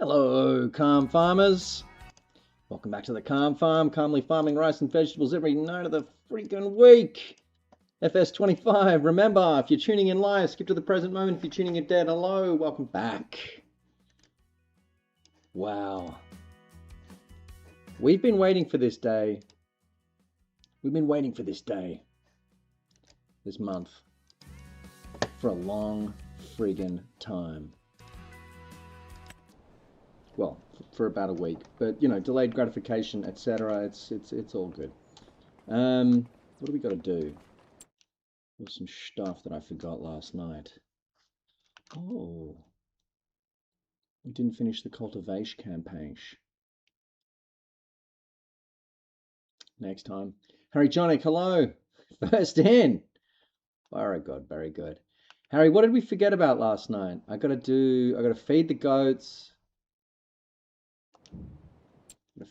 Hello, Calm Farmers. Welcome back to the Calm Farm, calmly farming rice and vegetables every night of the freaking week. FS25. Remember, if you're tuning in live, skip to the present moment. If you're tuning in dead, hello, welcome back. Wow. We've been waiting for this day. We've been waiting for this day, this month, for a long friggin' time. Well, for about a week, but you know, delayed gratification, etc. It's all good. What do we got to do? There's some stuff that I forgot last night. Oh, we didn't finish the cultivation campaign. Next time. Harry Jonic, hello. First in. Very good, very good. Harry, what did we forget about last night? I gotta feed the goats.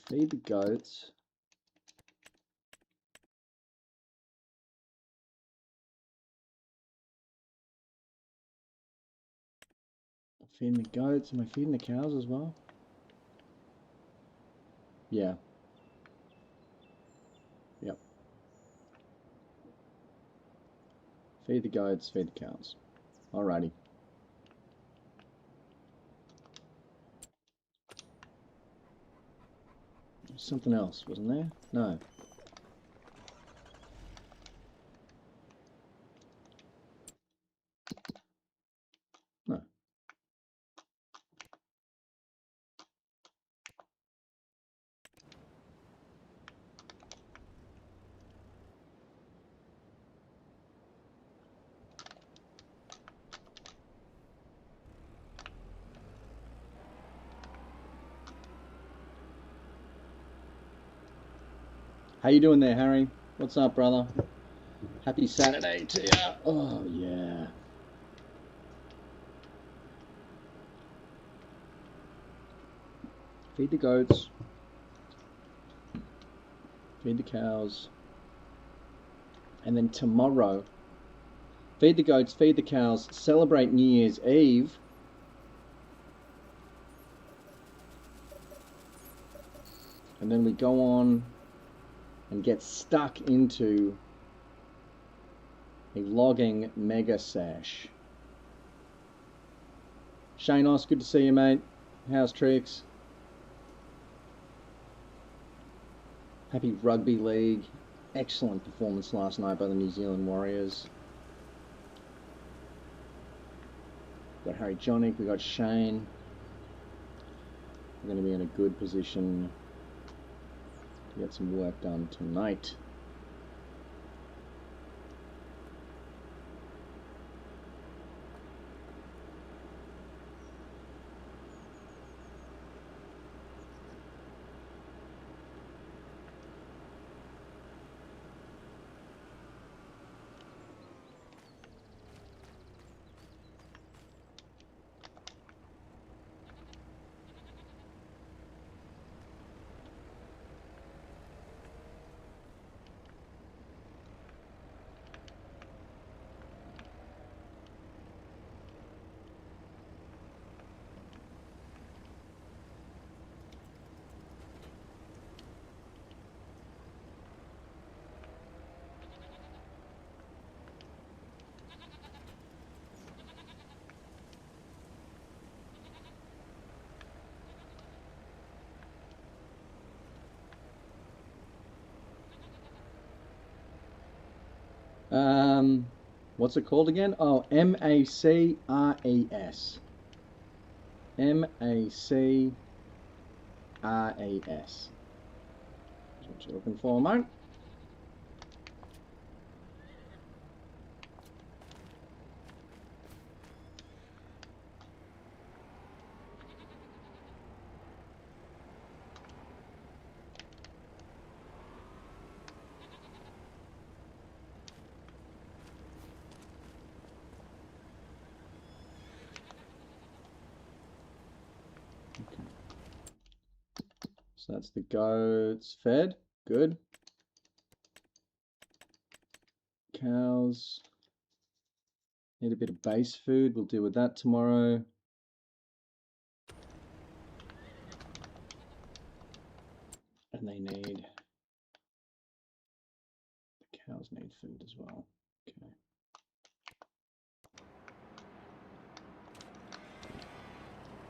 Feed the goats. I'm feeding the goats. Am I feeding the cows as well? Yeah. Yep. Feed the goats, feed the cows. Alrighty. There's something else, wasn't there? No. No. How you doing there, Harry? What's up, brother? Happy Saturday to you. Oh, yeah. Feed the goats. Feed the cows. And then tomorrow, feed the goats, feed the cows, celebrate New Year's Eve. And then we go on and get stuck into a logging mega sesh. Shanos, good to see you, mate. How's tricks? Happy Rugby League. Excellent performance last night by the New Zealand Warriors. We've got Harry Jonic, we've got Shane. We're going to be in a good position to get some work done tonight. What's it called again? Oh, MACRES. MACRES. That's what you're looking for, mate. So that's the goats fed. Good. Cows need a bit of base food. We'll deal with that tomorrow. And they need, the cows need food as well. Okay.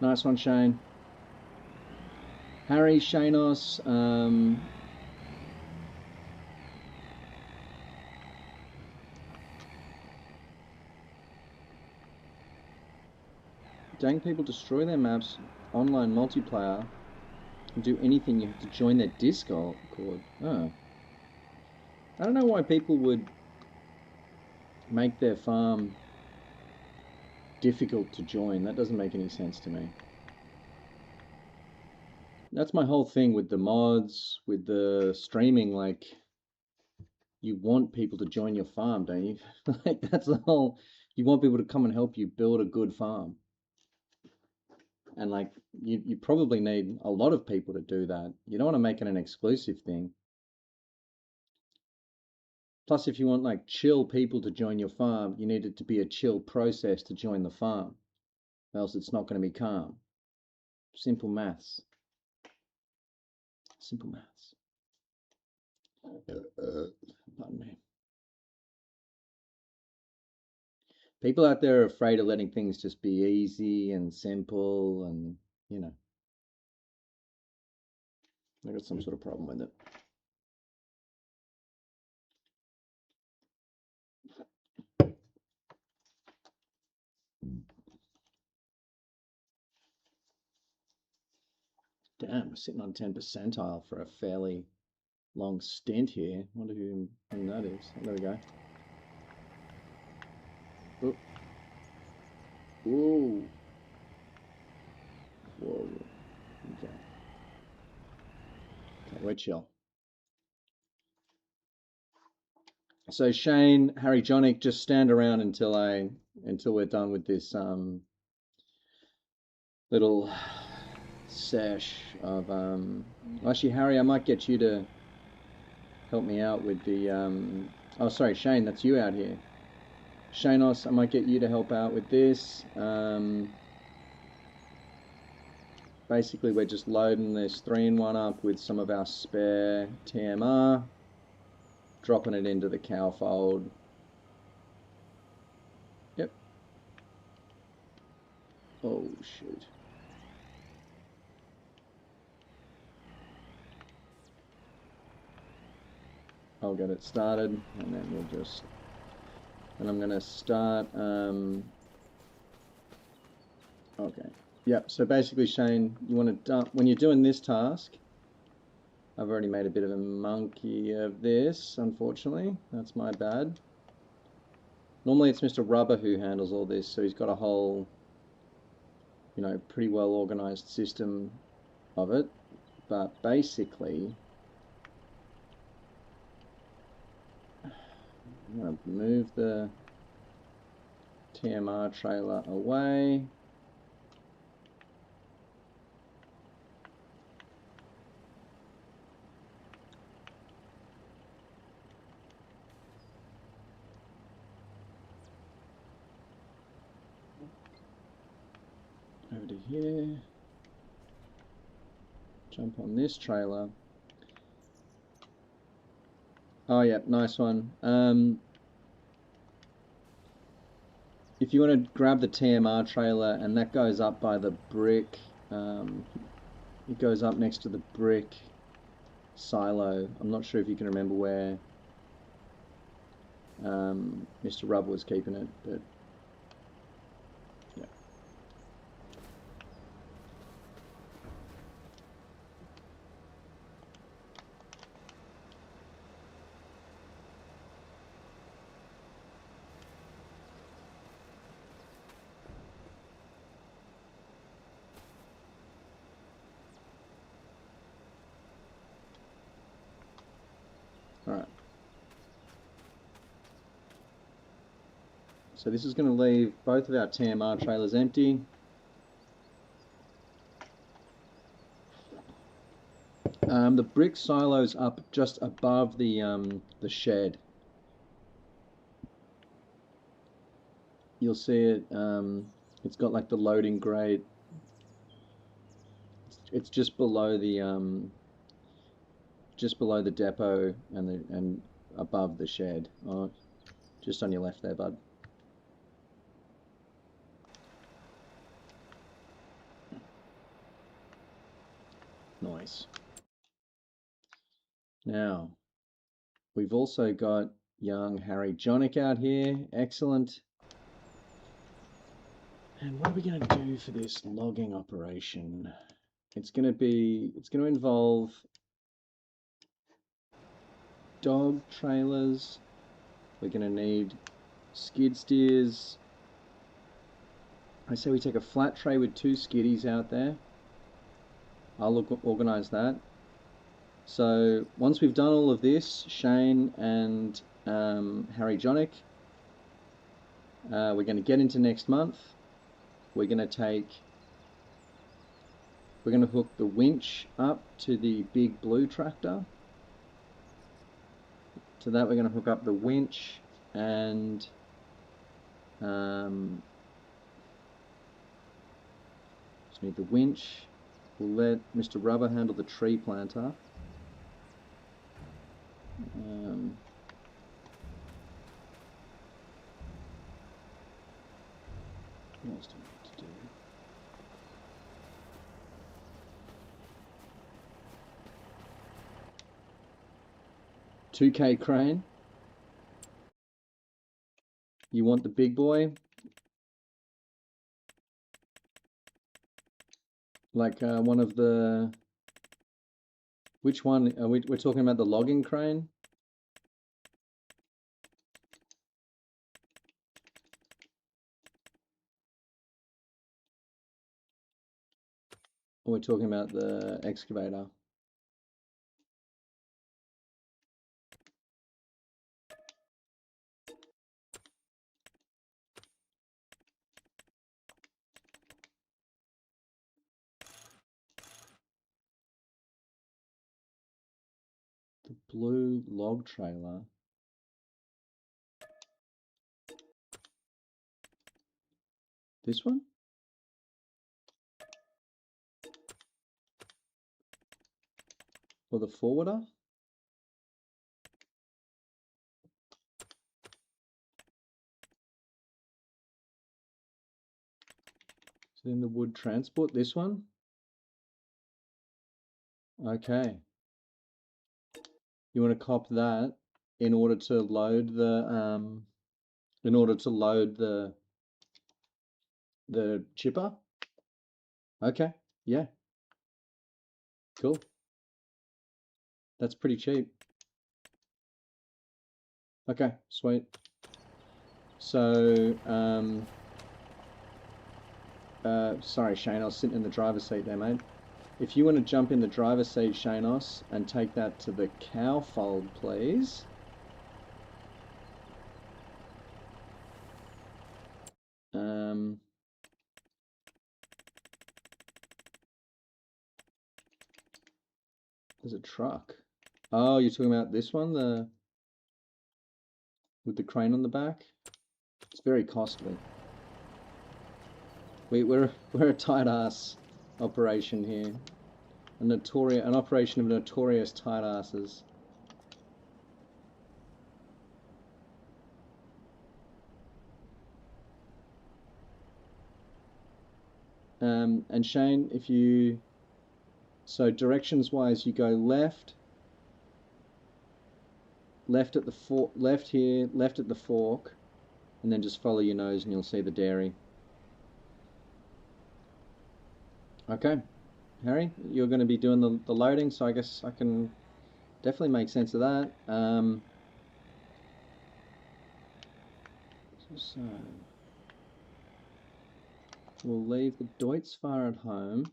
Nice one, Shane. Harry, Shanos, dang, people destroy their maps, online multiplayer, and do anything, you have to join their Discord. Oh. I don't know why people would make their farm difficult to join. That doesn't make any sense to me. That's my whole thing with the mods, with the streaming, like, you want people to join your farm, don't you? Like, that's the whole, you want people to come and help you build a good farm. And like, you probably need a lot of people to do that. You don't want to make it an exclusive thing. Plus, if you want like chill people to join your farm, you need it to be a chill process to join the farm. Else it's not going to be calm. Simple maths. Simple maths. Pardon me. People out there are afraid of letting things just be easy and simple, and you know, I got some sort of problem with it. Damn, we're sitting on 10 percentile for a fairly long stint here. Wonder who that is. Oh, there we go. Oh. Whoa. Whoa. Okay. Okay, we're chill. So Shane, Harry Jonic, just stand around until we're done with this little sesh of actually, Harry, I might get you to help me out with the oh sorry, Shane, that's you out here. Shanos, I might get you to help out with this. Basically, we're just loading this 3-in-1 up with some of our spare TMR, dropping it into the cow fold. Yep. Oh, shoot. I'll get it started, and then we'll just... And I'm going to start... Okay. Yep, so basically, Shane, you want to dump... When you're doing this task... I've already made a bit of a monkey of this, unfortunately. That's my bad. Normally it's Mr. Rubber who handles all this, so he's got a whole, you know, pretty well organized system of it. But basically, I'm going to move the TMR trailer away. Over to here. Jump on this trailer. Oh yeah, nice one. If you want to grab the TMR trailer, and that goes up by the brick, it goes up next to the brick silo. I'm not sure if you can remember where Mr. Rubber was keeping it, but yeah. Alright. So this is going to leave both of our TMR trailers empty. The brick silo's up just above the shed. You'll see it. It's got like the loading grate. It's just below the just below the depot and above the shed. Oh, just on your left there, bud. Nice. Now, we've also got young Harry Jonick out here. Excellent. And what are we going to do for this logging operation? It's going to involve dog trailers. We're going to need skid steers. I say we take a flat tray with 2 skiddies out there. I'll organise that. So once we've done all of this, Shane and Harry Jonick, we're going to get into next month. We're going to hook the winch up to the big blue tractor. To that we're going to hook up the winch and just need the winch. We'll let Mr. Rubber handle the tree planter. What else do we need to do? 2K crane. You want the big boy? Like one of the... Which one? We're talking about the logging crane? Or we're talking about the excavator? The blue log trailer. This one? Or the forwarder? So in the wood transport, this one? Okay. You want to cop that in order to load the chipper? Okay, yeah. Cool. That's pretty cheap. Okay, sweet. So, sorry Shane, I was sitting in the driver's seat there, mate. If you want to jump in the driver's seat, Shanos, and take that to the cow fold, please. There's a truck. Oh, you're talking about this one, with the crane on the back? It's very costly. We're a tight ass operation here. An operation of notorious tight asses. And Shane, if you, so directions wise, you go left at the fork, left here, left at the fork, and then just follow your nose and you'll see the dairy. Okay, Harry, you're going to be doing the loading, so I guess I can definitely make sense of that. So we'll leave the Deutz-Fahr at home.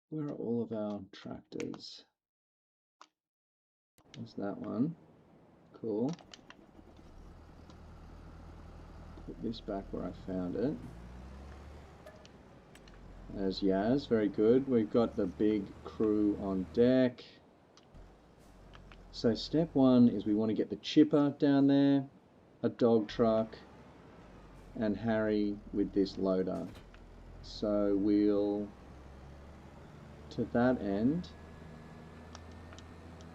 Where are all of our tractors? There's that one. Cool. Put this back where I found it. There's Yaz, very good. We've got the big crew on deck. So step one is we want to get the chipper down there, a dog truck, and Harry with this loader. So we'll, to that end,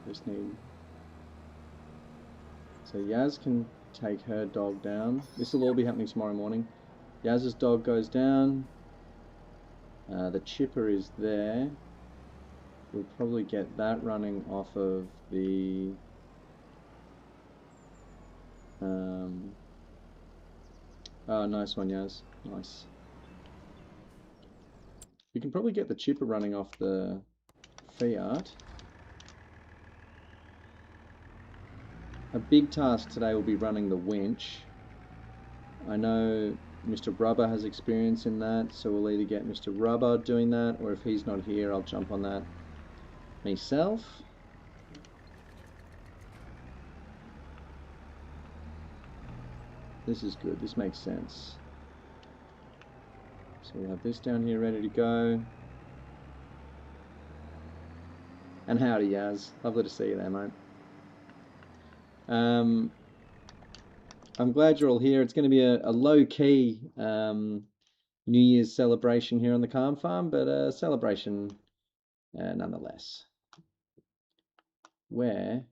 just need, so Yaz can take her dog down. This will all be happening tomorrow morning. Yaz's dog goes down. The chipper is there. We'll probably get that running off of the oh, nice one, Yaz. Nice. We can probably get the chipper running off the Fiat. A big task today will be running the winch. I know Mr. Rubber has experience in that, so we'll either get Mr. Rubber doing that, or if he's not here, I'll jump on that myself. This is good, this makes sense. So we'll have this down here ready to go. And howdy, Yaz. Lovely to see you there, mate. I'm glad you're all here. It's going to be a low-key New Year's celebration here on the Calm Farm, but a celebration nonetheless. Where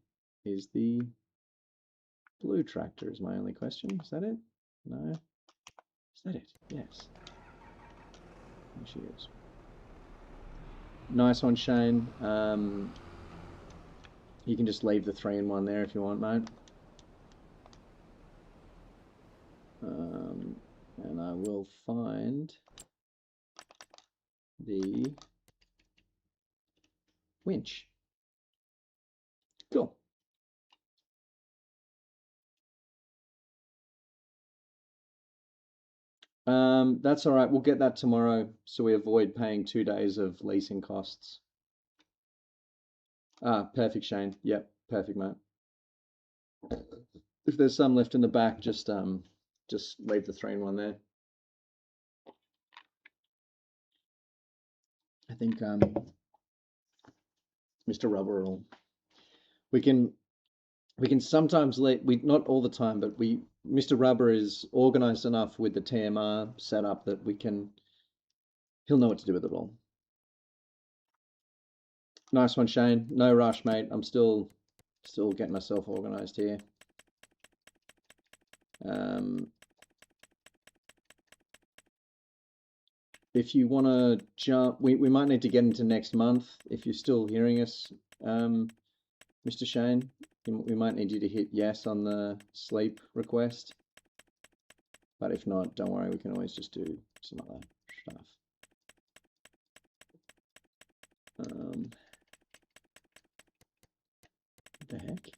is the blue tractor is my only question. Is that it? No. Is that it? Yes. There she is. Nice one, Shane. You can just leave the 3-in-1 there if you want, mate. And I will find the winch. Cool. That's all right. We'll get that tomorrow, so we avoid paying 2 days of leasing costs. Ah, perfect, Shane. Yep, perfect, mate. If there's some left in the back, just leave the 3-in-1 there. I think Mr. Rubber will. We can sometimes not all the time, but Mr. Rubber is organized enough with the TMR setup that he'll know what to do with it all. Nice one, Shane. No rush, mate. I'm still getting myself organized here. If you want to jump, we might need to get into next month. If you're still hearing us, Mr. Shane, we might need you to hit yes on the sleep request. But if not, don't worry, we can always just do some other stuff. What the heck?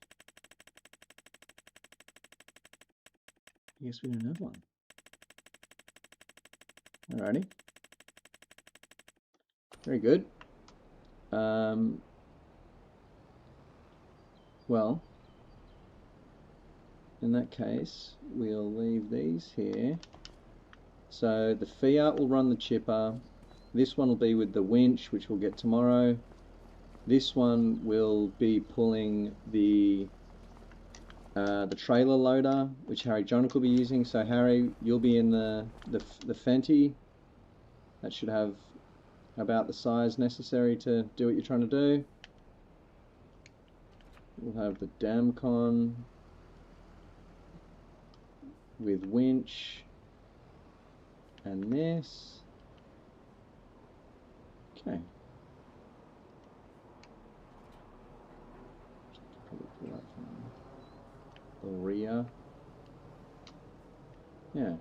I guess we don't have one. Alrighty. Very good. Well, in that case, we'll leave these here. So the Fiat will run the chipper. This one will be with the winch, which we'll get tomorrow. This one will be pulling the trailer loader, which Harry John will be using. So Harry, you'll be in the Fenty. That should have about the size necessary to do what you're trying to do. We'll have the Damcon with winch and this. Okay. Probably pull that from the rear. Yeah.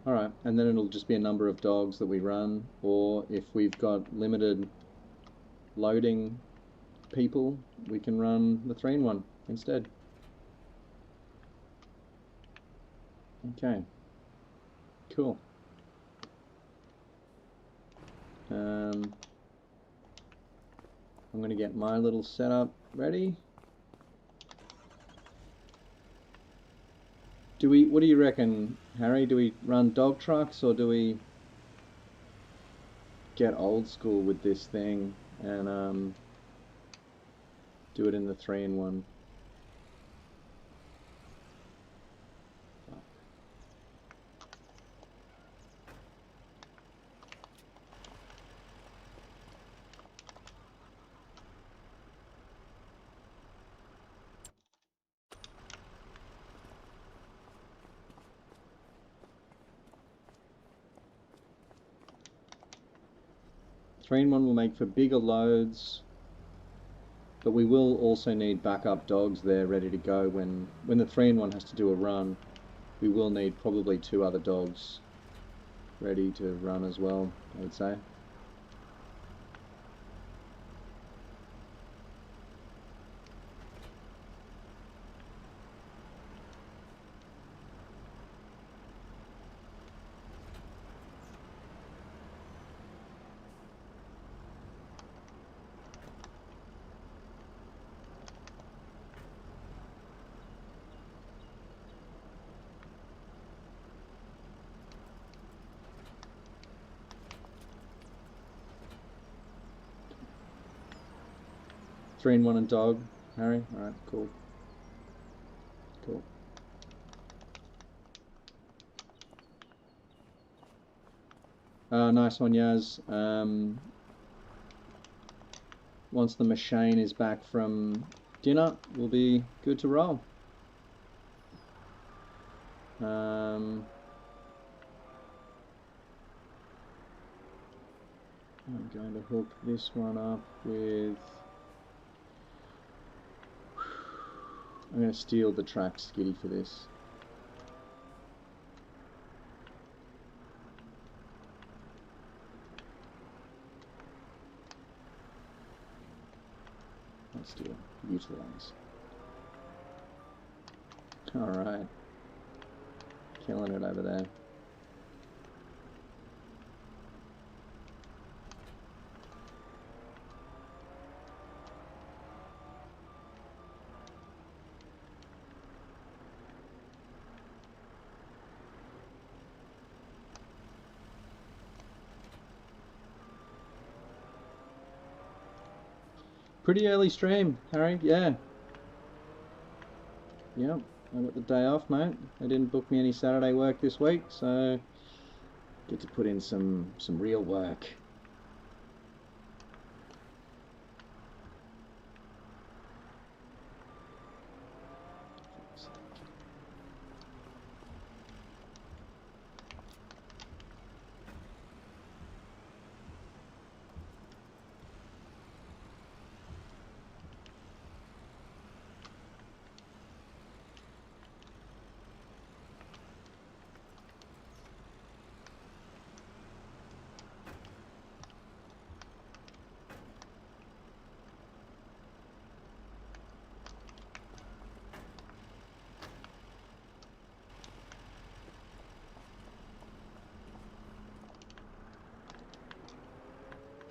Alright, and then it'll just be a number of dogs that we run, or if we've got limited loading people, we can run the 3-in-1 instead. Okay, cool. I'm going to get my little setup ready. What do you reckon, Harry? Do we run dog trucks, or do we get old school with this thing and do it in the 3-in-1? 3-in-1 will make for bigger loads, but we will also need backup dogs there ready to go when the 3-in-1 has to do a run. We will need probably 2 other dogs ready to run as well, I would say. Three-in-1 and dog, Harry? Alright, cool. Cool. Nice one, Yaz. Once the machine is back from dinner, we'll be good to roll. I'm going to hook this one up with... I'm going to steal the track skiddy for this. Let's do utilize. Alright. Killing it over there. Pretty early stream, Harry, yeah. Yep, I got the day off, mate. They didn't book me any Saturday work this week, so get to put in some real work.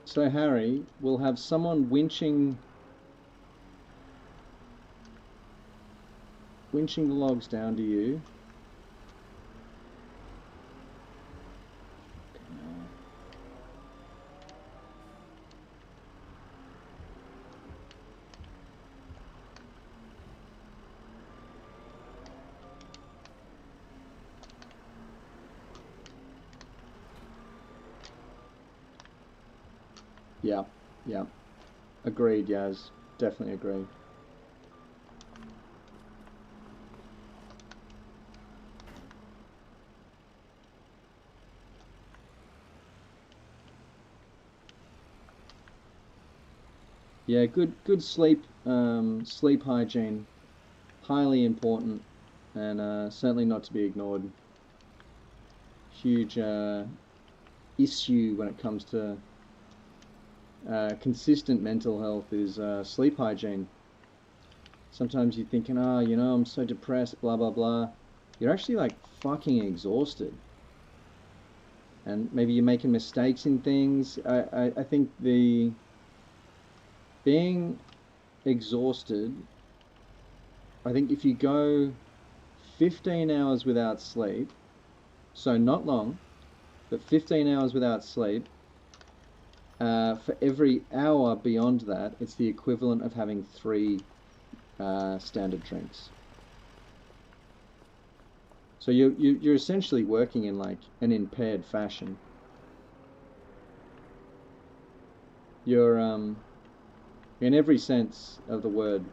So Harry, we'll have someone winching the logs down to you. Yeah, yeah. Agreed, Yaz. Definitely agree. Yeah, good sleep sleep hygiene, highly important, and certainly not to be ignored. Huge issue when it comes to consistent mental health is sleep hygiene. Sometimes you're thinking, oh, you know, I'm so depressed, blah, blah, blah. You're actually like fucking exhausted. And maybe you're making mistakes in things. I think the being exhausted, I think if you go 15 hours without sleep, so not long, but 15 hours without sleep, for every hour beyond that, it's the equivalent of having 3 standard drinks. So you're essentially working in like an impaired fashion. You're in every sense of the word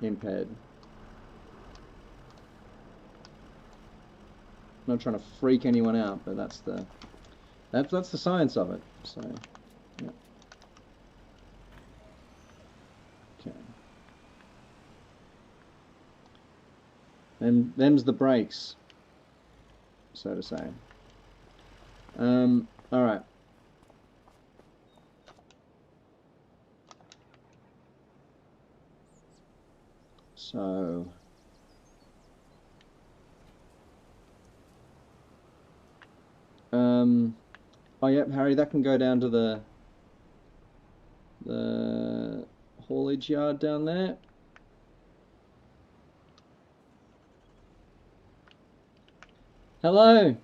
impaired. I'm not trying to freak anyone out, but that's the science of it. So Them's the breaks, so to say. All right. So, oh yep, Harry, that can go down to the haulage yard down there. Hello,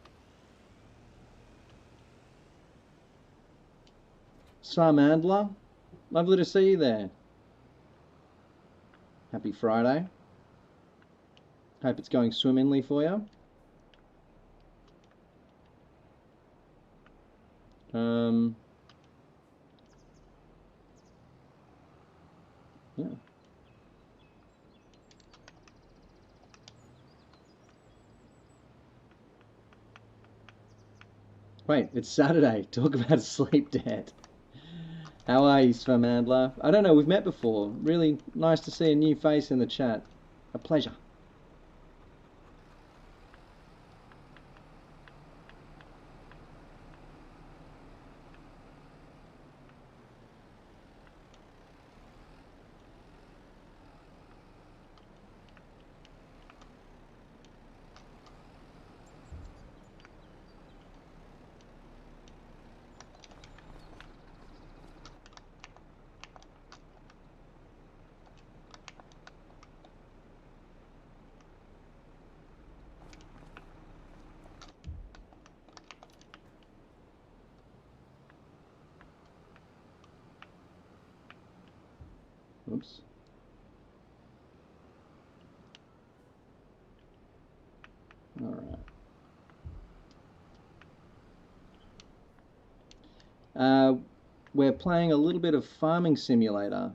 Sarmandla. Lovely to see you there. Happy Friday. Hope it's going swimmingly for you. Yeah. Wait, it's Saturday. Talk about a sleep debt. How are you, Svamandla? I don't know, we've met before. Really nice to see a new face in the chat. A pleasure. Oops. All right. We're playing a little bit of Farming Simulator,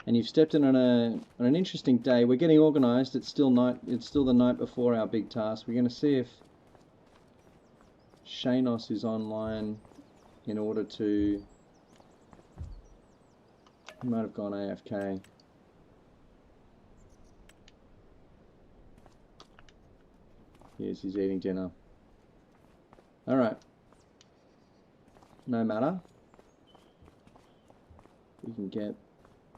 and you've stepped in on an interesting day. We're getting organised. It's still night. It's still the night before our big task. We're going to see if Shanos is online in order to. He might have gone AFK. Yes, he's eating dinner. All right. No matter. We can get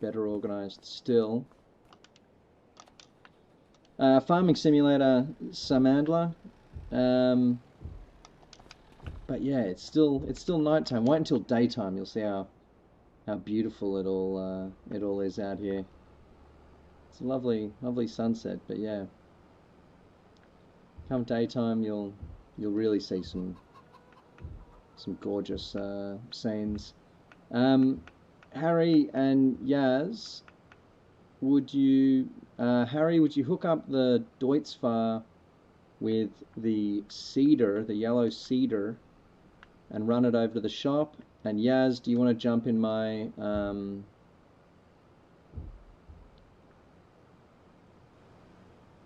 better organised still. Farming Simulator Samandla. But yeah, it's still nighttime. Wait until daytime. You'll see how beautiful it all is out here. It's a lovely sunset. But yeah, come daytime, you'll really see some gorgeous scenes. Harry and Yaz, would you hook up the Deutzfahr with the cedar, the yellow cedar, and run it over to the shop? And Yaz, do you want to jump in my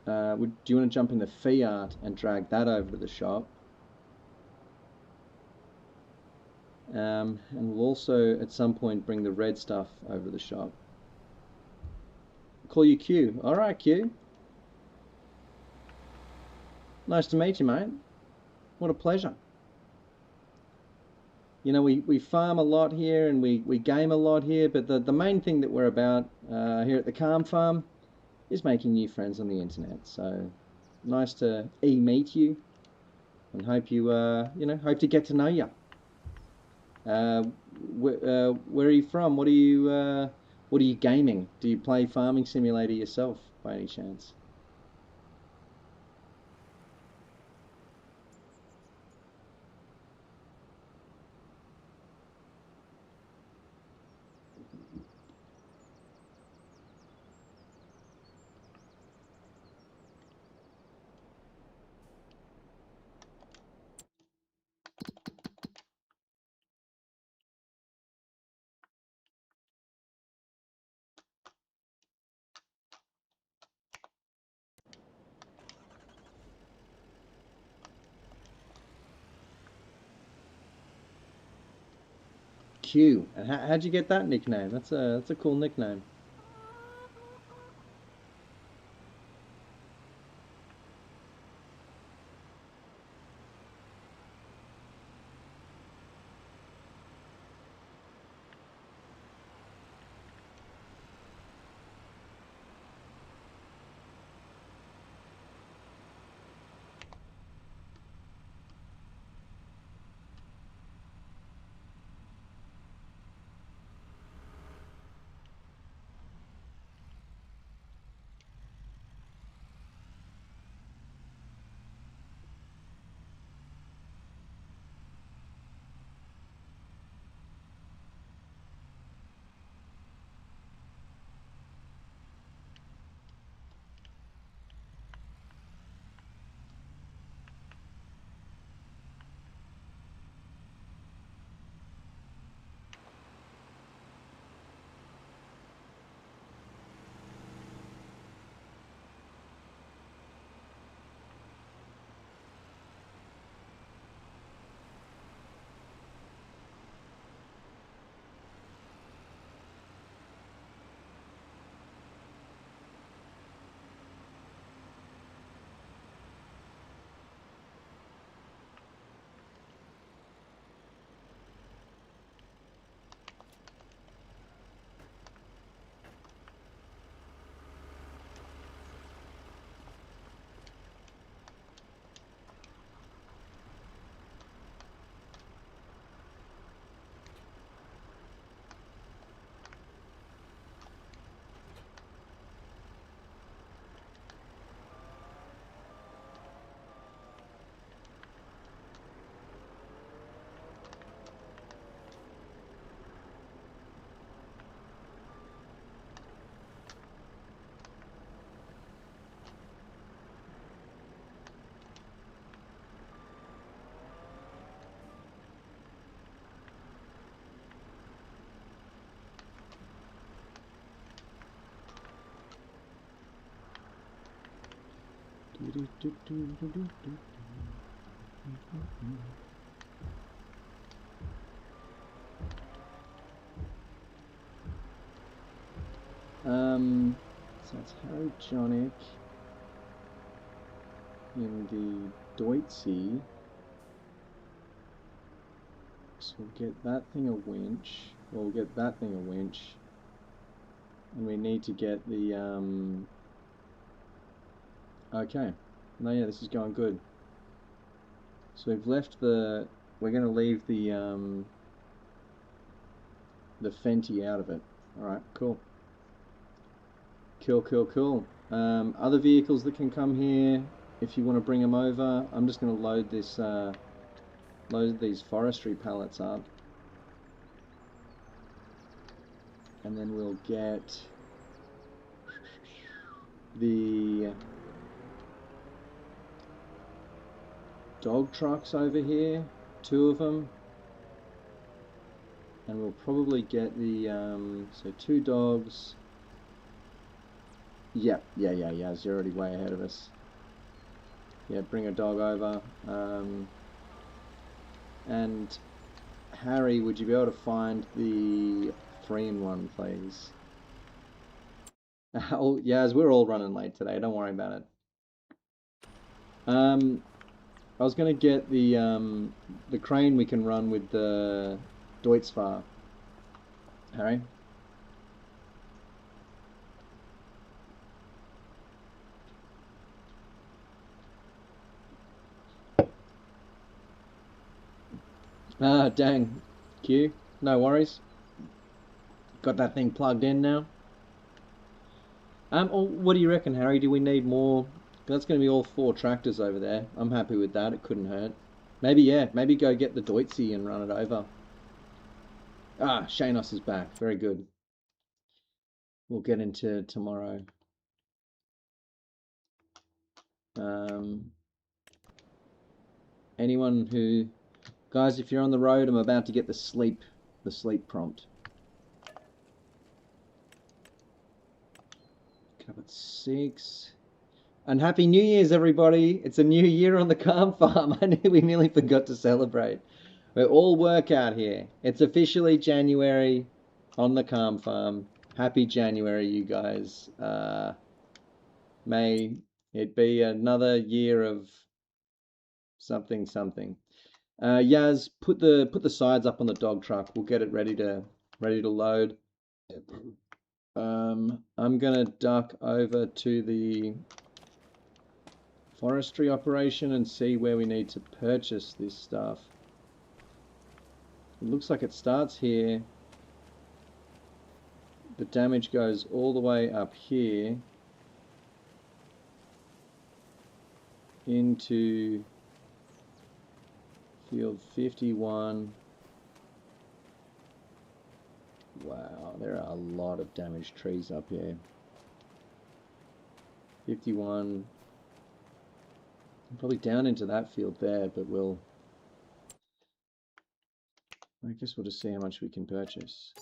do you want to jump in the Fiat and drag that over to the shop? And we'll also at some point bring the red stuff over to the shop. Call you Q. All right, Q. Nice to meet you, mate. What a pleasure. You know, we farm a lot here and we game a lot here, but the main thing that we're about here at the Calm Farm is making new friends on the internet. So nice to meet you, and hope you hope to get to know you. Where are you from? What are you gaming? Do you play Farming Simulator yourself by any chance? Q. And how'd you get that nickname? That's a cool nickname. So it's Harry Jonic in the Deutsche. So we'll get that thing a winch. We'll get that thing a winch. And we need to get the, okay. No, yeah, this is going good. So we've left the, we're going to leave the Fenty out of it. Alright, cool. Cool. Other vehicles that can come here, if you want to bring them over, I'm just going to load this, load these forestry pallets up. And then we'll get the dog trucks over here, 2 of them. And we'll probably get the, so 2 dogs. Yeah, it's already way ahead of us. Yeah, bring a dog over. And Harry, would you be able to find the 3-in-1, please? Oh, yeah, as we're all running late today, don't worry about it. I was gonna get the crane we can run with the Deutzfahr. Harry? Ah, dang. Q, no worries. Got that thing plugged in now. What do you reckon, Harry? Do we need more? That's going to be all 4 tractors over there. I'm happy with that. It couldn't hurt. Maybe, yeah. Maybe go get the Deutsche and run it over. Ah, Shanos is back. Very good. We'll get into tomorrow. Anyone who... Guys, if you're on the road, I'm about to get the sleep prompt. Covered 6. And Happy New Year's, everybody. It's a new year on the Calm Farm. We nearly forgot to celebrate. We're all work out here. It's officially January on the Calm Farm. Happy January, you guys. May it be another year of something. Yaz, put the sides up on the dog truck. We'll get it ready to load. I'm gonna duck over to the forestry operation and see where we need to purchase this stuff. It looks like it starts here. The damage goes all the way up here into field 51. Wow, there are a lot of damaged trees up here. 51. Probably down into that field there, but I guess we'll just see how much we can purchase.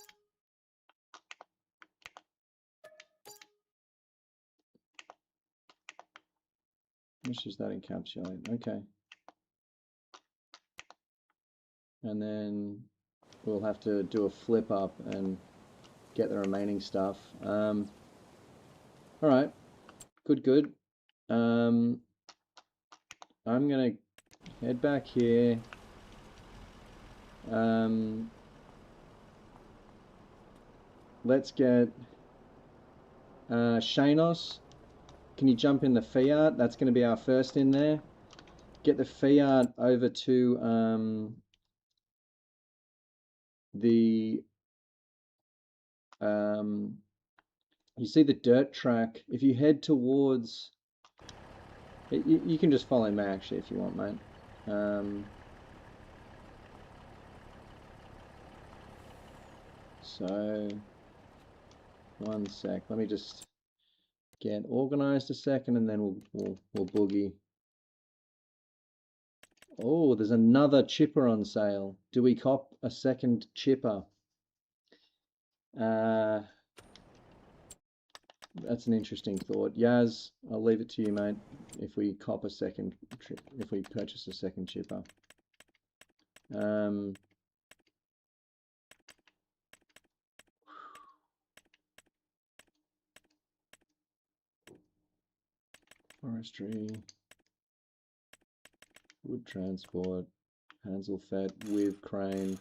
How much does that encapsulate? Okay. And then we'll have to do a flip up and get the remaining stuff. All right, good. I'm gonna head back here. Let's get Shanos. Can you jump in the Fiat? That's going to be our first in there. Get the Fiat over to the you see the dirt track. If you head towards you can just follow me actually if you want, mate. So 1 sec, let me just get organized a second and then we'll boogie. Oh, there's another chipper on sale. Do we cop a second chipper? That's an interesting thought. Yaz, I'll leave it to you, mate. If we cop a second, if we purchase a second chipper. Forestry, wood transport, Hanselfett with crane,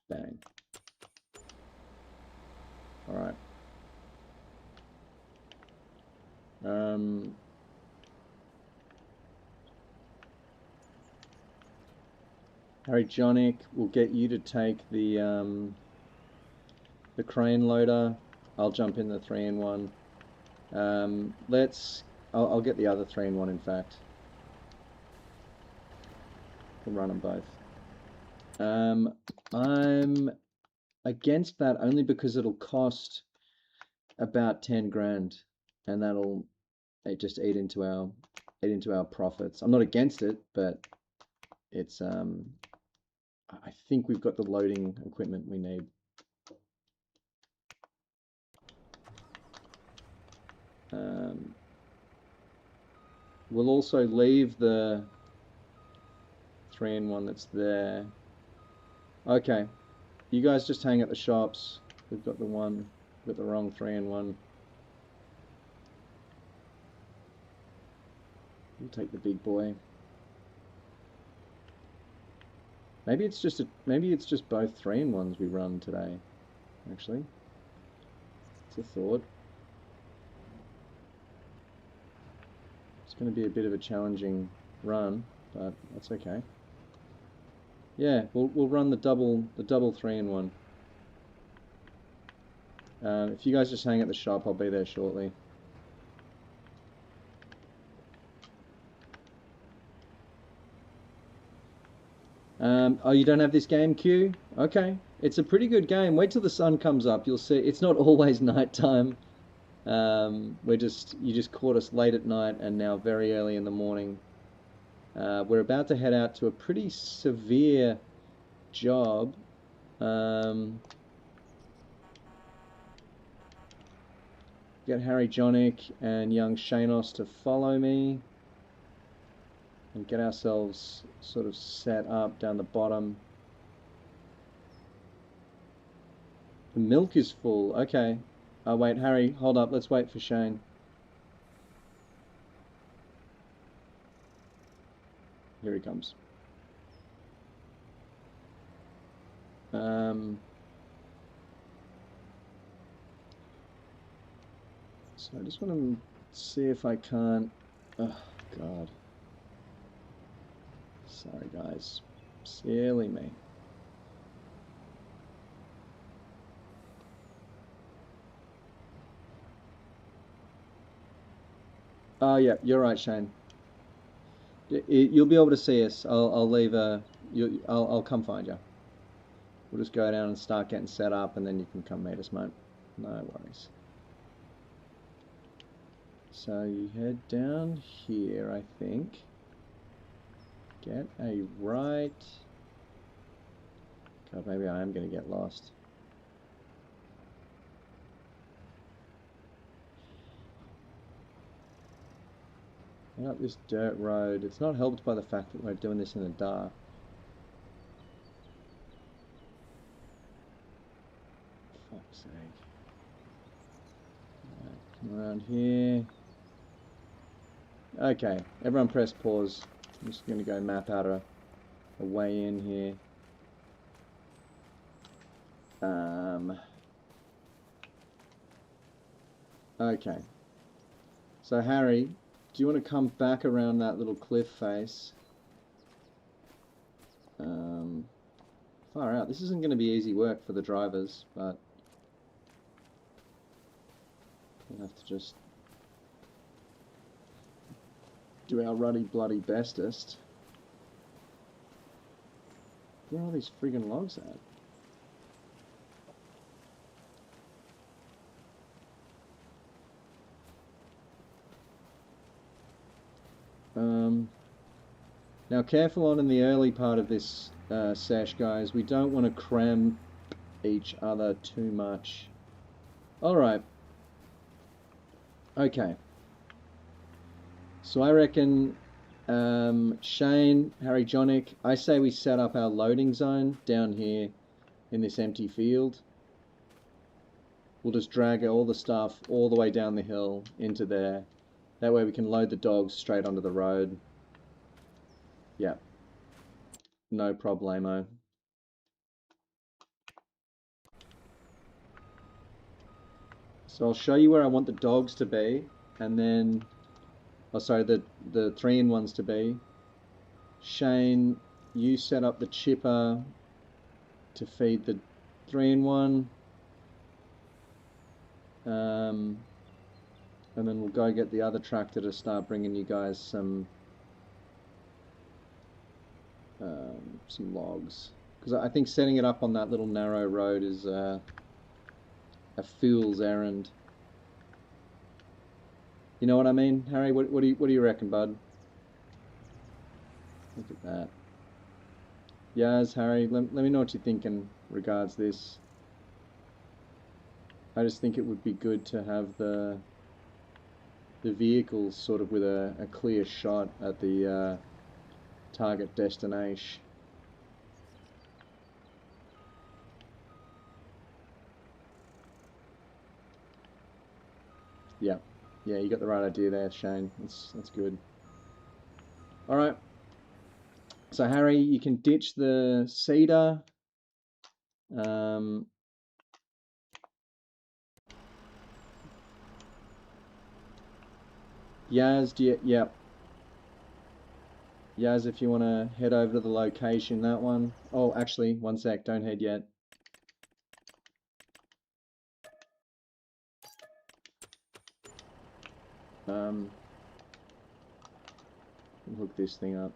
bang. All right. Harry Jonick, we'll get you to take the crane loader. I'll jump in the 3-in-1. I'll get the other 3-in-1 in fact. We'll run them both. I'm against that only because it'll cost about 10 grand, and that'll just eat into our profits. I'm not against it, but it's I think we've got the loading equipment we need. We'll also leave the 3-in-1 that's there. Okay, you guys just hang at the shops. We've got the wrong 3-in-1. We'll take the big boy. Maybe it's just both 3-in-1s we run today. Actually, it's a thought. It's going to be a bit of a challenging run, but that's okay. Yeah, we'll run the double 3-in-1. If you guys just hang at the shop, I'll be there shortly. Oh, you don't have this game, Q? Okay, it's a pretty good game. Wait till the sun comes up. You'll see. It's not always nighttime. You just caught us late at night and now very early in the morning. We're about to head out to a pretty severe job. Get Harry Jonick and young Shanos to follow me and get ourselves sort of set up down the bottom. The milk is full. Okay. Oh, wait, Harry, hold up. Let's wait for Shane. Here he comes. So I just want to see if I can't... Oh, God. Sorry, guys. Silly me. Oh, yeah, you're right, Shane. You'll be able to see us. I'll leave I'll come find you. We'll just go down and start getting set up, and then you can come meet us, mate. No worries. So you head down here, I think. Get a right. God, maybe I am going to get lost. And up this dirt road. It's not helped by the fact that we're doing this in the dark. Fuck's sake. Right, come around here. Okay, everyone press pause. I'm just going to go map out a way in here. Okay. So Harry, do you want to come back around that little cliff face? Far out. This isn't going to be easy work for the drivers, but we'll have to just do our ruddy bloody bestest. Where are all these friggin' logs at? Now careful on in the early part of this sesh, guys. We don't want to cram each other too much. Alright. Okay. So I reckon Shane, Harry Jonick, I say we set up our loading zone down here in this empty field. We'll just drag all the stuff all the way down the hill into there. That way we can load the dogs straight onto the road. Yeah. No problemo. So I'll show you where I want the dogs to be, and then, oh sorry, the 3-in-1s to be. Shane, you set up the chipper to feed the 3-in-1. And then we'll go get the other tractor to start bringing you guys some logs. Because I think setting it up on that little narrow road is a fool's errand. You know what I mean, Harry? What do you reckon, bud? Look at that. Yaz, Harry, let me know what you think in regards this. I just think it would be good to have the vehicles sort of with a clear shot at the target destination. Yeah, yeah, you got the right idea there, Shane. That's good. All right. So Harry, you can ditch the cedar. Yaz, yep. Yaz, if you want to head over to the location, that one. Oh, actually, one sec, don't head yet. Hook this thing up.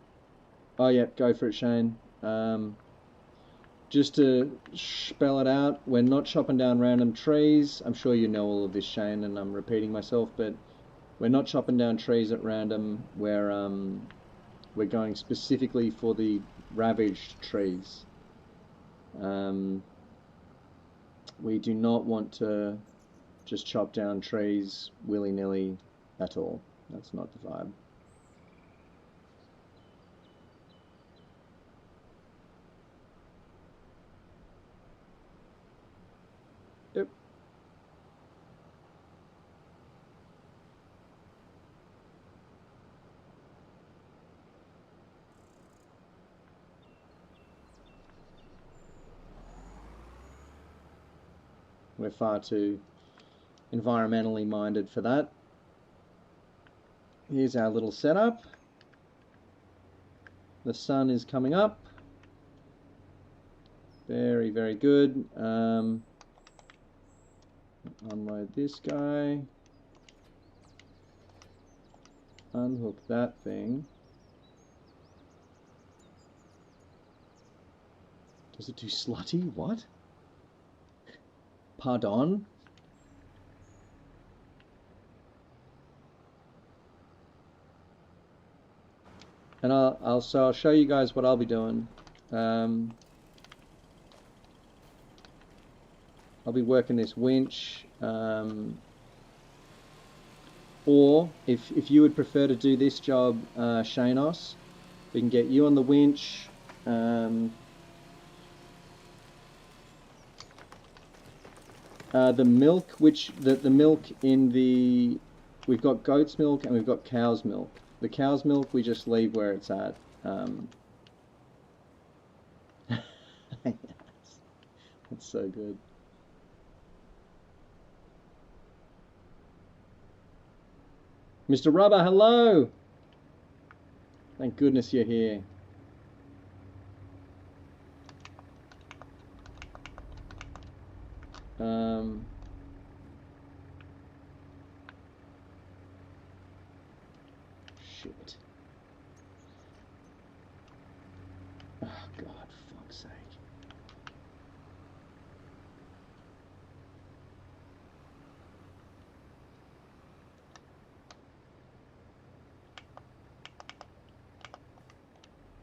Oh, yeah, go for it, Shane. Just to spell it out, we're not chopping down random trees. I'm sure you know all of this, Shane, and I'm repeating myself, but we're not chopping down trees at random. We're going specifically for the ravaged trees. We do not want to just chop down trees willy-nilly at all. That's not the vibe. Yep. We're far too environmentally minded for that. Here's our little setup. The sun is coming up. Very, very good. Unload this guy. Unhook that thing. Does it do slutty? What? Pardon? And I'll show you guys what I'll be doing. I'll be working this winch. Or if you would prefer to do this job, Shanos, we can get you on the winch. The milk, the milk in the, we've got goat's milk and we've got cow's milk. The cow's milk we just leave where it's at. That's so good. Mr. Rubber, hello! Thank goodness you're here. Shit. Oh, God, fuck's sake.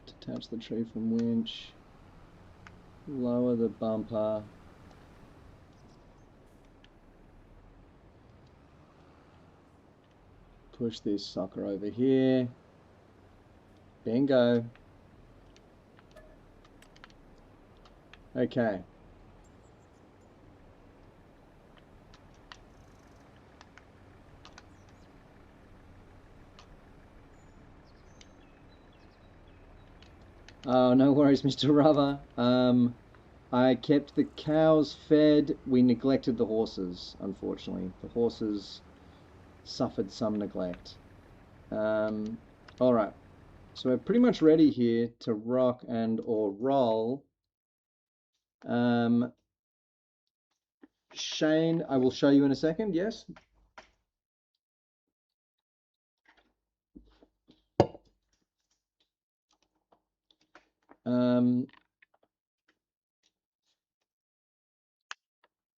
Detach the tree from winch. Lower the bumper. push this sucker over here. Bingo. Okay. Oh, no worries, Mr. Rubber. I kept the cows fed. We neglected the horses, unfortunately. The horses suffered some neglect. Alright. So we're pretty much ready here to rock and or roll. Shane, I will show you in a second, yes?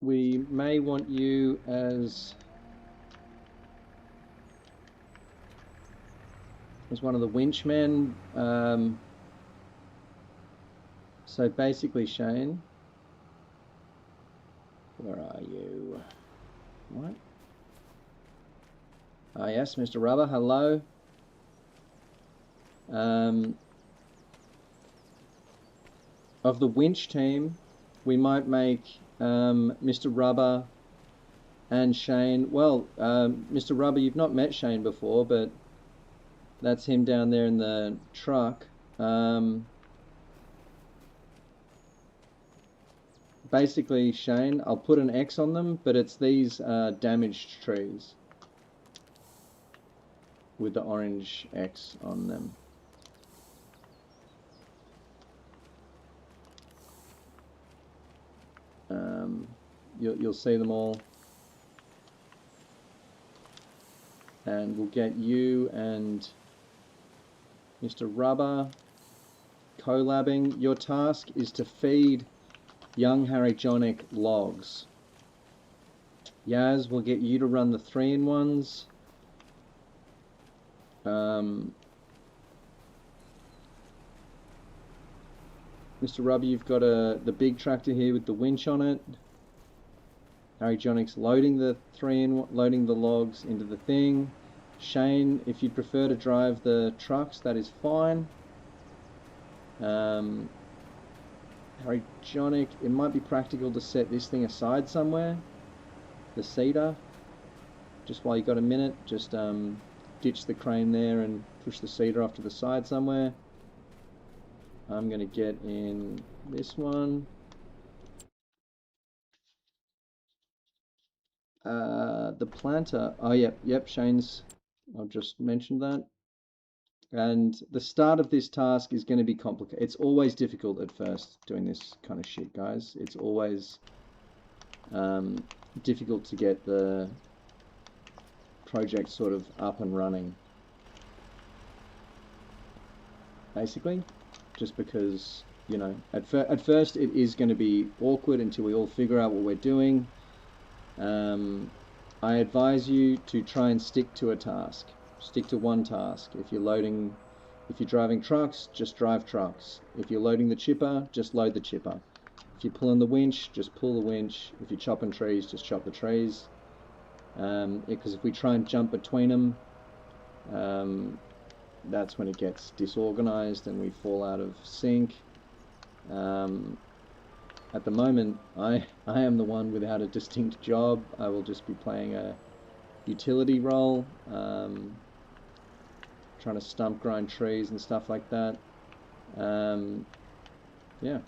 We may want you as one of the winchmen. So basically, Shane, where are you? What? Ah, yes, Mr. Rubber, hello. Of the winch team, we might make Mr. Rubber and Shane. Well, Mr. Rubber, you've not met Shane before, but that's him down there in the truck. Basically, Shane, I'll put an X on them, but it's these damaged trees with the orange X on them. You'll see them all. And we'll get you and Mr. Rubber collabing. Your task is to feed young Harryjonic logs. Yaz, we'll get you to run the 3-in-1s. Mr. Rubber, you've got the big tractor here with the winch on it. Harryjonic's loading the loading the logs into the thing. Shane, if you prefer to drive the trucks, that is fine. Harryjonic, it might be practical to set this thing aside somewhere. The cedar. Just while you got a minute, just ditch the crane there and push the cedar off to the side somewhere. I'm going to get in this one. The planter. Oh, yep, Shane's. I've just mentioned that. And the start of this task is going to be complicated. It's always difficult at first doing this kind of shit, guys. It's always difficult to get the project sort of up and running. Basically, just because, you know, at first it is going to be awkward until we all figure out what we're doing. I advise you to try and stick to a task. Stick to one task. If you're driving trucks, just drive trucks. If you're loading the chipper, just load the chipper. If you're pulling the winch, just pull the winch. If you're chopping trees, just chop the trees. Because if we try and jump between them, that's when it gets disorganized and we fall out of sync. At the moment, I am the one without a distinct job. I will just be playing a utility role, trying to stump grind trees and stuff like that. Yeah.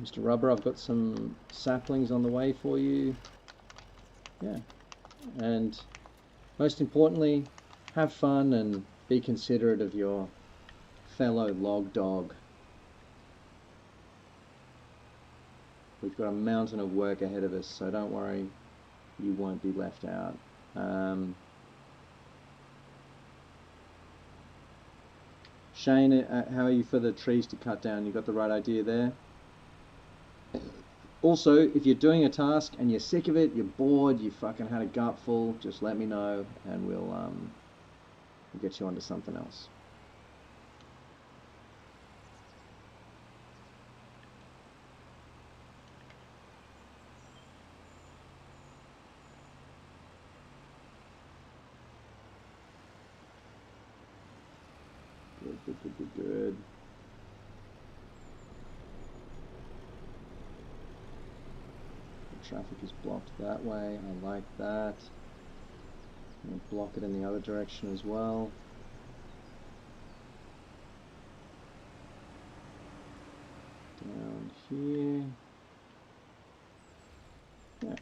Mr. Rubber, I've got some saplings on the way for you. Yeah. And most importantly, have fun and be considerate of your fellow log dog. We've got a mountain of work ahead of us, so don't worry, you won't be left out. Shane, how are you for the trees to cut down? You got the right idea there? Also, if you're doing a task and you're sick of it, you're bored, you fucking had a gutful, just let me know and we'll get you onto something else. Good, good, good, good. The traffic is blocked that way. I like that. And block it in the other direction as well. Down here. Yeah.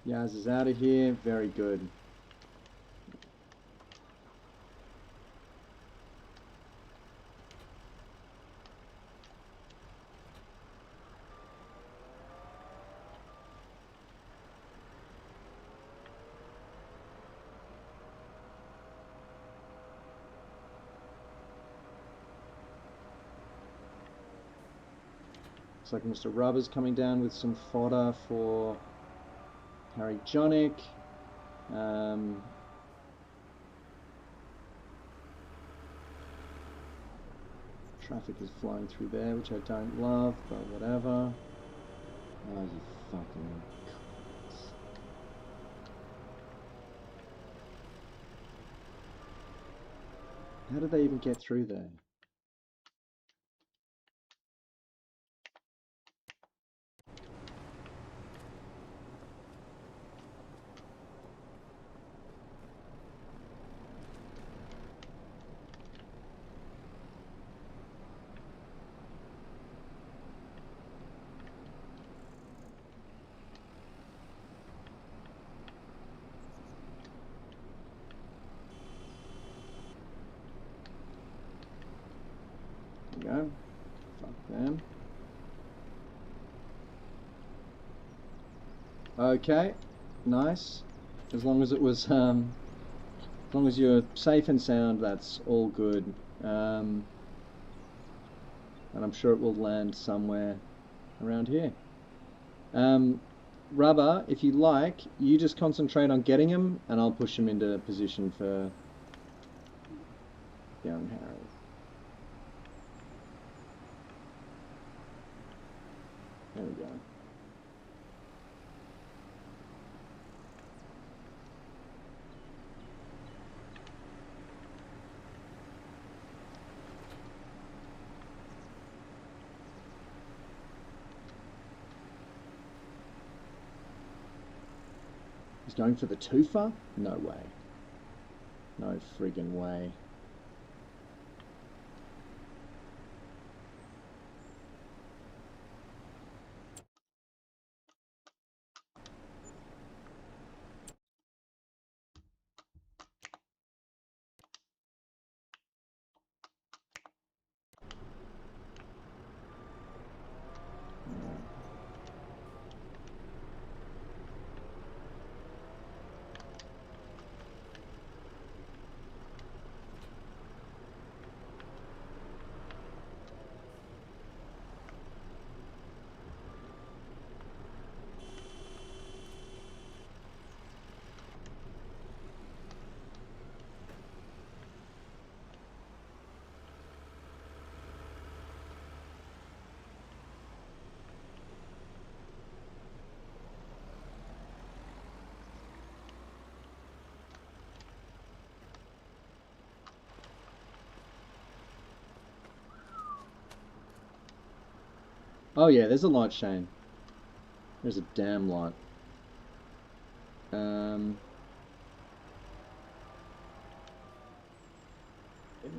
Yaz is out of here. Very good. Looks like Mr. Rubber's coming down with some fodder for Harry Jonick. Traffic is flowing through there, which I don't love, but whatever. Oh, you fucking cunts. How did they even get through there? There we go. Fuck them. Okay, nice. As long as it was, as long as you're safe and sound, that's all good. And I'm sure it will land somewhere around here. Rubber, if you like, you just concentrate on getting him, and I'll push him into position for young Harry. There we go. He's going for the twofer? No way. No friggin' way. Oh yeah, there's a lot, Shane. There's a damn lot. It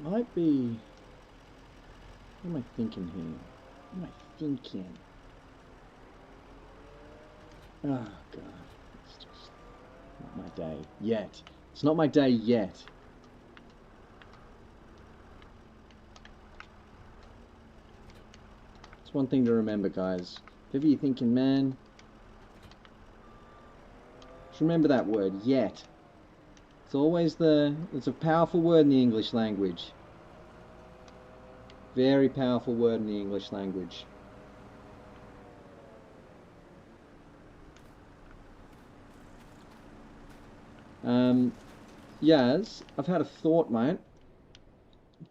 might be... What am I thinking here? What am I thinking? Oh god, it's just not my day yet. It's not my day yet. It's one thing to remember, guys. If ever you're thinking, man, just remember that word, yet. It's always it's a powerful word in the English language. Very powerful word in the English language. Yaz, I've had a thought, mate.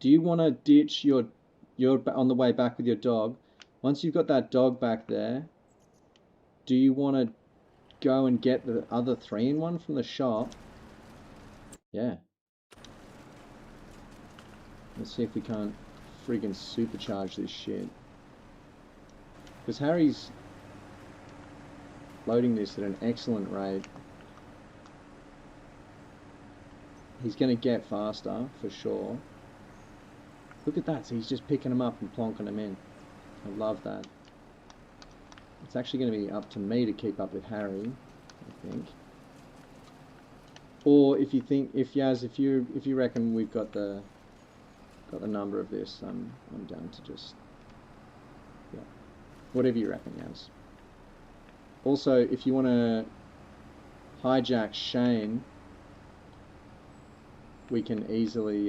Do you want to ditch your on the way back with your dog? Once you've got that dog back there, do you want to go and get the other 3-in-1 from the shop? Yeah. Let's see if we can't friggin' supercharge this shit. Because Harry's loading this at an excellent rate. He's going to get faster, for sure. Look at that, so he's just picking them up and plonking them in. I love that. It's actually going to be up to me to keep up with Harry, I think. Or if you think, if Yaz, if you reckon we've got the number of this, I'm down to just, yeah, whatever you reckon, Yaz. Also, if you want to hijack Shane, we can easily,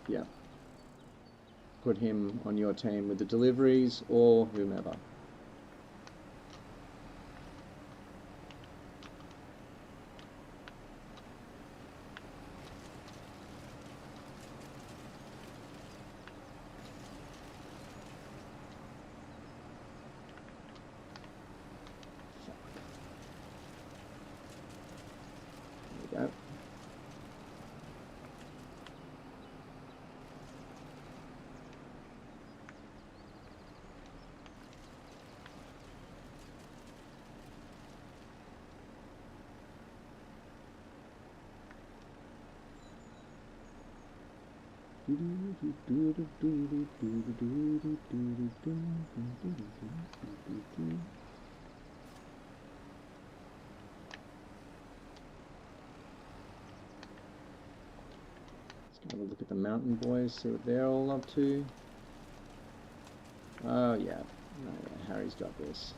yeah, put him on your team with the deliveries or whomever. There we go. Let's have a look at the mountain boys, see what they're all up to. Oh yeah, no, yeah, Harry's got this.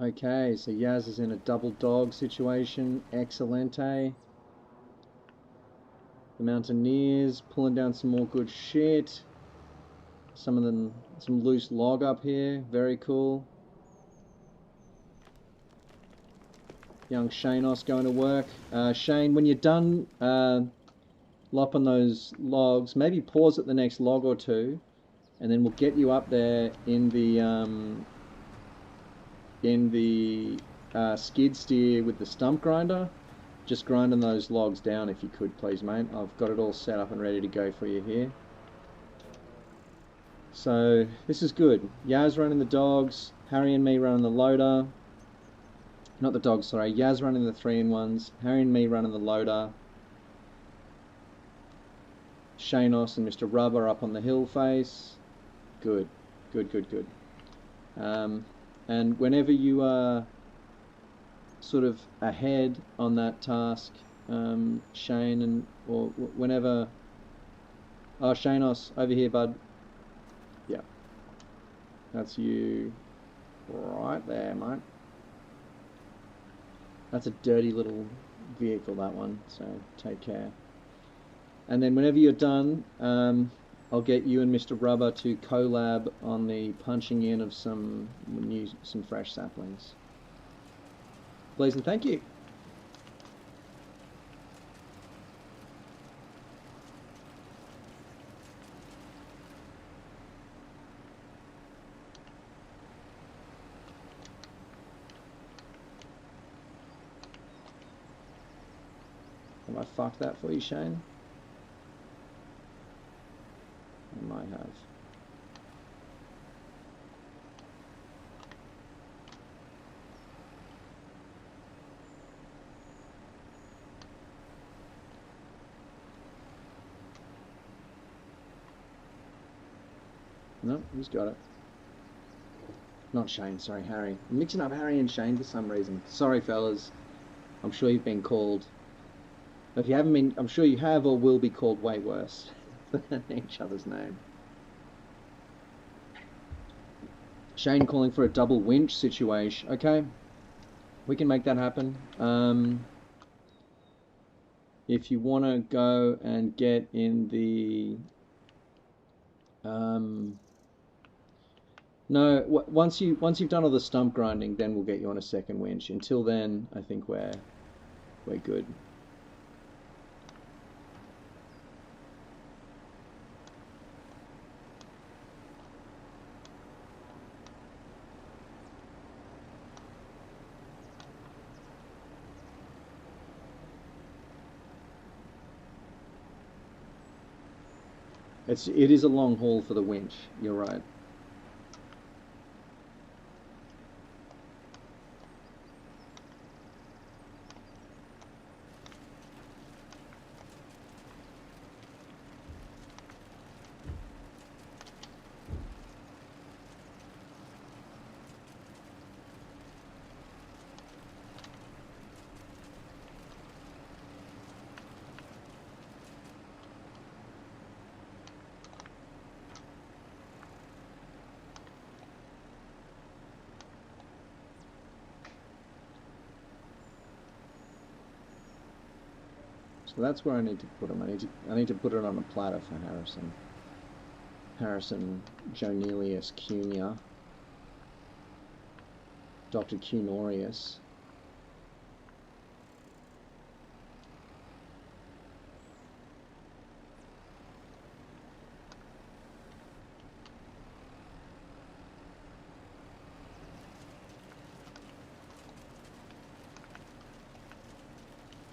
Okay, so Yaz is in a double dog situation. Excelente. The Mountaineers pulling down some more good shit. Some of them, some loose log up here. Very cool. Young Shanos going to work. Shane, when you're done lopping those logs, maybe pause at the next log or two, and then we'll get you up there in the skid steer with the stump grinder. Just grinding those logs down if you could, please, mate. I've got it all set up and ready to go for you here. So this is good. Yaz running the dogs, Harry and me running the loader. Not the dogs, sorry. Yaz running the 3-in-1s, Harry and me running the loader. Shanos and Mr. Rubber up on the hill face. Good, good, good, good. And whenever you are sort of ahead on that task, Shane, and or whenever, oh, Shanos, over here, bud. Yeah, that's you right there, mate. That's a dirty little vehicle, that one, so take care. And then whenever you're done, I'll get you and Mr. Rubber to collab on the punching in of some fresh saplings. Please and thank you. Have I fucked that for you, Shane? I might have. No, he's got it. Not Shane, sorry, Harry. I'm mixing up Harry and Shane for some reason. Sorry, fellas. I'm sure you've been called. If you haven't been, I'm sure you have or will be called way worse than each other's name. Shane calling for a double winch situation. Okay, we can make that happen. If you want to go and get in the... no, once you've done all the stump grinding, then we'll get you on a second winch. Until then, I think we're good. It is a long haul for the winch. You're right. So that's where I need to put him. I need to put it on a platter for Harrison. Harrison Jonelius Cunha. Dr. Cunorius.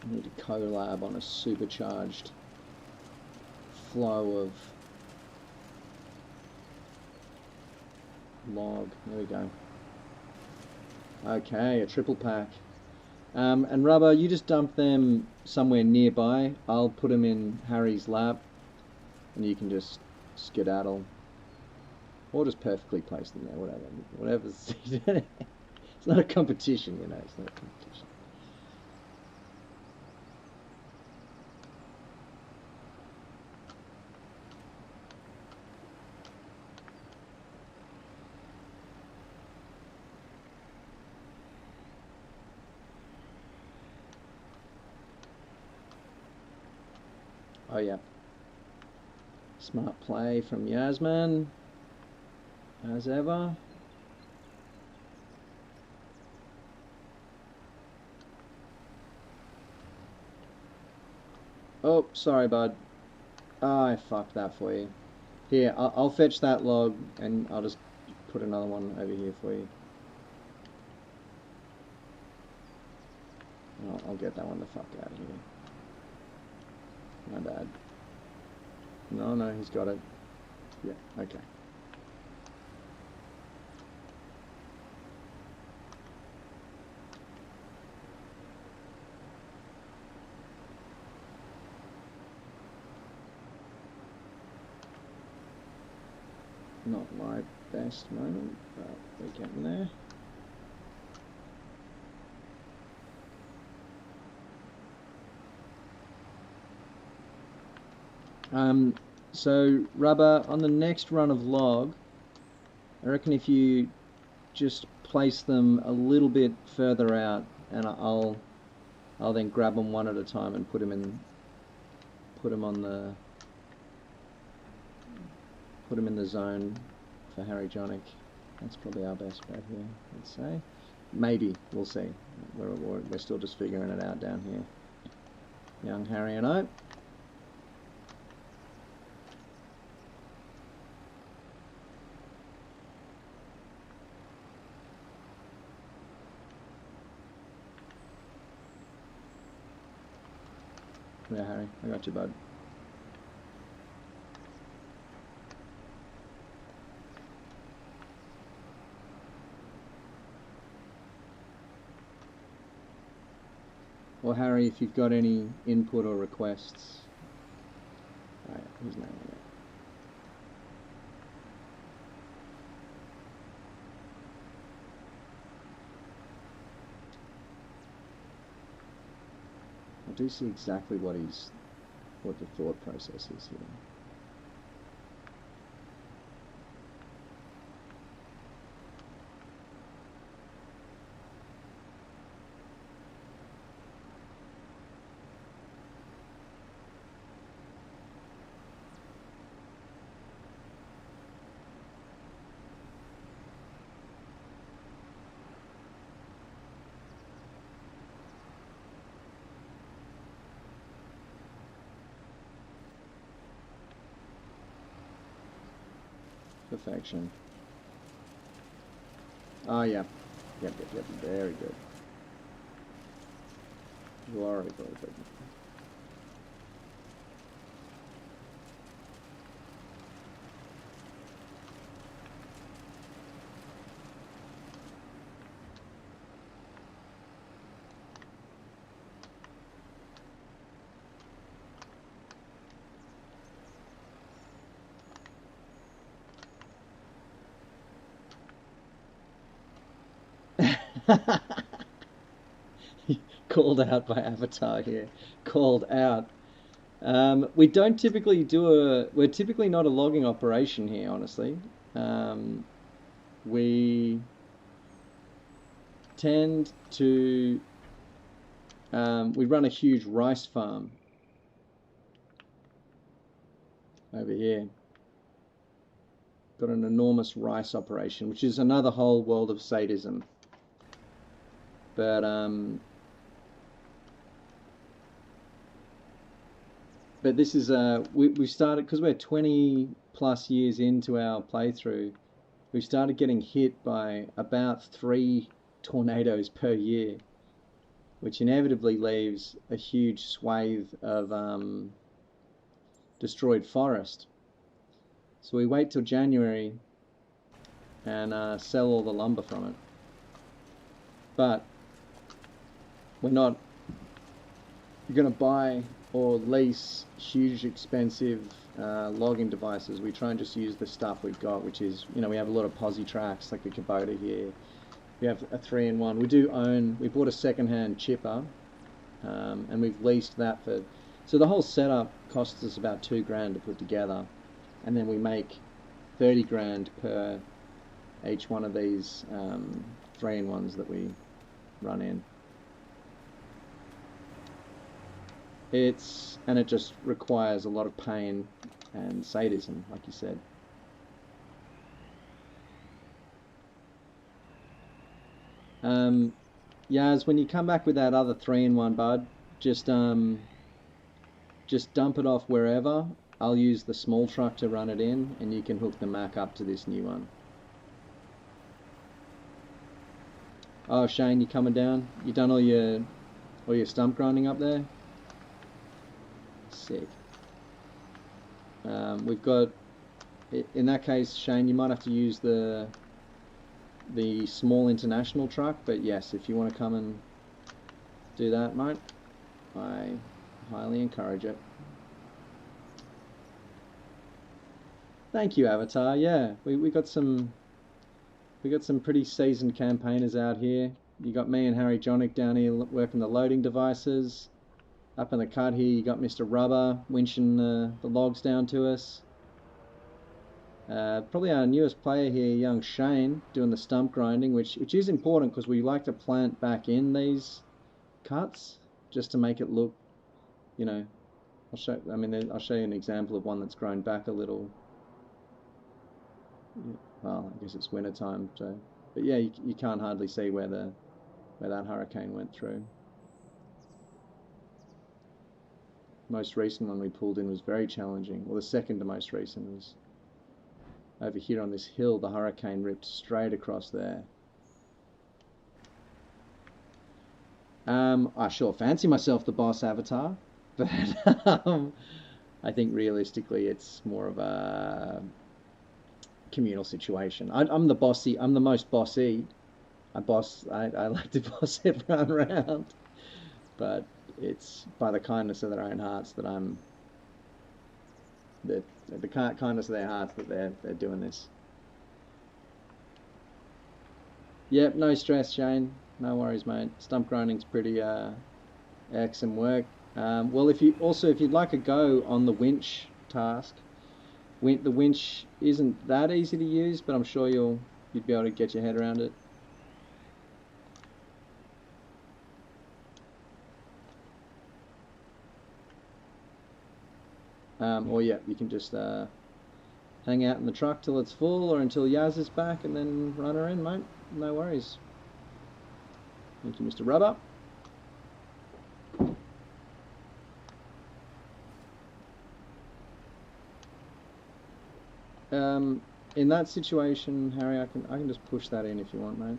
I need to collab on a supercharged flow of log. There we go. Okay, a triple pack. And Rubber, you just dump them somewhere nearby. I'll put them in Harry's lap, and you can just skedaddle. Or just perfectly place them there, whatever. Whatever's... It's not a competition, you know, it's not a competition. Oh yeah. Smart play from Yasmin, as ever. Oh, sorry, bud. Oh, I fucked that for you. Here, I'll fetch that log, and I'll just put another one over here for you. I'll get that one the fuck out of here. My bad. No, he's got it. Yeah, okay. Not my best moment, but we're getting there. So Rubber, on the next run of log, I reckon if you just place them a little bit further out, and I'll then grab them one at a time and put them in the zone for Harry Jonic. That's probably our best bet here, I'd say. Maybe, we'll see. We're still just figuring it out down here. Young Harry and I. Yeah, Harry, I got you, bud. Or Harry, if you've got any input or requests. Alright, who's nailing it? I do see exactly what the thought process is here. Perfection. Oh, yeah. Yep, very good. Very good. Called out by Avatar here. Called out. We don't typically we're typically not a logging operation here, honestly. We tend to, we run a huge rice farm over here. Got an enormous rice operation, which is another whole world of sadism. But this is we started because we're 20 plus years into our playthrough. We started getting hit by about 3 tornadoes per year, which inevitably leaves a huge swathe of destroyed forest. So we wait till January and sell all the lumber from it. But we're not going to buy or lease huge expensive logging devices. We try and just use the stuff we've got, which is, you know, we have a lot of posi tracks like the Kubota here. We have a 3-in-1. We bought a second-hand chipper, and we've leased that for, so the whole setup costs us about $2,000 to put together, and then we make 30 grand per each one of these 3-in-1s that we run in. And it just requires a lot of pain and sadism, like you said. Yaz, when you come back with that other 3-in-1, bud, just dump it off wherever. I'll use the small truck to run it in, and you can hook the Mac up to this new one. Oh, Shane, you coming down? You done all your stump grinding up there? Sick. We've got, in that case, Shane, you might have to use the small international truck, but yes, if you want to come and do that, mate, I highly encourage it. Thank you, Avatar. Yeah, we got some pretty seasoned campaigners out here. You got me and Harry Jonick down here working the loading devices. Up in the cut here, you got Mr. Rubber winching the logs down to us. Probably our newest player here, young Shane, doing the stump grinding, which is important because we like to plant back in these cuts just to make it look, you know, I'll show you an example of one that's grown back a little. Well, I guess it's winter time, so, but yeah, you can't hardly see where that hurricane went through. Most recent one we pulled in was very challenging. Well, the second to most recent was over here on this hill. The hurricane ripped straight across there. I sure fancy myself the boss, Avatar, but I think realistically it's more of a communal situation. I'm the bossy. I'm the most bossy. I like to boss everyone around, but it's by the kindness of their own hearts that the kindness of their hearts that they're doing this. Yep, no stress, Shane. No worries, mate. Stump grinding's pretty excellent work. Well, if you'd like a go on the winch task, the winch isn't that easy to use, but I'm sure you'd be able to get your head around it. Or yeah, you can just hang out in the truck till it's full or until Yaz is back and then run her in, mate. No worries. Thank you, Mr. Rubber. In that situation, Harry, I can just push that in if you want, mate.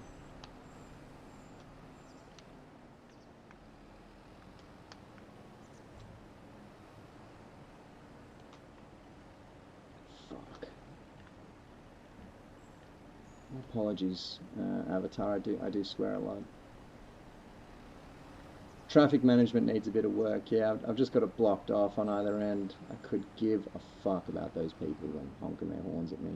Apologies, Avatar, I do swear a lot. Traffic management needs a bit of work. Yeah, I've just got it blocked off on either end. I could give a fuck about those people and honking their horns at me.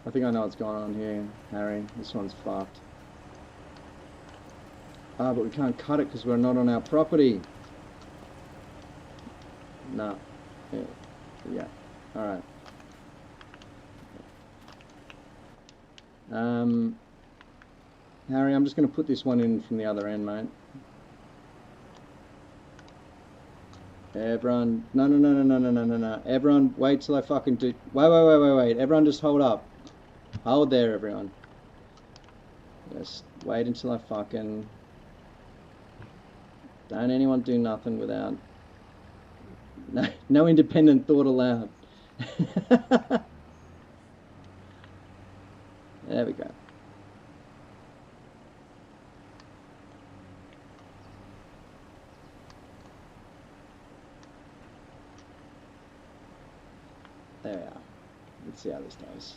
I think I know what's going on here, Harry. This one's fucked. Ah, but we can't cut it because we're not on our property. No. Yeah. Yeah. Alright. Harry, I'm just going to put this one in from the other end, mate. Everyone, no. Everyone, wait till I fucking do. Wait. Everyone, just hold up. Hold there, everyone. Just wait until I fucking. Don't anyone do nothing without. No independent thought allowed. There we go. There we are. Let's see how this goes.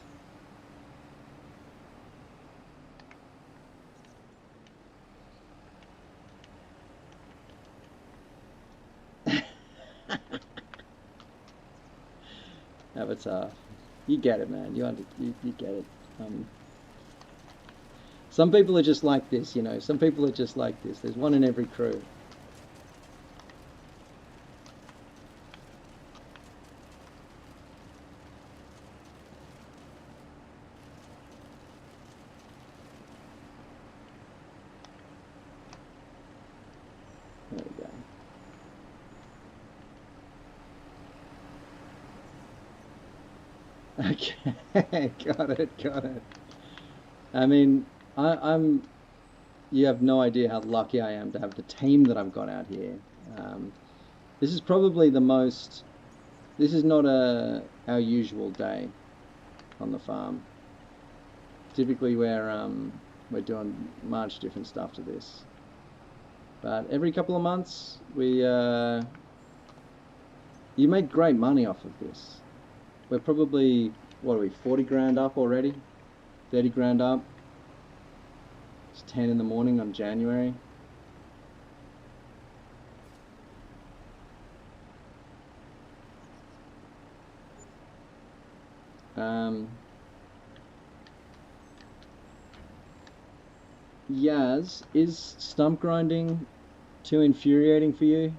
Avatar, you get it, man. You get it. Some people are just like this, you know. Some people are just like this. There's one in every crew. There we go. Okay, got it. I mean, I'm. You have no idea how lucky I am to have the team that I've got out here. This is probably the most. This is not our usual day on the farm. Typically, we're doing much different stuff to this. But every couple of months, you make great money off of this. We're probably, what are we, 40 grand up already? 30 grand up. It's 10 in the morning on January. Yaz, is stump grinding too infuriating for you?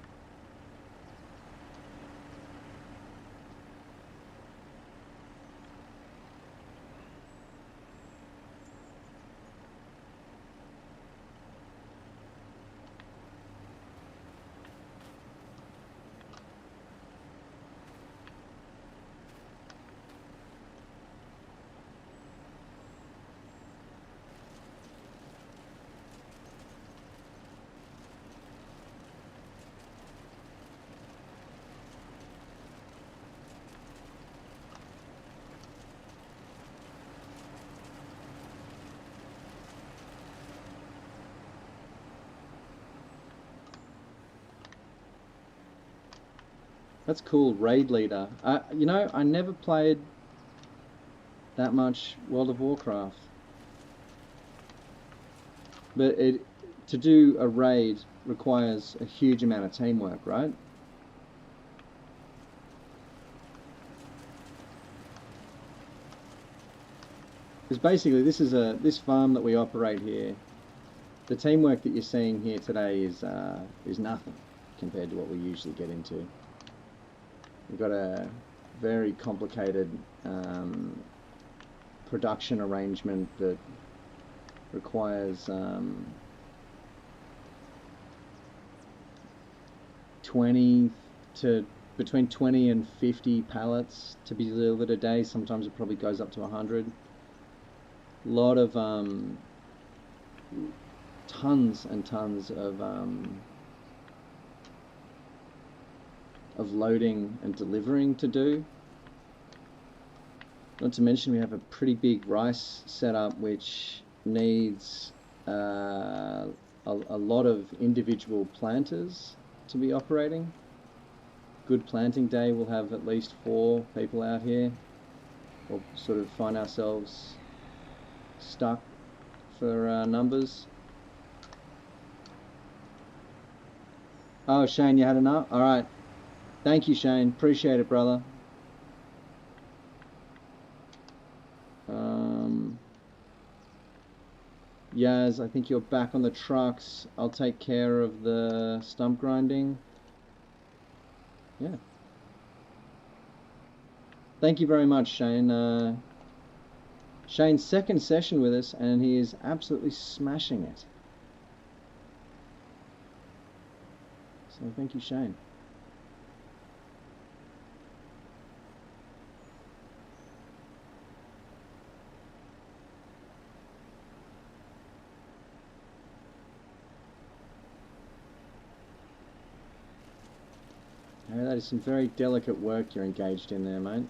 That's cool, Raid Leader. You know, I never played that much World of Warcraft. But to do a raid requires a huge amount of teamwork, right? Because basically this farm that we operate here, the teamwork that you're seeing here today is nothing compared to what we usually get into. We've got a very complicated production arrangement that requires 20 to between 20 and 50 pallets to be delivered a day. Sometimes it probably goes up to 100. A lot of tons and tons of loading and delivering to do. Not to mention we have a pretty big rice setup which needs a lot of individual planters to be operating. Good planting day, we'll have at least 4 people out here. We'll sort of find ourselves stuck for numbers. Oh, Shane, you had enough? Alright. Thank you, Shane. Appreciate it, brother. Yaz, I think you're back on the trucks. I'll take care of the stump grinding. Yeah. Thank you very much, Shane. Shane's second session with us, and he is absolutely smashing it. So thank you, Shane. That is some very delicate work you're engaged in there, mate.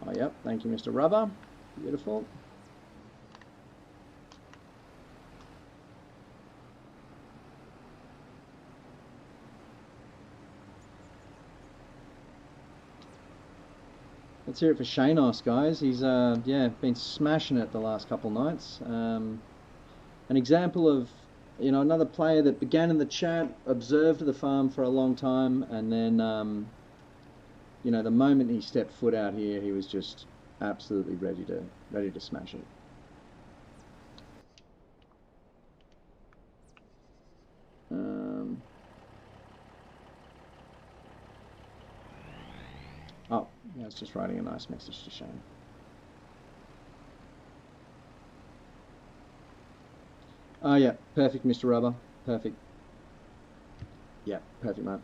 Oh, yep. Thank you, Mr. Rubber. Beautiful. Let's hear it for Shanos, guys. He's yeah, been smashing it the last couple nights. An example of, you know, another player that began in the chat, observed the farm for a long time, and then you know, the moment he stepped foot out here, he was just absolutely ready to smash it. Oh, yeah, I was just writing a nice message to Shane. Oh yeah, perfect, Mr. Rubber. Perfect. Yeah, perfect, mate.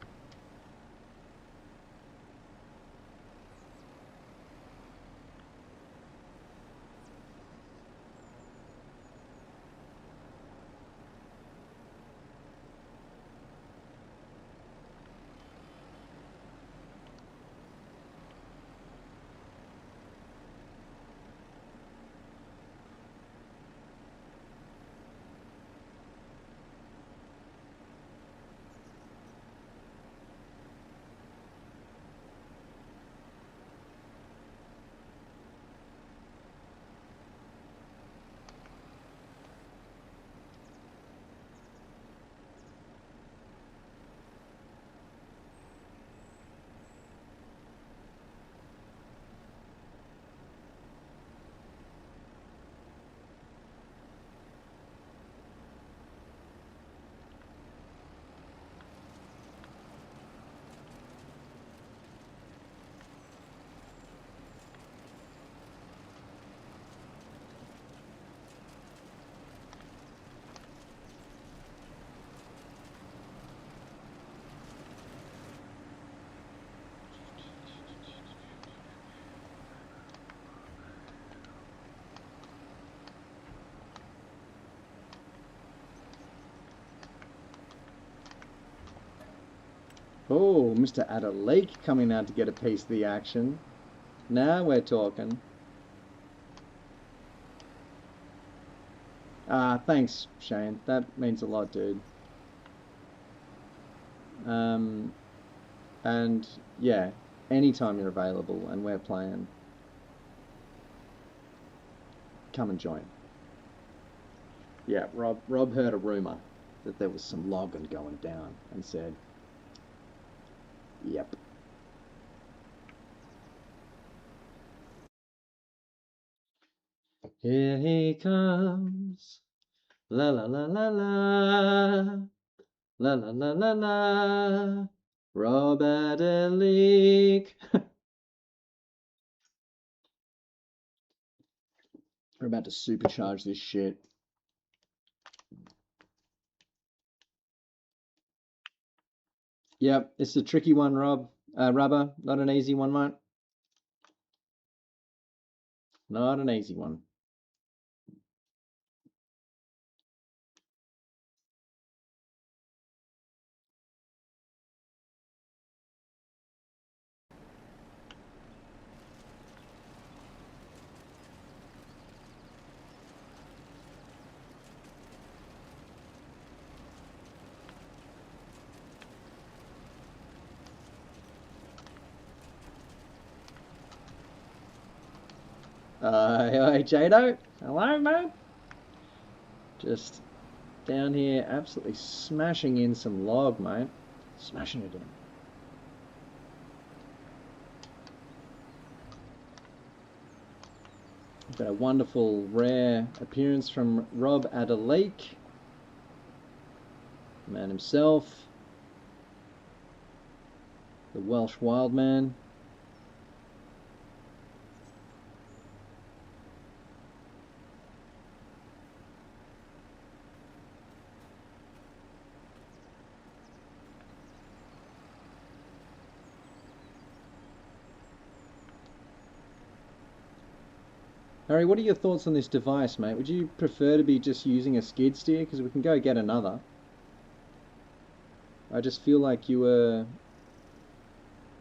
Oh, Mr. Adelaide coming out to get a piece of the action. Now we're talking. Thanks, Shane. That means a lot, dude. And yeah, anytime you're available and we're playing, come and join. Yeah, Rob heard a rumor that there was some logging going down and said, yep. Here he comes. La la la la la. La la la la la. Rob Adelic. We're about to supercharge this shit. Yep, it's a tricky one, Rubber. Not an easy one, mate. Not an easy one. Hey, Jado. Hello, mate. Just Down here, absolutely smashing in some log, mate. Smashing it in. We've got a wonderful, rare appearance from Rob Adderlake. The man himself. The Welsh Wild Man. Harry, what are your thoughts on this device, mate? Would you prefer to be just using a skid steer? Because we can go get another. I just feel like you were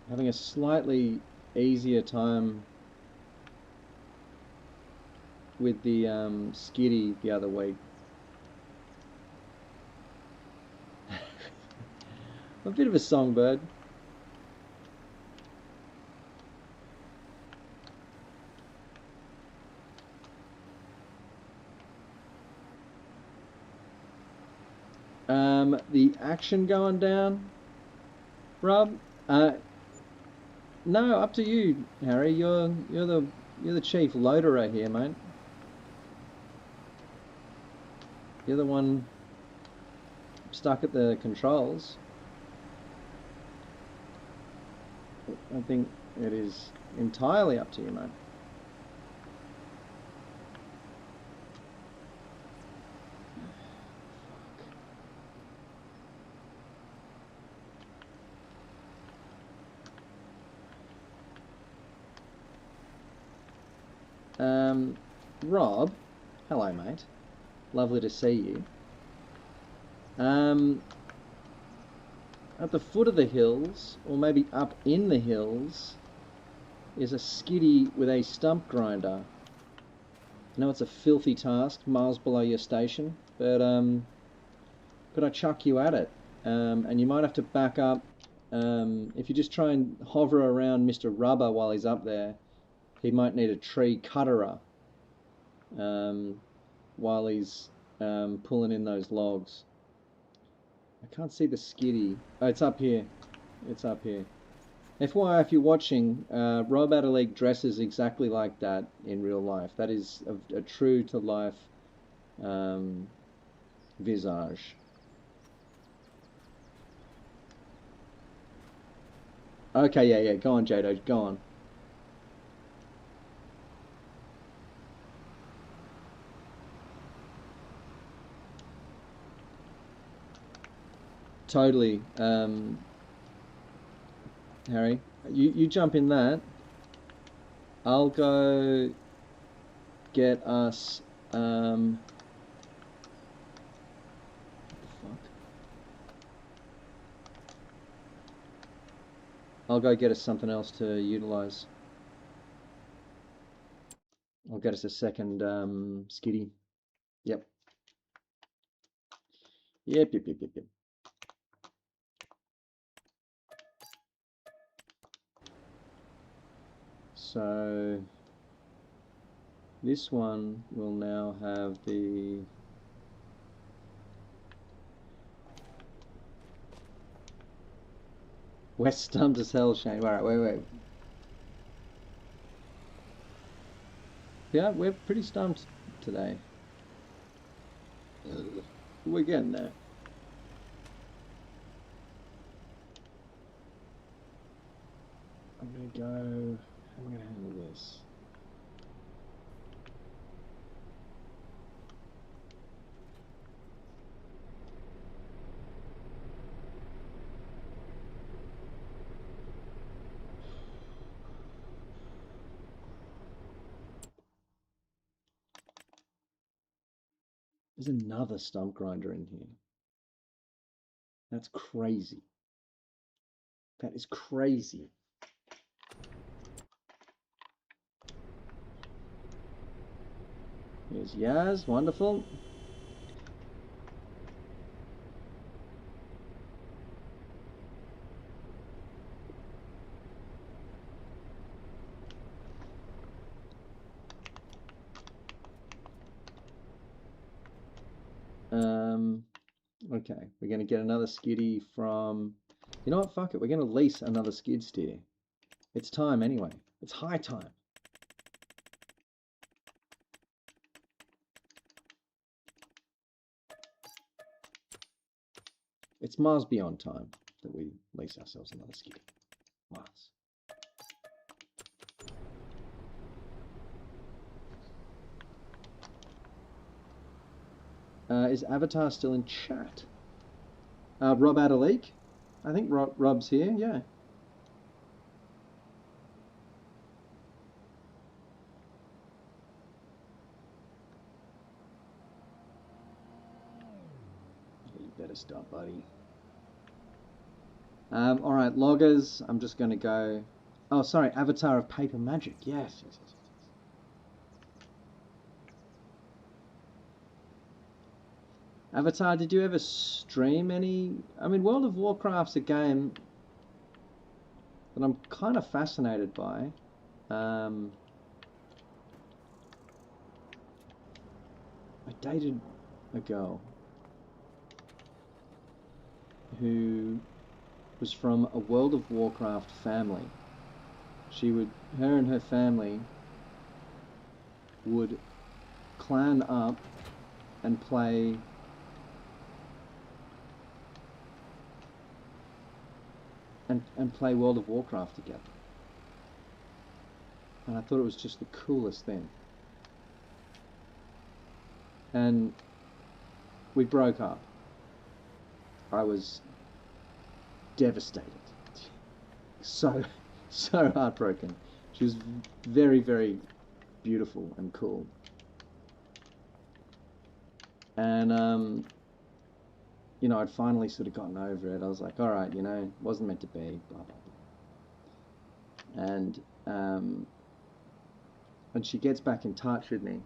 having a slightly easier time with the skiddy the other week. A bit of a songbird. The action going down, Rob? No, up to you, Harry. You're the chief loader right here, mate. You're the one stuck at the controls. I think it is entirely up to you, mate. Rob, hello, mate. Lovely to see you. At the foot of the hills, or maybe up in the hills, is a skiddy with a stump grinder. I know it's a filthy task, miles below your station, but could I chuck you at it? And you might have to back up. If you just try and hover around Mr. Rubber while he's up there, he might need a tree cutterer while he's pulling in those logs. I can't see the skiddy. Oh, it's up here. It's up here. FYI, if you're watching, Rob Adderlake dresses exactly like that in real life. That is a true-to-life visage. Okay, yeah, go on, Jado, go on. Totally, Harry. You jump in that. I'll go get us. What the fuck? I'll go get us something else to utilize. I'll get us a second skiddy. Yep. Yep. So this one will now have the we're stumped as hell, Shane. Alright, wait. Yeah, we're pretty stumped today. We're getting there. I'm gonna go. How am I gonna handle this? There's another stump grinder in here. That's crazy. That is crazy. Here's Yaz, wonderful. Okay, we're going to get another skiddy from... You know what? Fuck it. We're going to lease another skid steer. It's time anyway. It's high time. It's Mars beyond time that we lease ourselves another skiddy. Mars. Is Avatar still in chat? Rob Adalik? I think Rob's here, yeah. You better stop, buddy. Alright, loggers. I'm just going to go... Oh, sorry, Avatar of Paper Magic. Yes, yes, yes. Avatar, did you ever stream any... I mean, World of Warcraft's a game that I'm kind of fascinated by. I dated a girl who was from a World of Warcraft family. Her and her family would clan up and play play World of Warcraft together. And I thought it was just the coolest thing. And we broke up. I was devastated. So heartbroken. She was very, very beautiful and cool. And you know, I'd finally sort of gotten over it. I was like, all right, you know, it wasn't meant to be, blah, blah, blah. And she gets back in touch with me,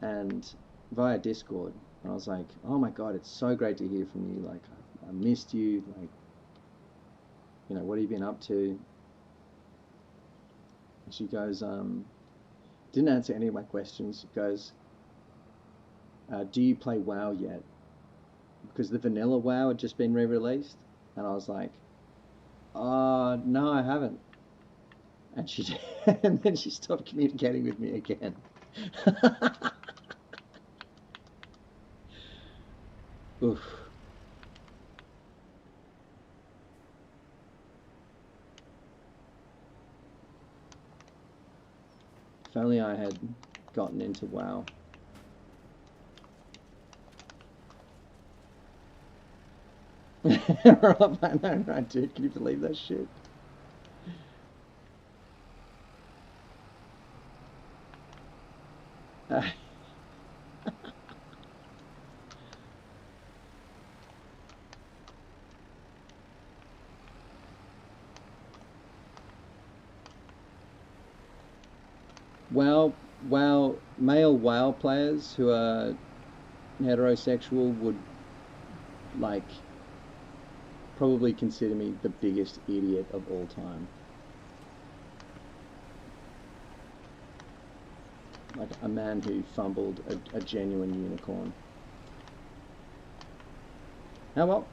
and via Discord, and I was like, oh my God, it's so great to hear from you. Like, I missed you. Like, you know, what have you been up to? And she goes, didn't answer any of my questions. She goes, do you play WoW yet? Because the vanilla WoW had just been re-released, and I was like, no, I haven't. And and then she stopped communicating with me again. Oof. If only I had gotten into WoW. Rob, I know, right, dude? Can you believe that shit? Male WoW players who are heterosexual would, like, probably consider me the biggest idiot of all time. Like a man who fumbled a genuine unicorn. Oh well.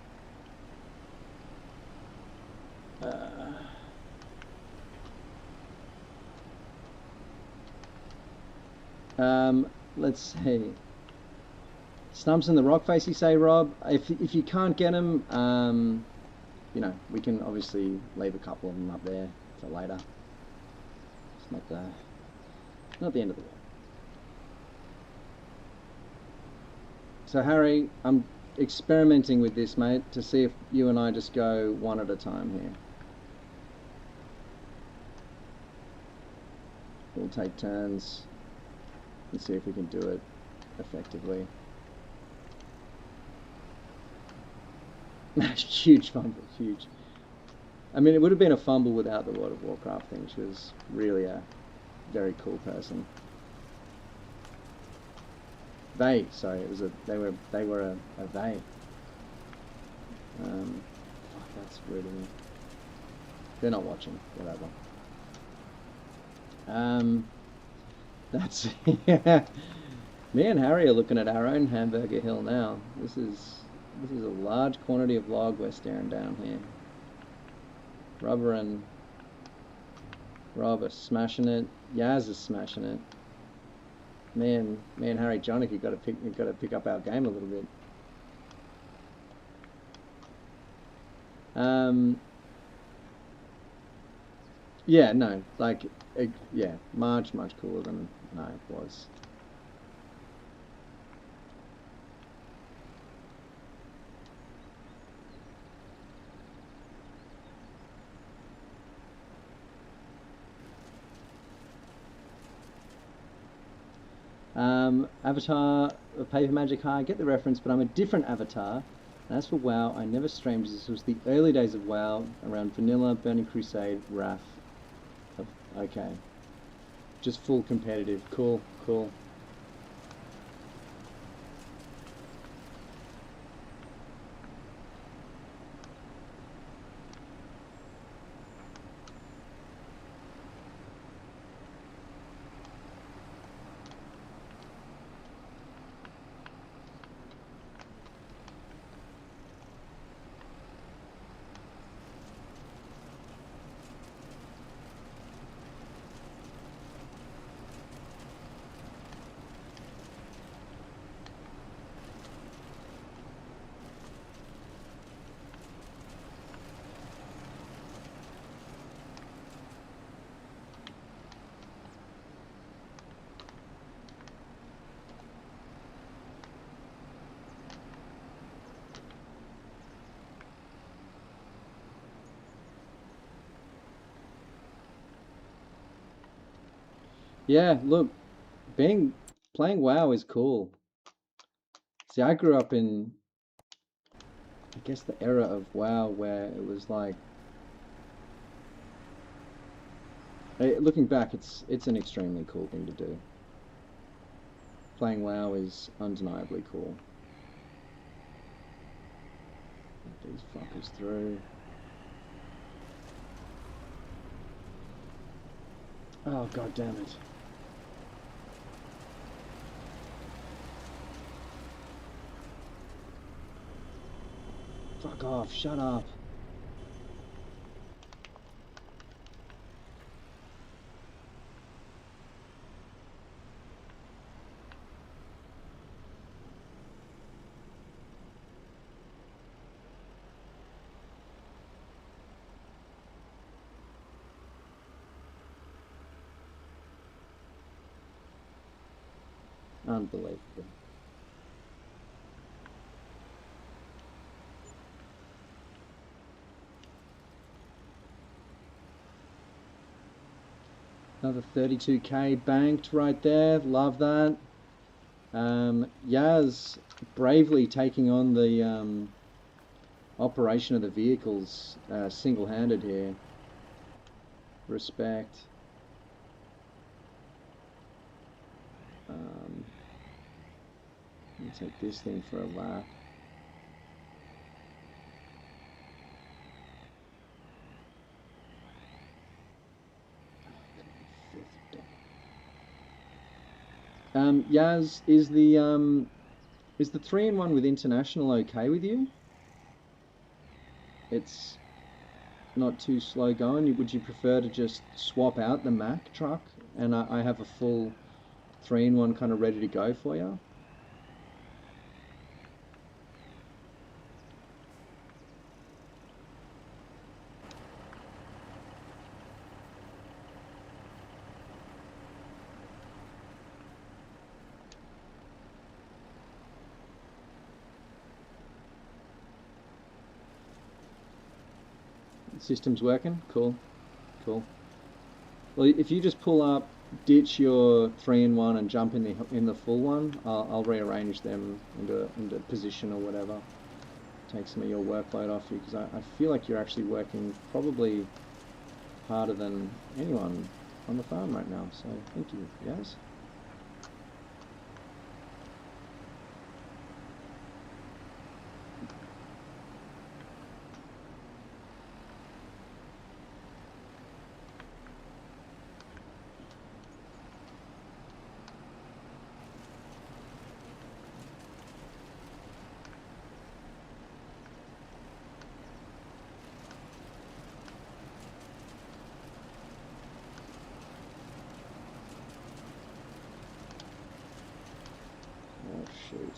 Let's see. Stumps in the rock face, you say, Rob? If you can't get them, you know, we can obviously leave a couple of them up there for later. It's not the end of the world. So Harry, I'm experimenting with this, mate, to see if you and I just go one at a time here. We'll take turns and see if we can do it effectively. Huge fumble, huge. I mean, it would have been a fumble without the World of Warcraft thing. She was really a very cool person. They were a they. Fuck, that's rude of me. They're not watching, whatever. That's yeah. Me and Harry are looking at our own hamburger hill now. This is a large quantity of log we're staring down here. Rubber and Rob are smashing it. Yaz is smashing it. Me and Harry Jonick, you got to pick up our game a little bit. Yeah, no, like, yeah, much cooler than I was. Avatar, Paper Magic High, I get the reference, but I'm a different avatar. And as for WoW, I never streamed. This was the early days of WoW, around Vanilla, Burning Crusade, Wrath. Okay. Just full competitive. Cool, cool. Yeah, look, playing WoW is cool. See, I grew up in, I guess, the era of WoW where it was like, looking back, it's an extremely cool thing to do. Playing WoW is undeniably cool. Get these fuckers through. Oh, god damn it. Fuck off, shut up. Unbelievable. Another 32k banked right there. Love that. Yaz bravely taking on the operation of the vehicles single-handed here. Respect. Let me take this thing for a lap. Yaz, is the 3-in-1 with international okay with you? It's not too slow going. Would you prefer to just swap out the Mack truck and I have a full 3-in-1 kind of ready to go for you? System's working? Cool. Cool. Well, if you just pull up, ditch your 3-in-1 and jump in the full one, I'll rearrange them into position or whatever. Take some of your workload off you, because I feel like you're actually working probably harder than anyone on the farm right now. So thank you, guys. shoot.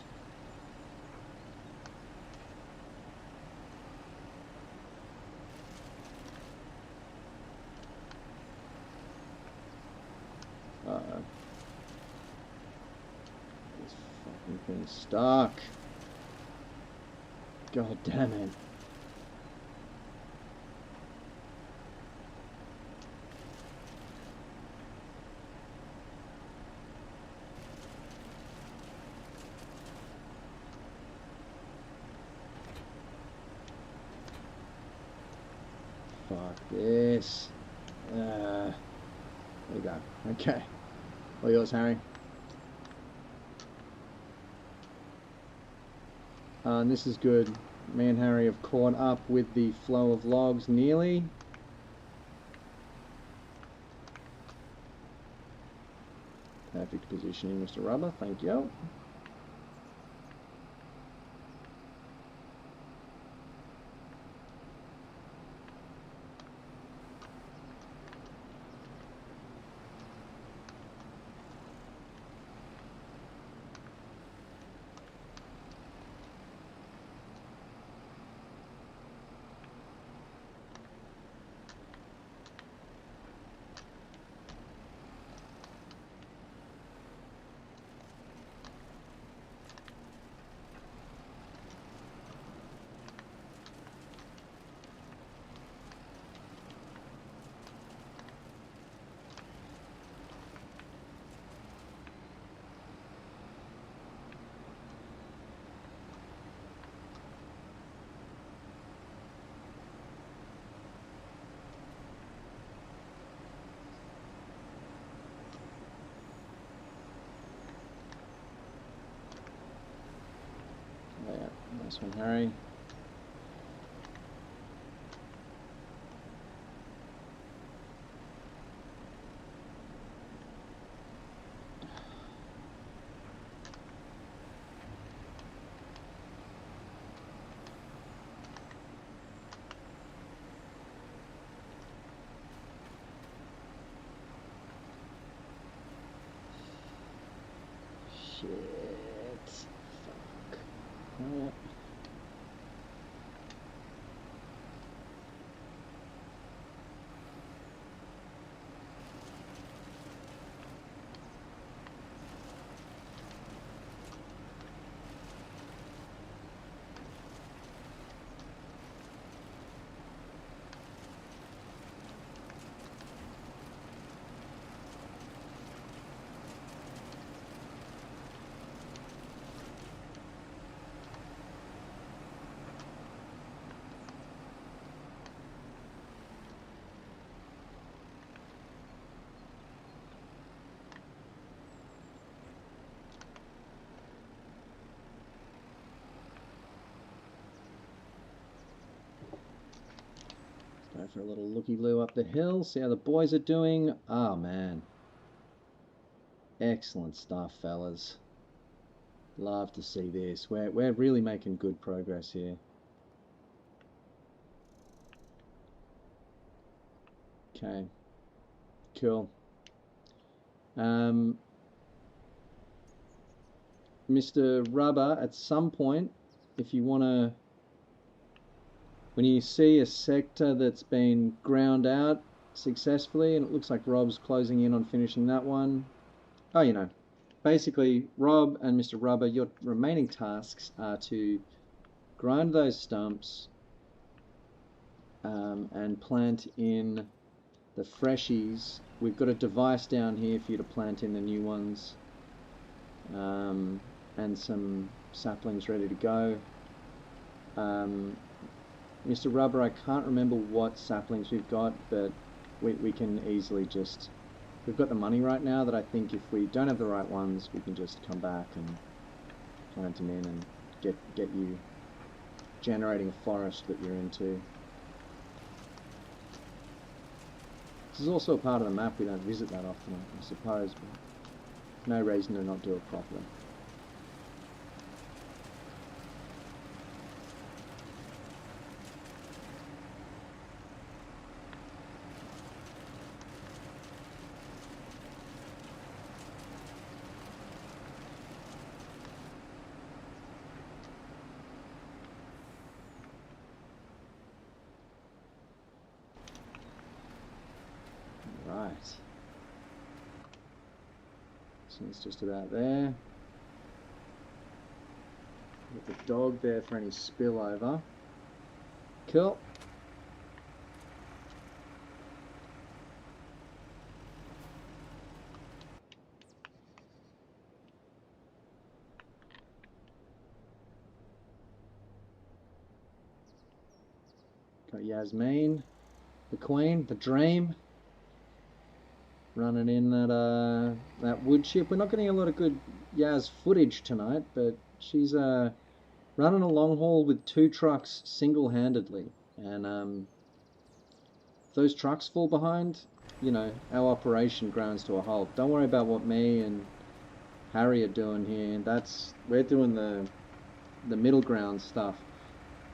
Uh-oh. This fucking thing's stuck. God damn it. Fuck this. There we go. Okay. All yours, Harry. And this is good. Me and Harry have caught up with the flow of logs nearly. Perfect positioning, Mr. Rubber. Thank you. Yeah, nice one, Harry. Shit. Fuck. Oh, go for a little looky-loo up the hill, see how the boys are doing. Oh, man. Excellent stuff, fellas. Love to see this. We're really making good progress here. Okay. Cool. Mr. Rubber, at some point, if you want to, when you see a sector that's been ground out successfully, and it looks like Rob's closing in on finishing that one. Oh, you know, basically, Rob and Mr. Rubber, your remaining tasks are to grind those stumps and plant in the freshies. We've got a device down here for you to plant in the new ones, and some saplings ready to go. Mr. Rubber, I can't remember what saplings we've got, but we can easily just... We've got the money right now that I think if we don't have the right ones, we can just come back and plant them in and get you generating a forest that you're into. This is also a part of the map we don't visit that often, I suppose, but no reason to not do it properly. So it's just about there. Get the dog there for any spillover. Cool. Got Yasmin, the queen, the dream, running in that wood chip. We're not getting a lot of good Yaz footage tonight, but she's running a long haul with 2 trucks single-handedly, and if those trucks fall behind, you know, our operation grounds to a halt. Don't worry about what me and Harry are doing here. We're doing the middle ground stuff.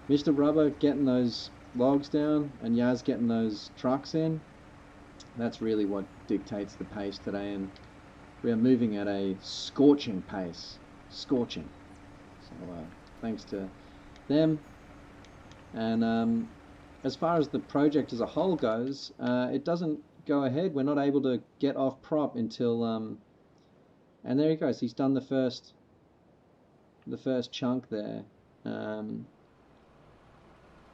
Mr. Rubber getting those logs down and Yaz getting those trucks in, that's really what dictates the pace today, and we are moving at a scorching pace. Scorching. So thanks to them. And as far as the project as a whole goes, it doesn't go ahead. We're not able to get off prop until and there he goes. He's done the first chunk there.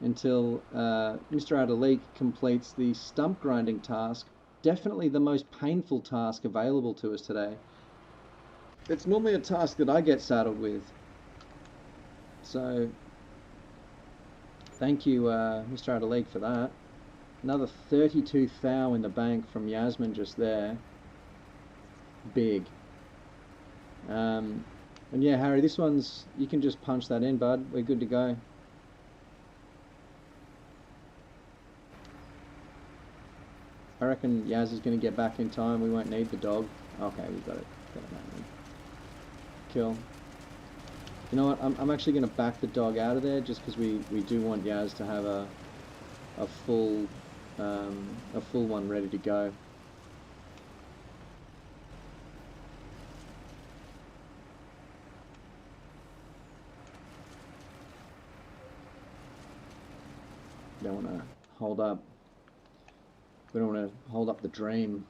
Until Mr. Adalik completes the stump grinding task. Definitely the most painful task available to us today. It's normally a task that I get saddled with. So, thank you, Mr. Adalik, for that. Another 32 thou in the bank from Yasmin just there. Big. And yeah, Harry, this one's, you can just punch that in, bud. We're good to go. I reckon Yaz is going to get back in time. We won't need the dog. Okay, we got it. Got it now. Cool. You know what? I'm actually going to back the dog out of there just because we do want Yaz to have a full one ready to go. Don't want to hold up. We don't want to hold up the dream.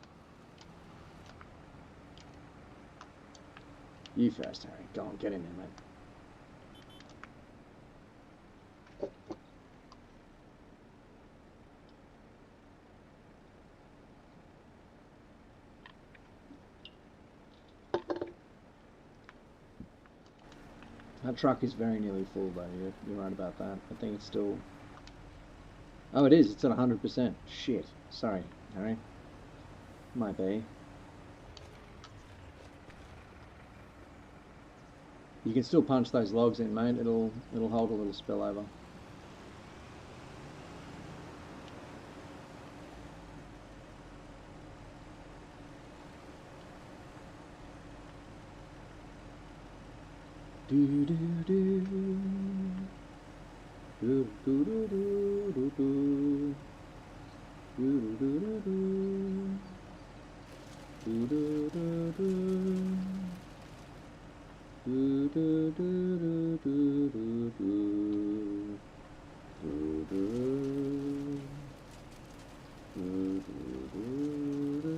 You first, Harry. Go on, get in there, mate. That truck is very nearly full, though. You're right about that. I think it's still... Oh, it is. It's at 100%. Shit. Sorry, Harry. Might be. You can still punch those logs in, mate. It'll hold a little spillover. Do do do. Do do do do do do. Do do do do. Do do do do. Do do do do do do do. Do do. Do do do do.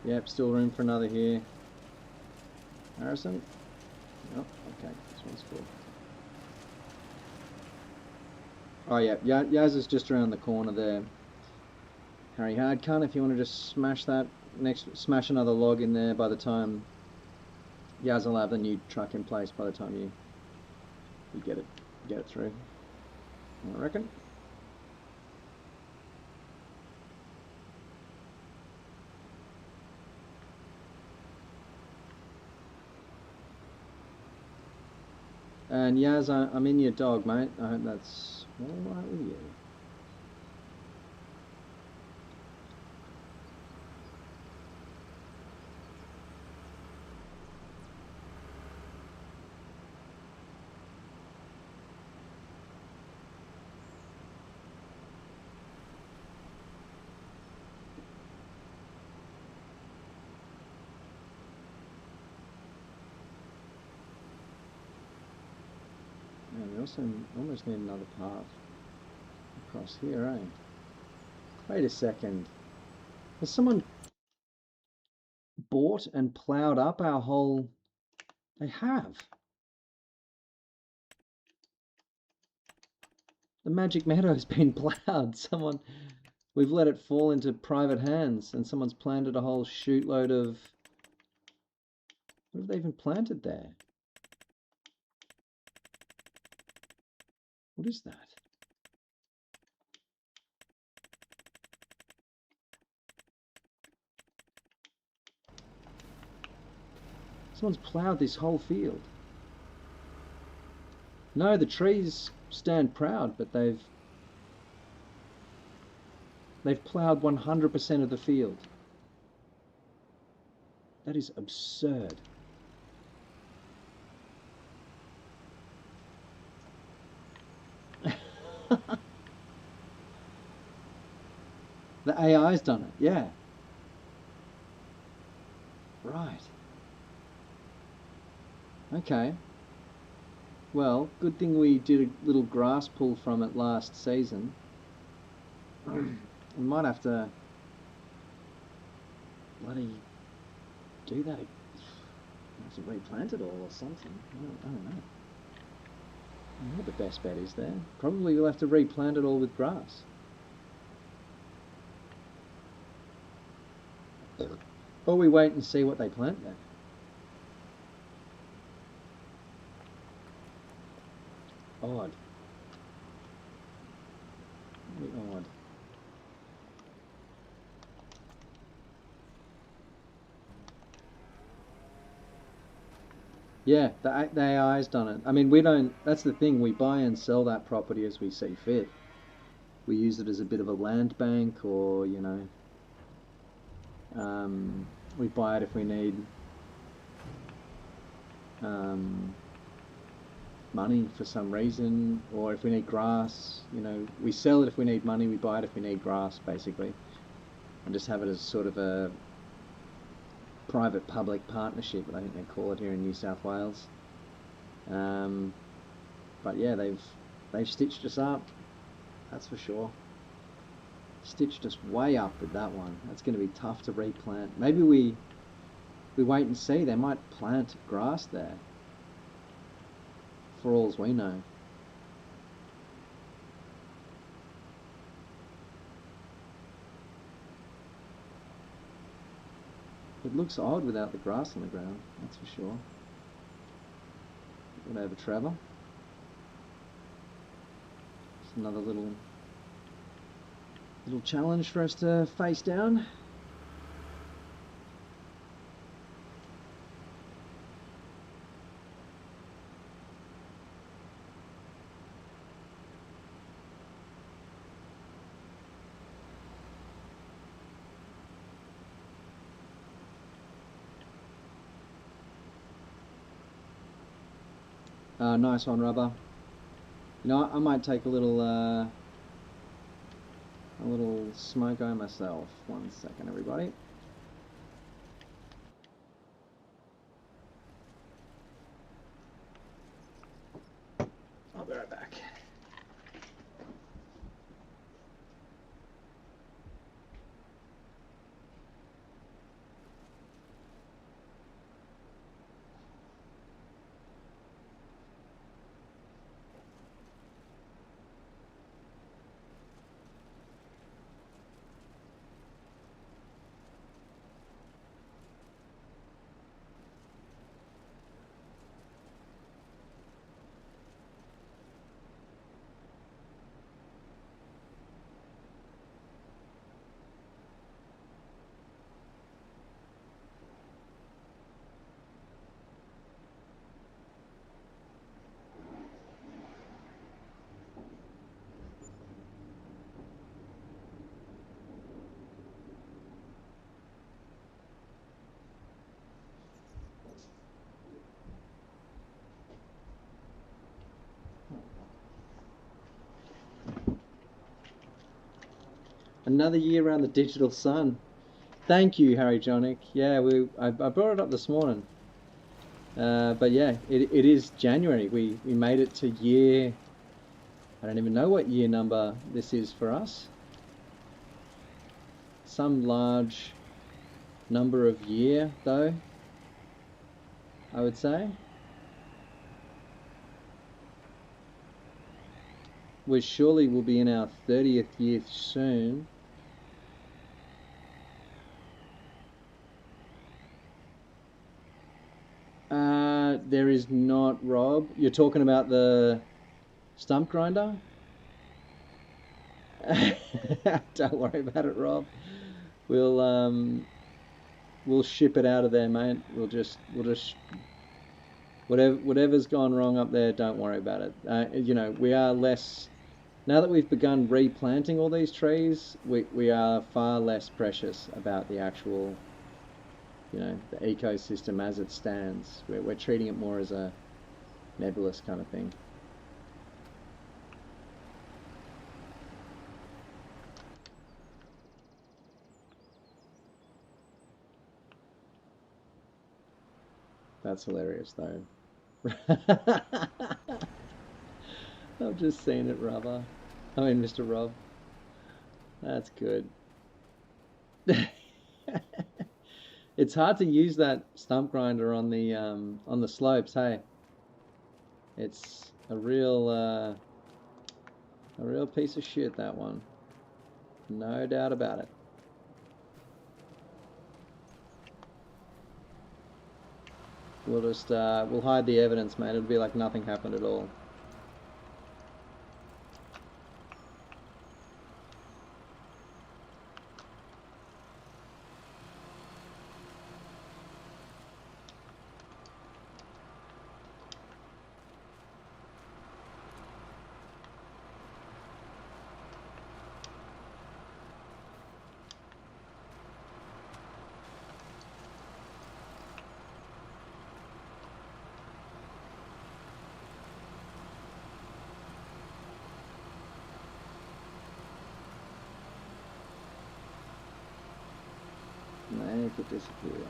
Yep, still room for another here. Harrison? Oh, okay, this one's full. Oh yeah, Yaz is just around the corner there. Harry Hardcunt, if you want to just smash another log in there by the time Yaz will have the new truck in place by the time you get it through. I reckon. And Yaz, I'm in your dog, mate. I hope that's alright with you. We also almost need another path. across here, eh? Wait a second. Has someone bought and ploughed up our whole... They have. The Magic Meadow's been ploughed. We've let it fall into private hands, and someone's planted a whole shootload of... What have they even planted there? What is that? Someone's ploughed this whole field. No, the trees stand proud, but they've ploughed 100% of the field. That is absurd. The AI's done it, yeah. Right. Okay. Well, good thing we did a little grass pull from it last season. We might have to bloody do that. Have to replant it all or something. I don't know. I don't know what the best bet is there. Probably we'll have to replant it all with grass. Or we wait and see what they plant there. Odd. Very odd. Yeah, the AI's done it. I mean, we don't... That's the thing. We buy and sell that property as we see fit. We use it as a bit of a land bank, or, you know... we buy it if we need money for some reason, or if we need grass, you know, we sell it if we need money, we buy it if we need grass, basically, and just have it as sort of a private-public partnership, I think they call it here in New South Wales. But yeah, they've stitched us up, that's for sure. Stitched us way up with that one. That's going to be tough to replant. Maybe we wait and see. They might plant grass there, for all as we know. It looks odd without the grass on the ground, that's for sure. Get over Trevor. It's another little challenge for us to face down. Nice one, Rubber. You know, I might take a little smoke on myself. 1 second, everybody. I'll be right back. Another year around the digital sun. Thank you, Harry Jonick. Yeah, I brought it up this morning. But yeah, it is January. We made it to year I don't even know what year number this is for us. Some large number of year, though, I would say. We surely will be in our 30th year soon. There is not, Rob. You're talking about the stump grinder? Don't worry about it, Rob. We'll ship it out of there, mate. We'll just whatever's gone wrong up there, don't worry about it. You know, we are less now that we've begun replanting all these trees. We are far less precious about the actual, you know, the ecosystem as it stands. We're treating it more as a nebulous kind of thing. That's hilarious, though. I've just seen it, Rubber. I mean, Mr. Rob. That's good. It's hard to use that stump grinder on the slopes, hey. It's a real piece of shit, that one. No doubt about it. We'll hide the evidence, mate. It'll be like nothing happened at all. Make it disappear.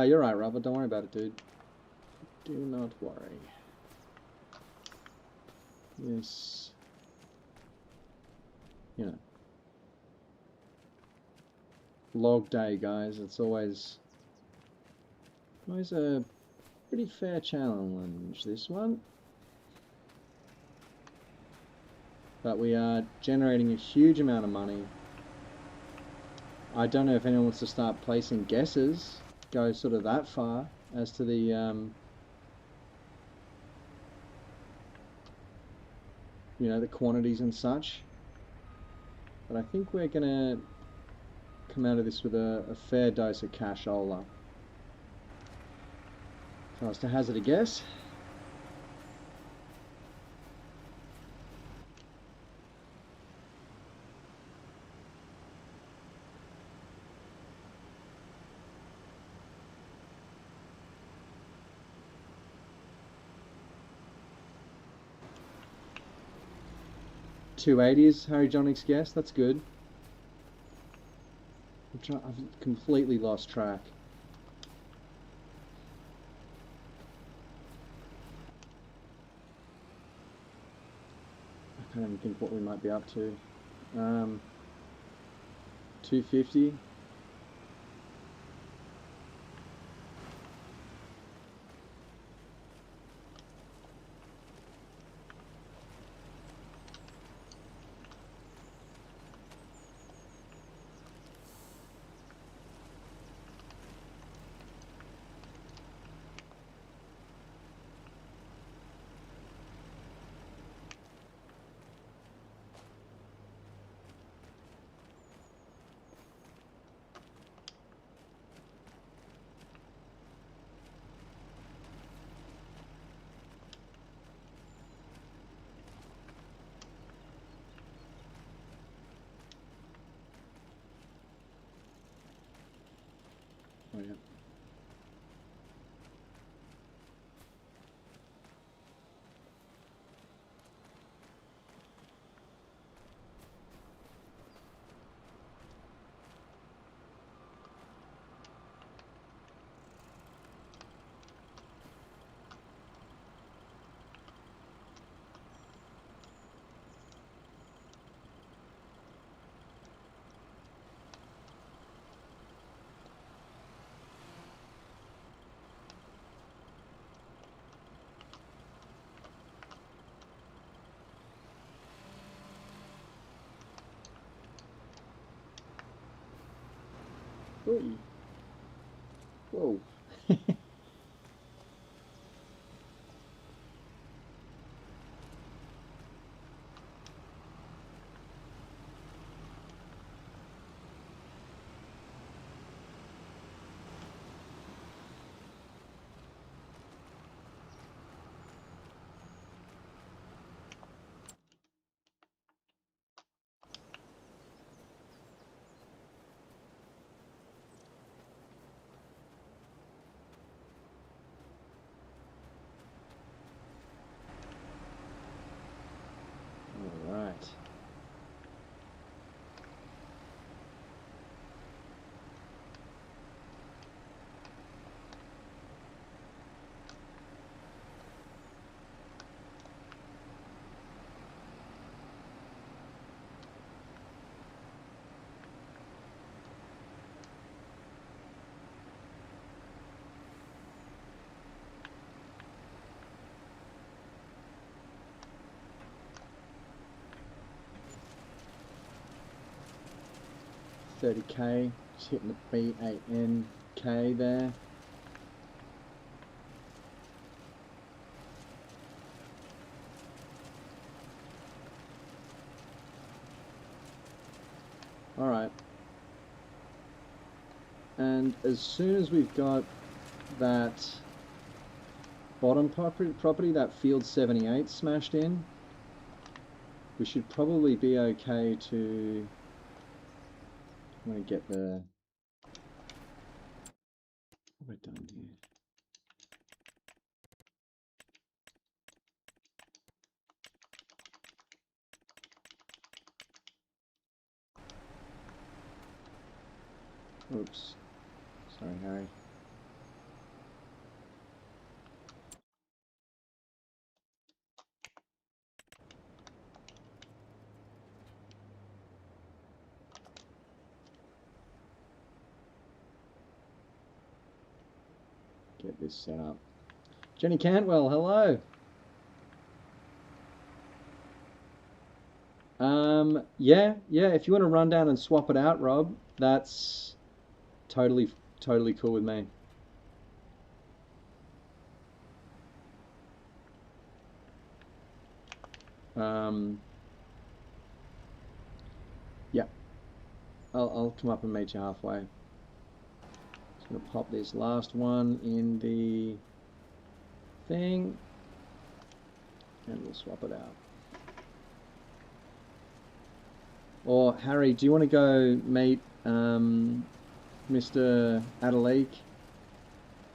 You're right, Robert. Don't worry about it, dude. Do not worry. This, you know, log day, guys. It's always a pretty fair challenge, this one. But we are generating a huge amount of money. I don't know if anyone wants to start placing guesses, go sort of that far as to the you know, the quantities and such. But I think we're gonna come out of this with a fair dose of cashola. If I was to hazard a guess. $280 is Harry Johnnick's guess. That's good. I've completely lost track. I can't even think what we might be up to. 250. Oh yeah. Ooh. Whoa. All right. $30K, just hitting the BANK there. All right. And as soon as we've got that bottom property, that field 78 smashed in, we should probably be okay to... I'm going to get the... What have I done here? Oops. Sorry, Harry. Get this set up. Jenny Cantwell, hello. Yeah, if you want to run down and swap it out, Rob, that's totally cool with me. Yeah, I'll come up and meet you halfway. Just gonna pop this last one in the thing, and we'll swap it out. Or Harry, do you want to go meet Mr. Adelaide?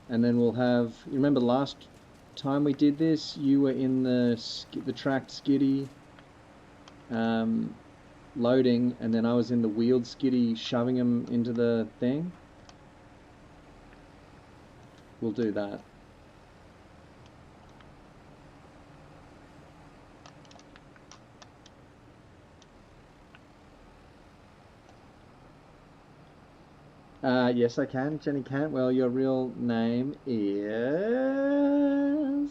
And then we'll have. You remember last time we did this? You were in the tracked skiddy loading, and then I was in the wheeled skiddy shoving them into the thing. We'll do that. Yes, I can. Jenny Cantwell, your real name is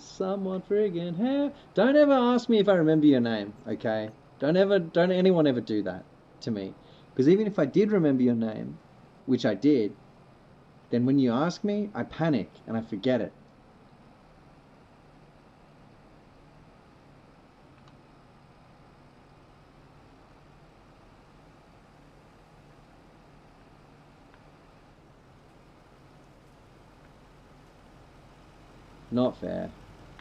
someone friggin' hair. Don't ever ask me if I remember your name, okay? Don't anyone ever do that to me. Because even if I did remember your name, which I did, then when you ask me, I panic and I forget it. Not fair.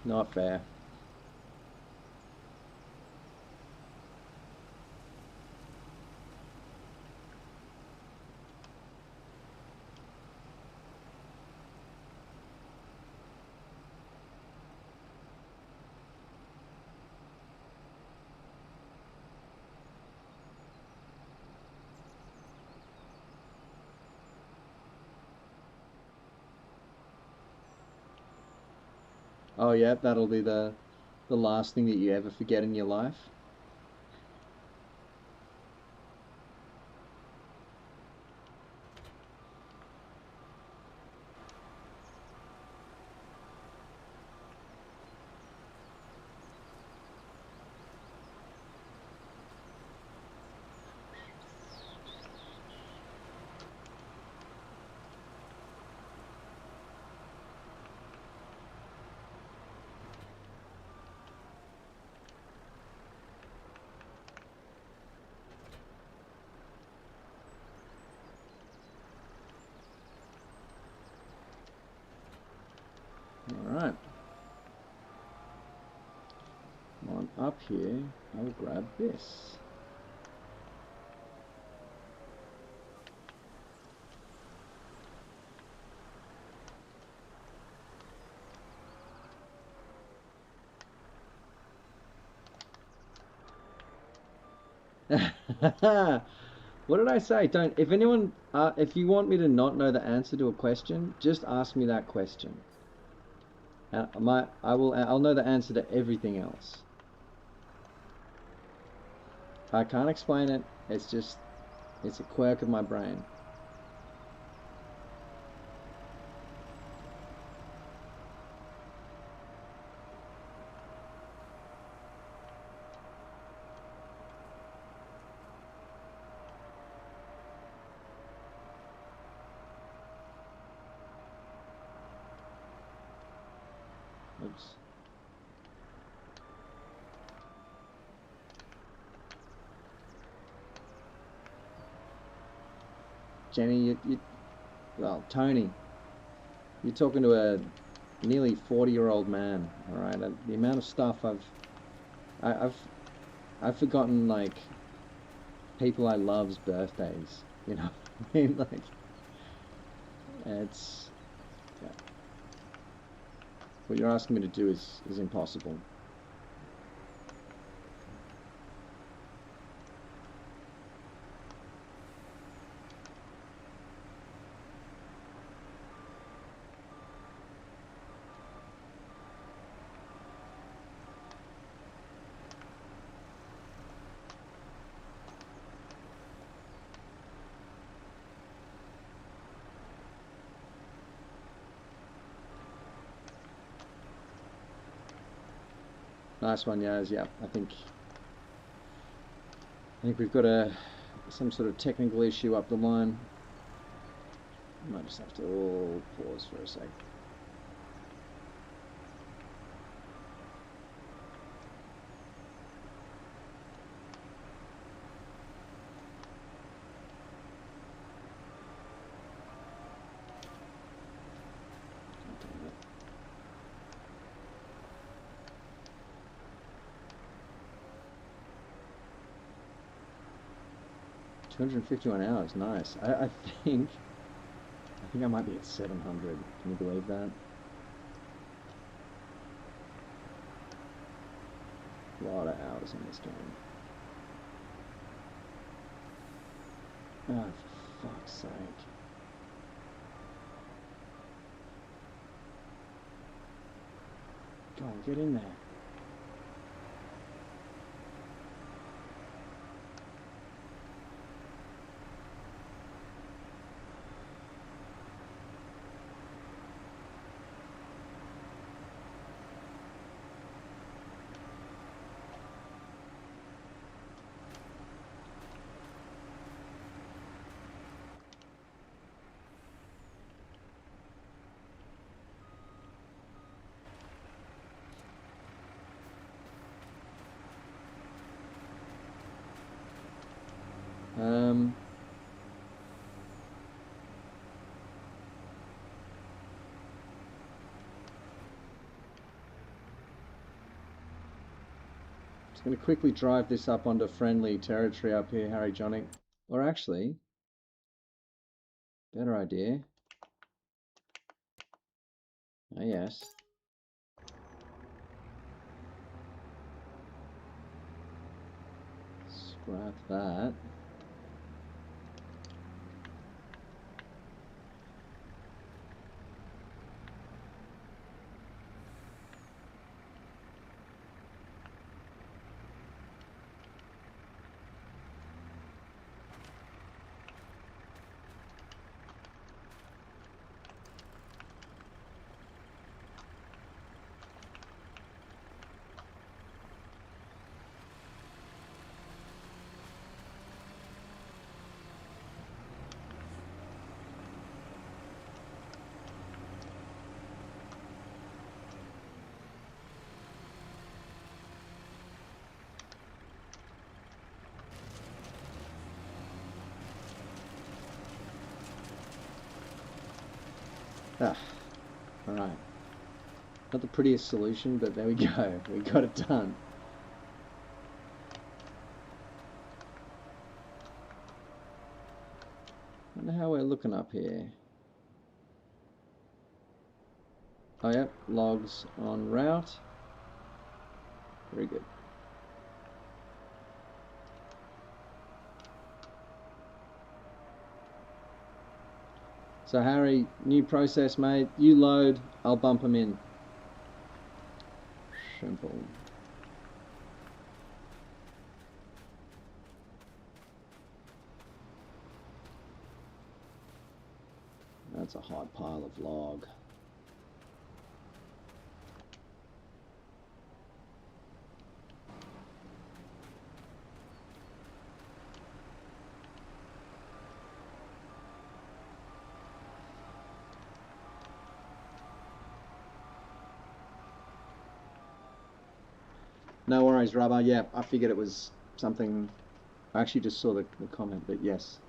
Not fair. Oh yeah, that'll be the last thing that you ever forget in your life. All right. On up here, I will grab this. What did I say? Don't. If anyone, if you want me to not know the answer to a question, just ask me that question. I'll know the answer to everything else. I can't explain it. It's a quirk of my brain. Oops. Jenny, well, Tony, you're talking to a nearly 40-year-old man. All right, the amount of stuff I've I've forgotten like people I love's birthdays. You know, I mean, like it's yeah. What you're asking me to do is impossible. Nice one, Yaz. Yeah, I think we've got some sort of technical issue up the line. Might just have to all pause for a sec. $251, nice. I think I might be at 700. Can you believe that? A lot of hours in this game. Oh, for fuck's sake. Go on, get in there. Just going to quickly drive this up onto friendly territory up here, Harry Jonic. Or actually, better idea. Oh, yes. Scrap that. Ah, alright. Not the prettiest solution, but there we go. We got it done. Wonder how we're looking up here. Oh yep, logs on route. Very good. So Harry, new process, mate. You load, I'll bump them in. Simple. That's a hot pile of log. No worries, Rubber. Yeah, I figured it was something. I actually just saw the comment, but yes.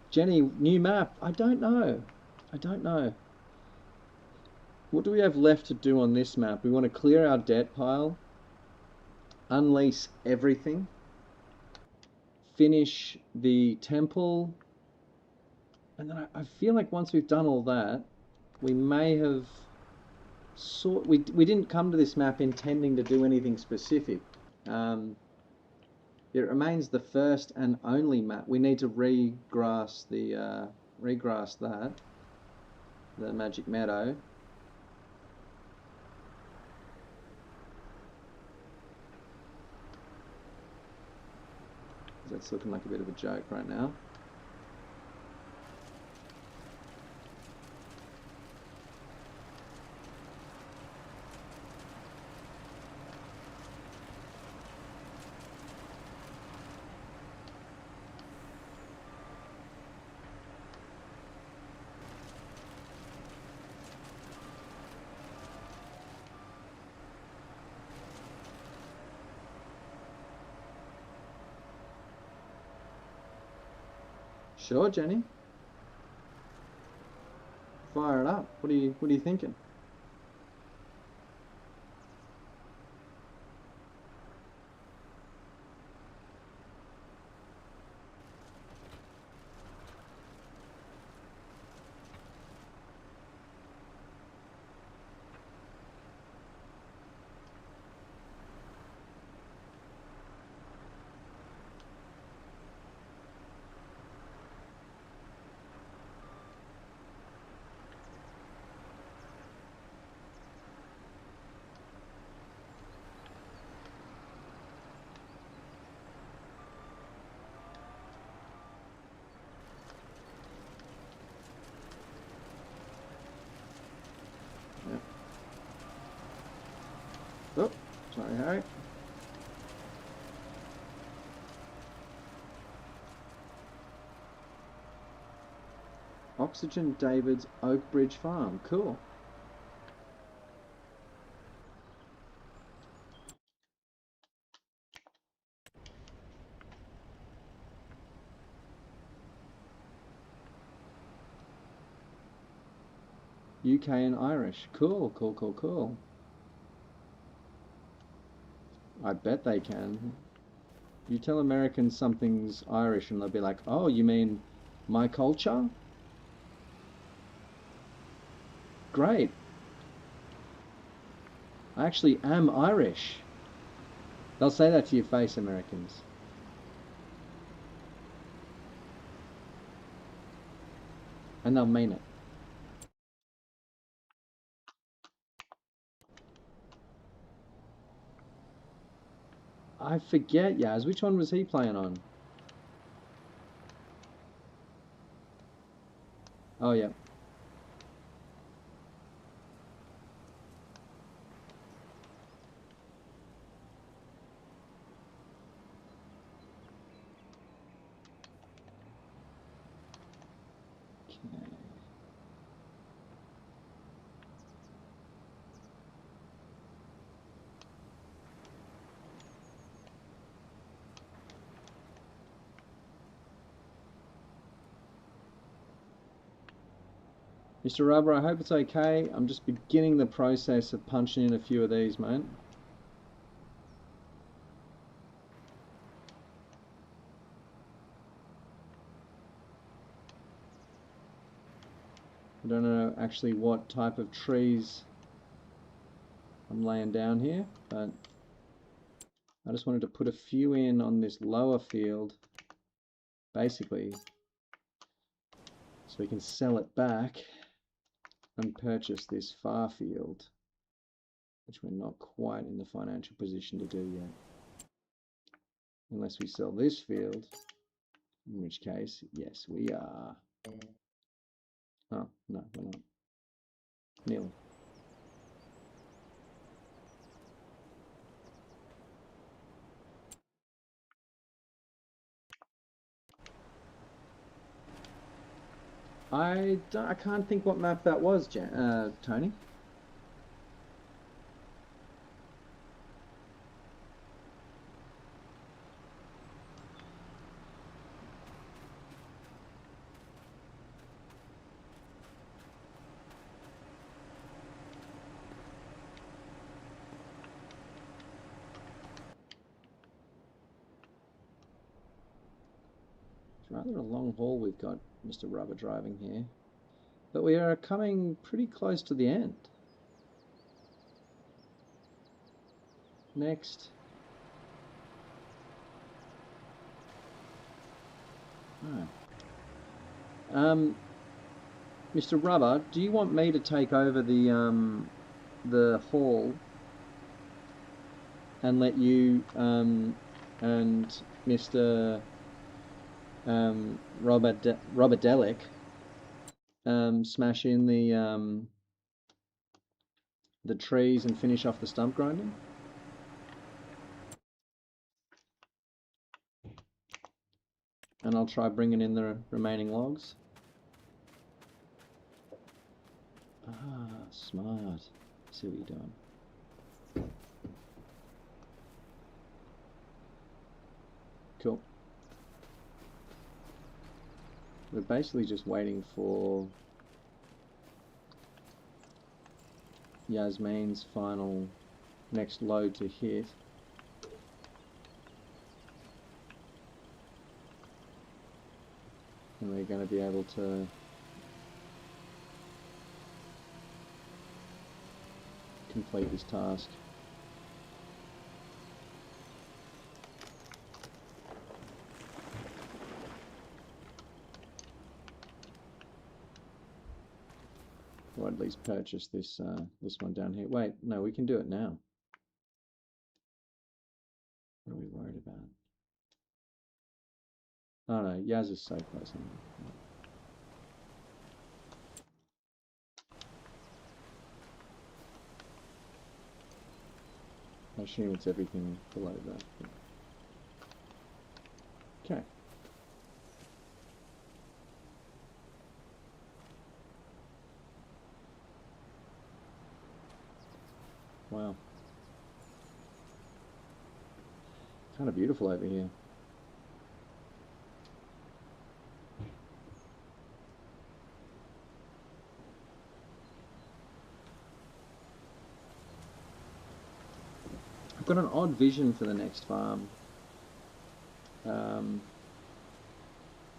Jenny, new map. I don't know. I don't know. What do we have left to do on this map? We want to clear our debt pile, unleash everything, finish the temple, and then I feel like once we've done all that, we may have we didn't come to this map intending to do anything specific. It remains the first and only map. We need to regrass the the Magic Meadow. That's looking like a bit of a joke right now. Sure, Jenny. Fire it up. What are you thinking? Oh, sorry, Harry. Oxygen David's Oak Bridge Farm. Cool. UK and Irish. Cool, cool, cool, cool. I bet they can. You tell Americans something's Irish and they'll be like, oh, you mean my culture? Great. I actually am Irish. They'll say that to your face, Americans. And they'll mean it. I forget, Yaz. Which one was he playing on? Oh, yeah. Mr. Rubber, I hope it's okay. I'm just beginning the process of punching in a few of these, mate. I don't know actually what type of trees I'm laying down here, but I just wanted to put a few in on this lower field, basically, so we can sell it back and purchase this far field, which we're not quite in the financial position to do yet. Unless we sell this field, in which case, yes, we are. Oh, no, we're not. Nearly. I can't think what map that was, Tony. It's rather a long haul we've got, Mr. Rubber, driving here. But we are coming pretty close to the end. Next. Oh. Mr. Rubber, do you want me to take over the hall and let you and Mr. Robert Delic smash in the trees and finish off the stump grinding? And I'll try bringing in the remaining logs. Ah, smart. See what you're doing. Cool. We're basically just waiting for Yasmin's final next load to hit. And we're going to be able to complete this task. Or at least purchase this this one down here. Wait, no, we can do it now. What are we worried about? Oh no, Yaz is so close. I assume it's everything below that. Okay. Wow. Kind of beautiful over here. I've got an odd vision for the next farm.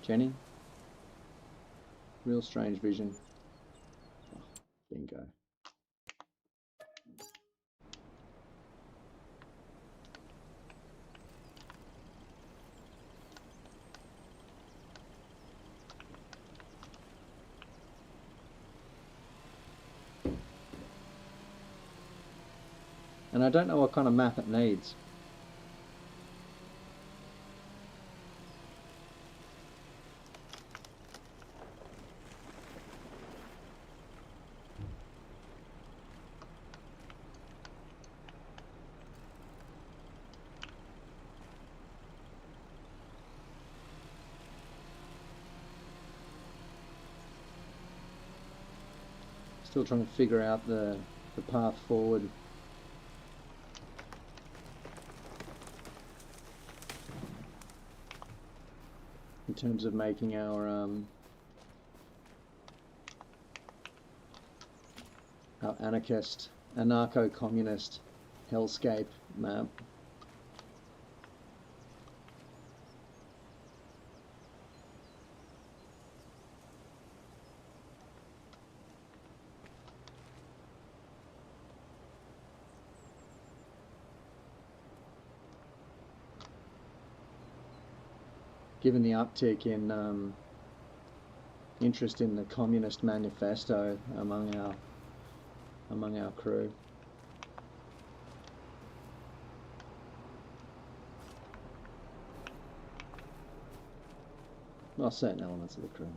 Jenny? Real strange vision. Oh, bingo. And I don't know what kind of map it needs. Still trying to figure out the path forward. In terms of making our our anarchist, anarcho-communist hellscape map. Given the uptick in interest in the Communist Manifesto among our crew. Well, certain elements of the crew.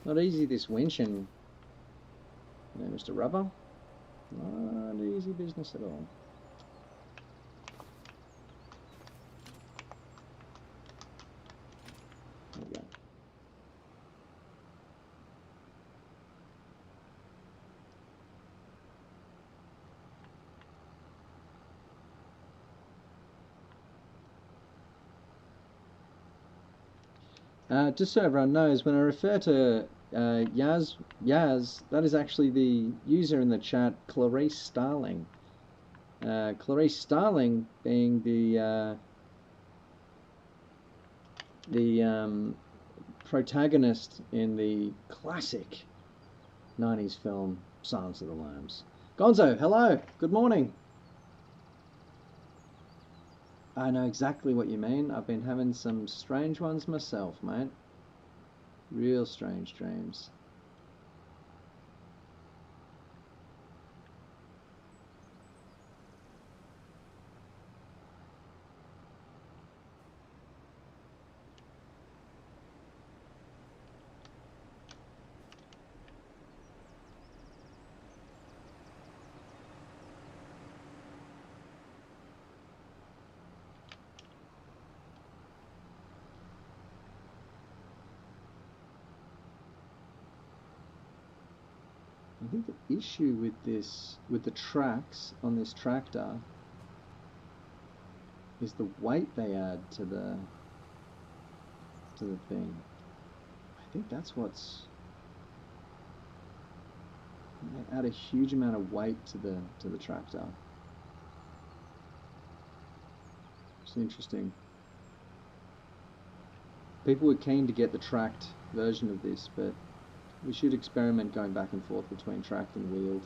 Not easy this winching, Mr. Rubber. Not easy business at all. There we go. Just so everyone knows, when I refer to Yaz, that is actually the user in the chat, Clarice Starling. Clarice Starling being the protagonist in the classic 90s film Silence of the Lambs. Gonzo, hello, good morning. I know exactly what you mean. I've been having some strange ones myself, mate. Real strange dreams. I think the issue with this, with the tracks on this tractor, is the weight they add to the thing. I think that's what's. They add a huge amount of weight to the tractor. It's interesting. People were keen to get the tracked version of this, but we should experiment going back and forth between tracked and wheeled.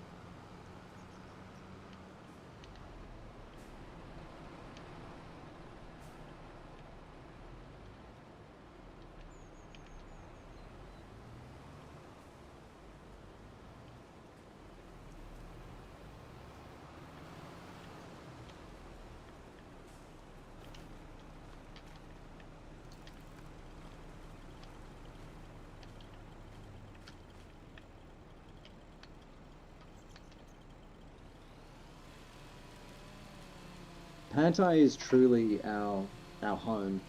Pantai is truly our home.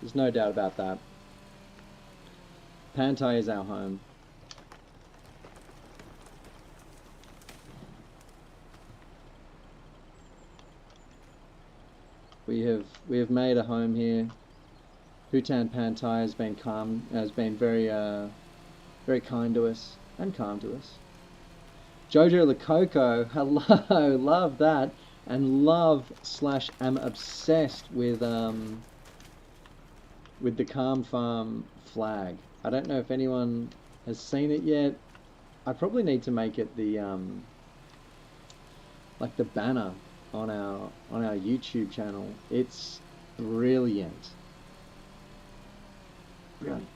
There's no doubt about that. Pantai is our home. We have made a home here. Bhutan Pantai has been very kind to us and calm to us. Jojo Lococo, hello, love that. And love/am obsessed with the Calm Farm flag. I don't know if anyone has seen it yet. I probably need to make it the like the banner on our YouTube channel. It's brilliant. Brilliant.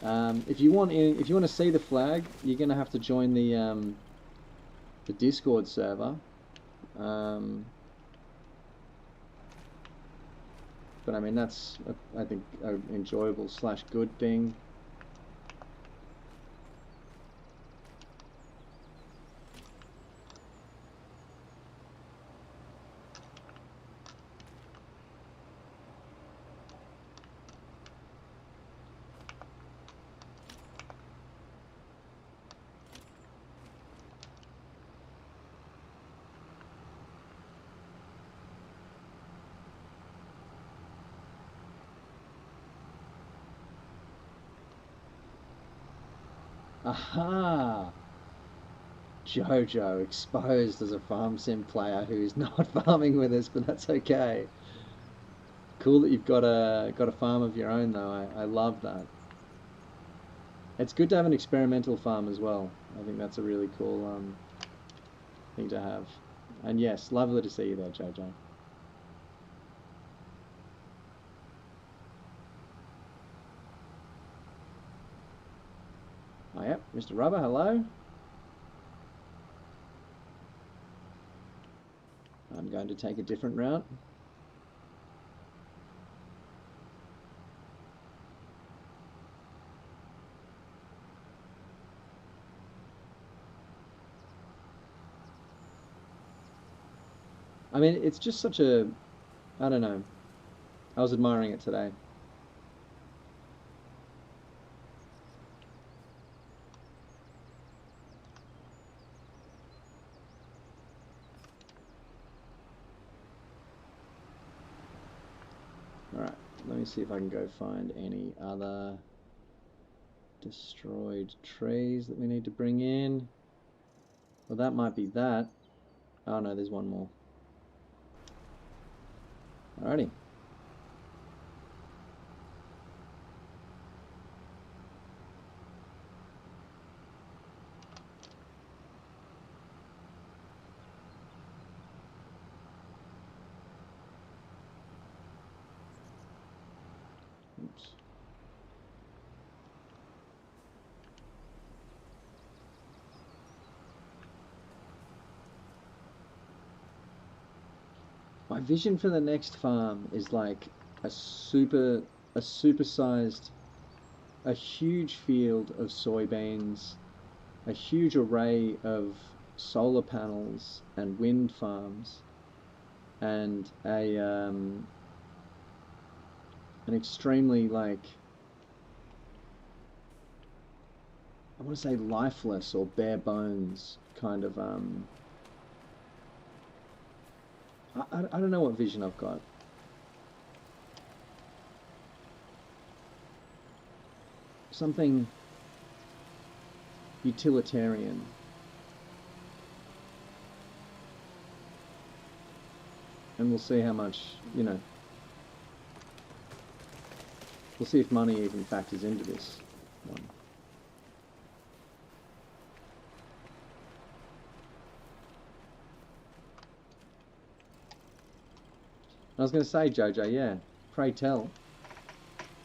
If you want to see the flag, you're gonna have to join the Discord server. But I mean, that's I think an enjoyable / good thing. Aha! Jojo exposed as a farm sim player who is not farming with us, but that's okay. Cool that you've got a farm of your own though. I love that. It's good to have an experimental farm as well. I think that's a really cool thing to have. And yes, lovely to see you there, Jojo. Oh, yep, Mr. Rubber, hello. I'm going to take a different route. I mean, it's just such a, I don't know. I was admiring it today. Alright, let me see if I can go find any other destroyed trees that we need to bring in. Well, that might be that. Oh no, there's one more. Alrighty. Oops. My vision for the next farm is like a supersized, a huge field of soybeans, a huge array of solar panels and wind farms, and an extremely like, I want to say lifeless or bare bones kind of I don't know what vision I've got. Something utilitarian. And we'll see how much, you know, we'll see if money even factors into this one. I was going to say, Jojo, yeah, pray tell,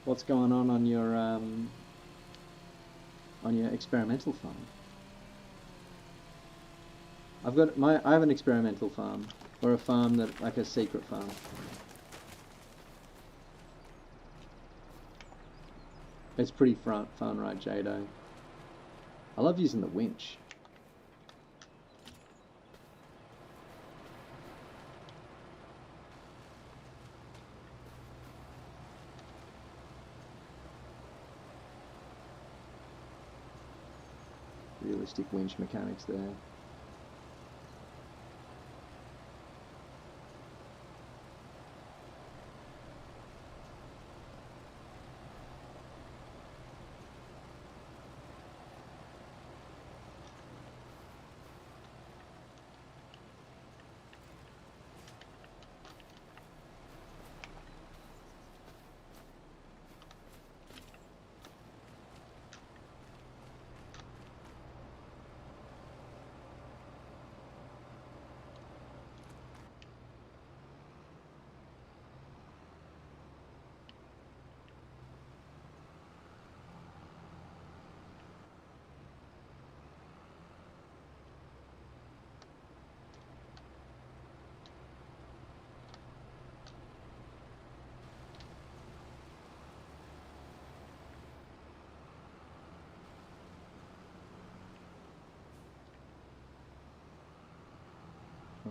what's going on your experimental farm? I have an experimental farm, or a farm that, like a secret farm. It's pretty fun, right, Jado? I love using the winch. Realistic winch mechanics there.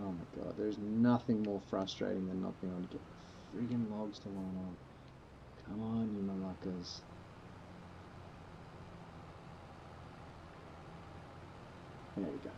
Oh my god, there's nothing more frustrating than not being able to get friggin' logs to line up. Come on, you malakas. There we go.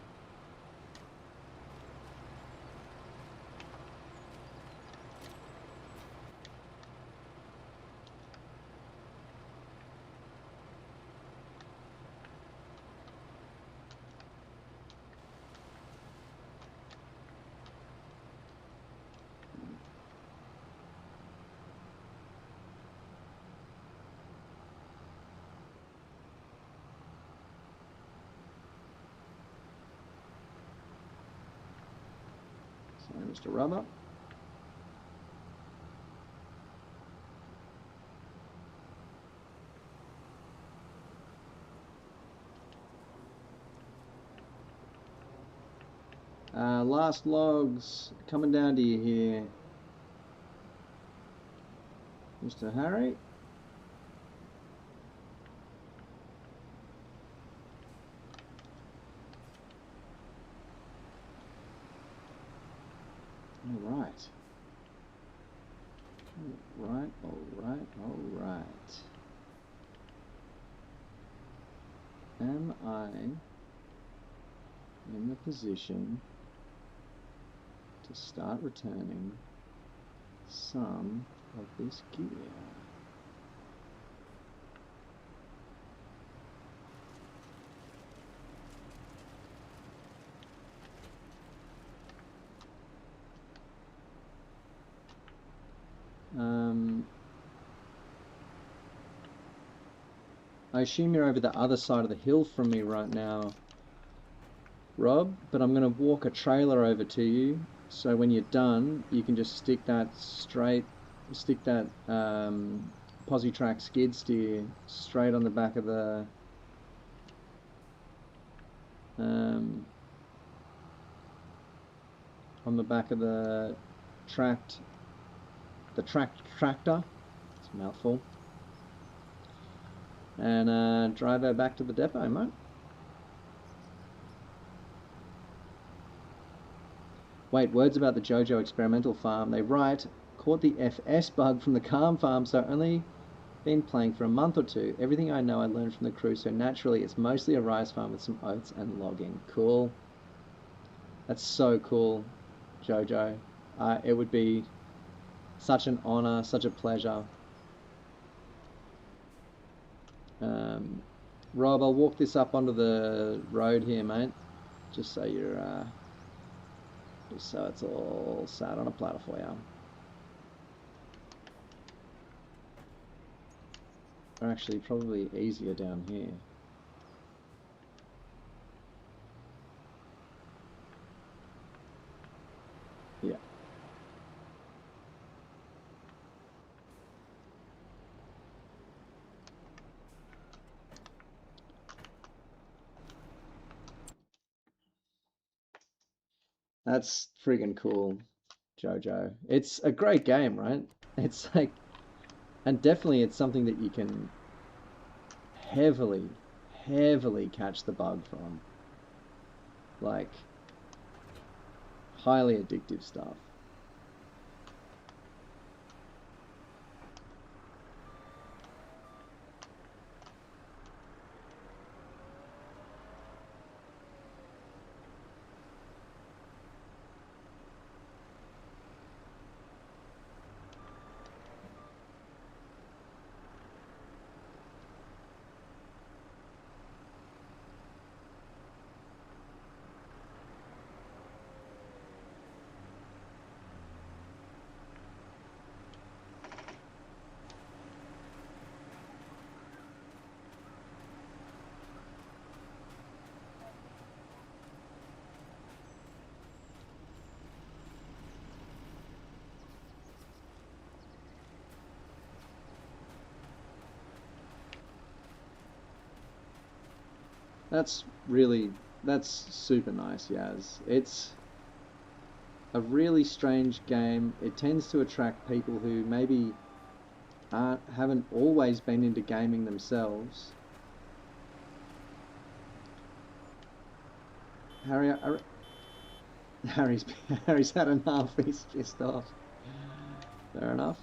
Sorry, Mr. Rubber. Last logs coming down to you here, Mr. Harry. All right. All right. Am I in the position to start returning some of this gear? I assume you're over the other side of the hill from me right now, Rob, but I'm going to walk a trailer over to you, so when you're done, you can just stick that Positrack skid steer straight on the back of the tractor. It's a mouthful. And drive her back to the depot, mate. Wait, words about the JoJo experimental farm. They write, caught the FS bug from the Calm farm, so only been playing for a month or two. Everything I know I learned from the crew, so naturally it's mostly a rice farm with some oats and logging. Cool. That's so cool, JoJo. It would be such an honor, such a pleasure. Rob, I'll walk this up onto the road here, mate, just so you're just so it's all sat on a platter for you. Or actually probably easier down here. Yeah. That's friggin' cool, JoJo. It's a great game, right? It's like, and definitely it's something that you can heavily catch the bug from. Like, highly addictive stuff. That's super nice, Yaz. It's a really strange game. It tends to attract people who maybe haven't always been into gaming themselves. Harry, Harry's Harry's had enough. He's pissed off. Fair enough.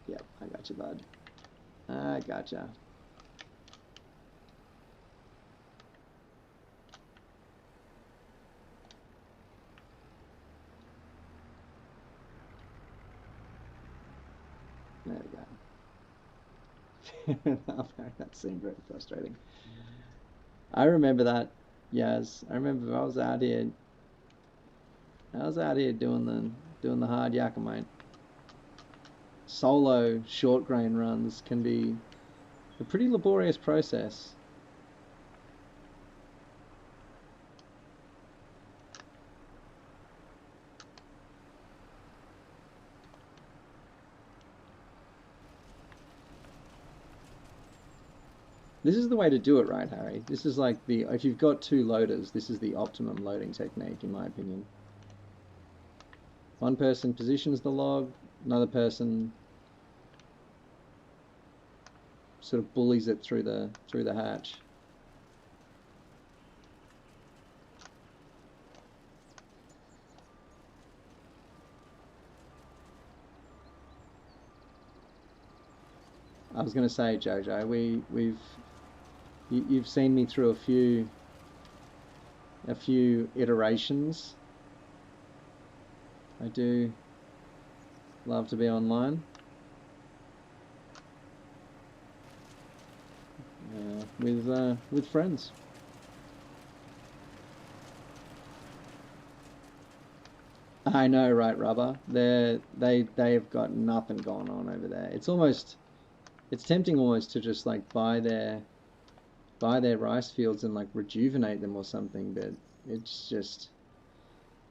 Yep, I got you, bud. I gotcha. There we go. Fair enough. That seemed very frustrating. I remember that, Yaz. I remember I was out here. I was out here doing the hard yakka, mate. Solo short grain runs can be a pretty laborious process. This is the way to do it, right, Harry? This is like if you've got two loaders, this is the optimum loading technique, in my opinion. One person positions the log, another person sort of bullies it through the hatch. I was going to say, Jojo, you've seen me through a few iterations. I do love to be online. With friends. I know, right, Rubber? They've got nothing going on over there. It's tempting almost to just like buy their rice fields and like rejuvenate them or something, but it's just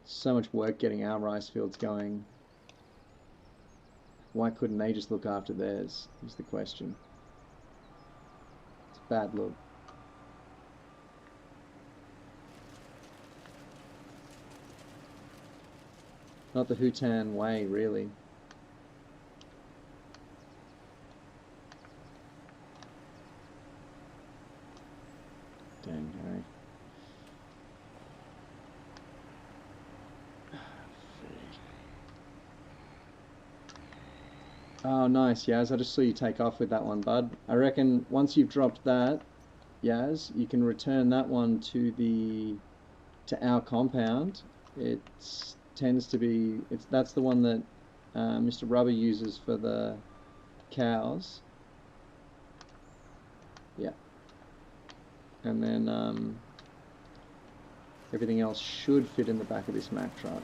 so much work getting our rice fields going. Why couldn't they just look after theirs, is the question. It's a bad look. Not the Hutan way, really. Dang, Harry. Oh, nice, Yaz. I just saw you take off with that one, bud. I reckon once you've dropped that, Yaz, you can return that one to our compound. It tends to be that's the one that Mr. Rubber uses for the cows. Yeah. And then everything else should fit in the back of this Mack truck.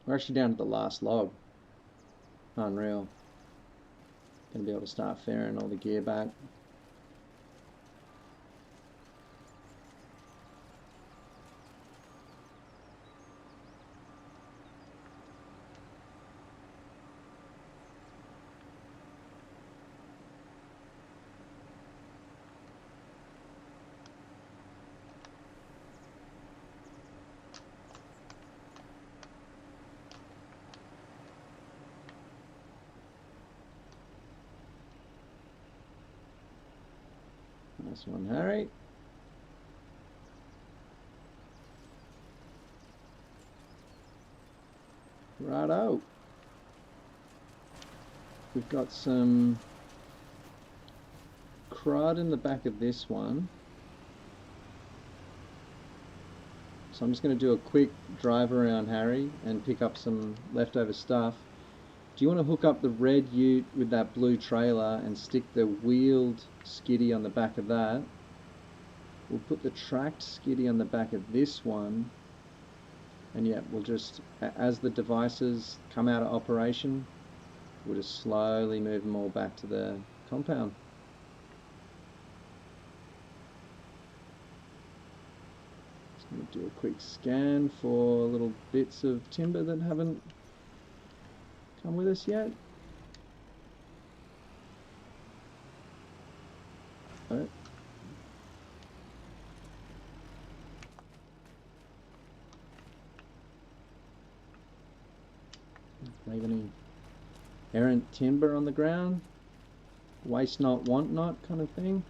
We're actually down to the last log. Unreal. Gonna be able to start fairing all the gear back. Nice one, Harry. Righto. We've got some crud in the back of this one. So I'm just going to do a quick drive around, Harry, and pick up some leftover stuff. Do you want to hook up the red ute with that blue trailer and stick the wheeled skiddy on the back of that? We'll put the tracked skiddy on the back of this one. And yeah, we'll just, as the devices come out of operation, we'll just slowly move them all back to the compound. Just going to do a quick scan for little bits of timber that haven't come with us yet. Oh. Leave any errant timber on the ground? Waste not, want not kind of thing?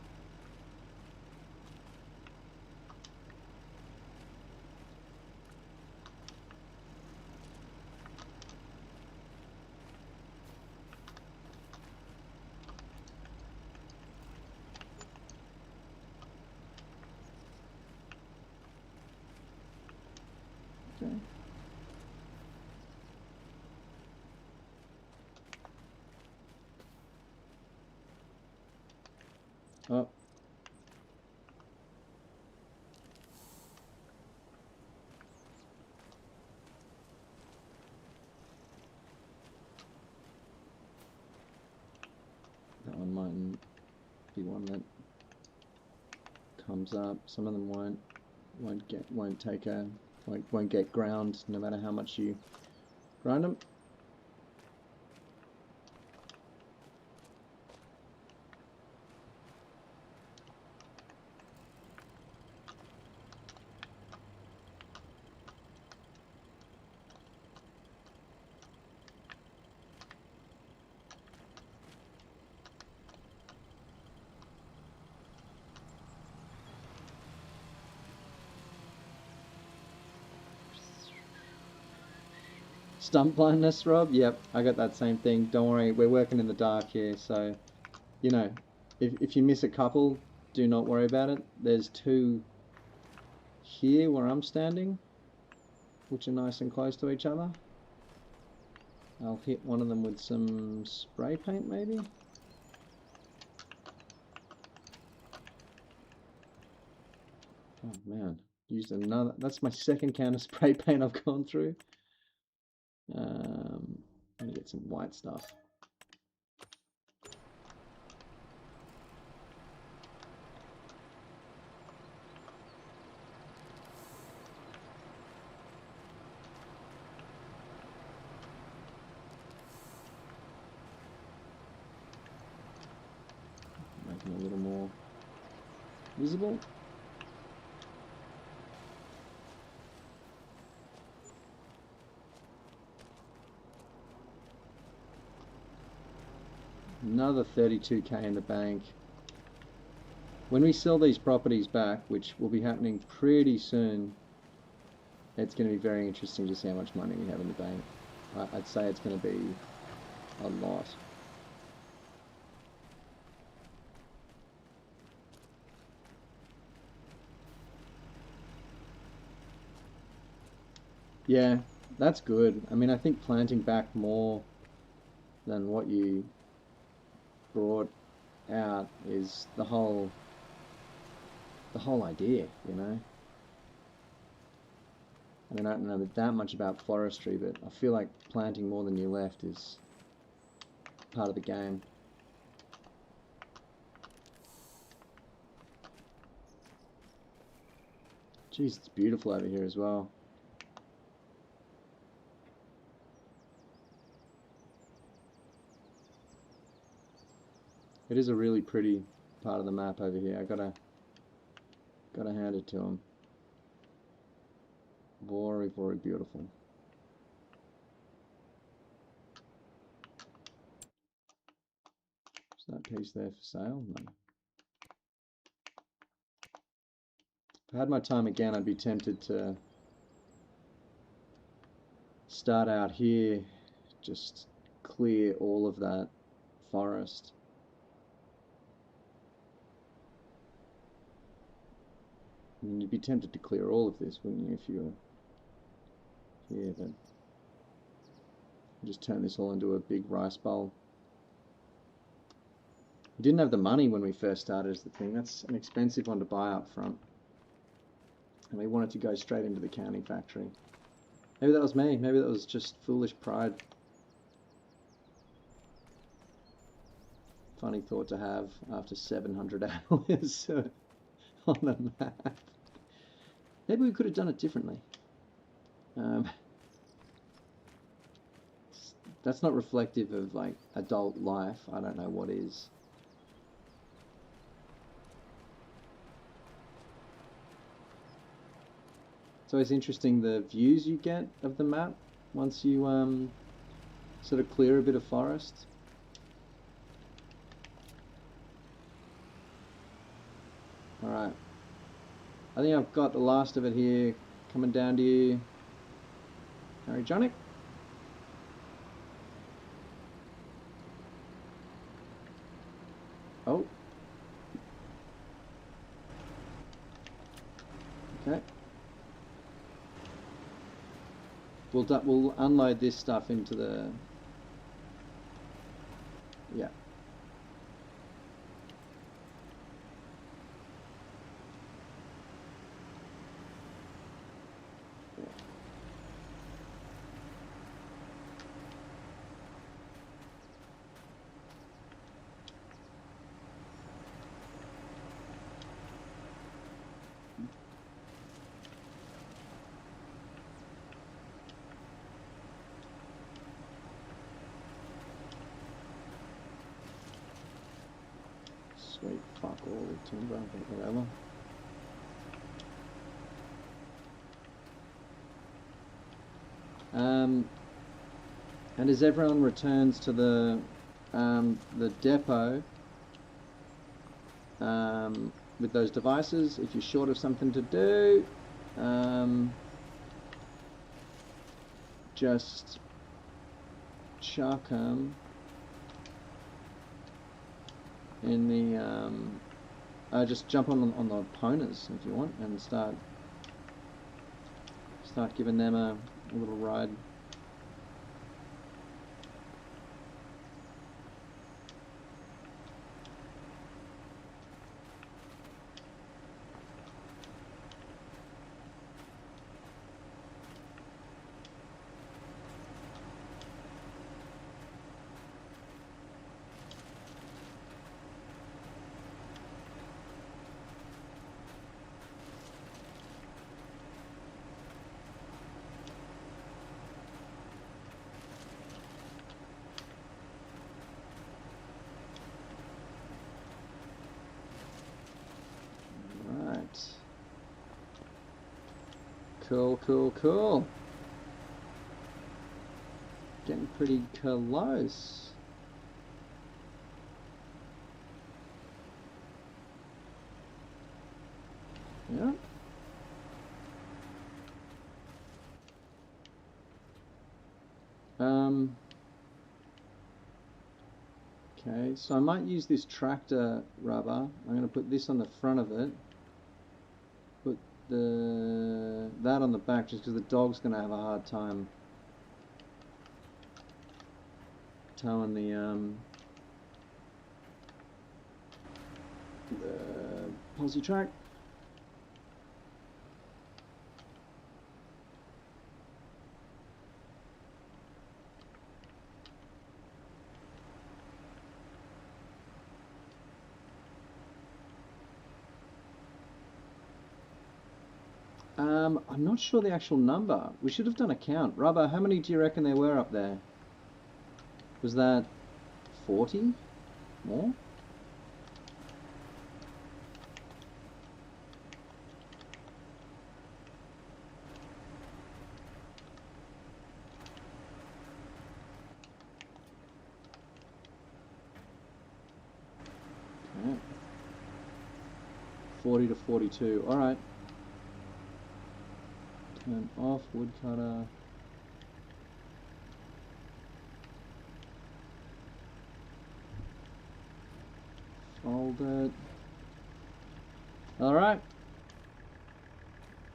Okay. Oh. That one mightn't be one that comes up. Some of them won't get ground no matter how much you grind them. Stump blindness, Rob? Yep, I got that same thing. Don't worry, we're working in the dark here, so, you know, if you miss a couple, do not worry about it. There's two here where I'm standing, which are nice and close to each other. I'll hit one of them with some spray paint, maybe? Oh man, used another. That's my second can of spray paint I've gone through. Let me get some white stuff. Making it a little more visible. Another 32k in the bank. When we sell these properties back, which will be happening pretty soon, it's going to be very interesting to see how much money we have in the bank. I'd say it's going to be a lot. Yeah, that's good. I mean, I think planting back more than what you brought out is the whole idea, you know? I mean, I don't know that much about forestry, but I feel like planting more than you left is part of the game. Jeez, it's beautiful over here as well. It is a really pretty part of the map over here. I gotta hand it to him. Very, very beautiful. Is that piece there for sale? No. If I had my time again, I'd be tempted to start out here, just clear all of that forest. I mean, you'd be tempted to clear all of this, wouldn't you, if you were here, but just turn this all into a big rice bowl. We didn't have the money when we first started is the thing. That's an expensive one to buy up front. And we wanted to go straight into the canning factory. Maybe that was me. Maybe that was just foolish pride. Funny thought to have after 700 hours on the map. Maybe we could have done it differently. That's not reflective of like adult life. I don't know what is. It's always interesting the views you get of the map once you sort of clear a bit of forest. Alright. I think I've got the last of it here coming down to you, Harry Jonick. Oh. Okay. We'll unload this stuff into the... Yeah. Sweet fuck all timber, but whatever. And as everyone returns to the depot with those devices, if you're short of something to do, just chuck them in the just jump on the ponies if you want and start giving them a little ride. Cool. Getting pretty close. Yeah. Okay, so I might use this tractor rubber. I'm going to put this on the front of it. Put that on the back just because the dog's going to have a hard time towing the posi track. I'm not sure the actual number. We should have done a count. Rubber, how many do you reckon there were up there? Was that 40? More? Okay. 40 to 42. Alright. Turn off woodcutter. Fold it. Alright.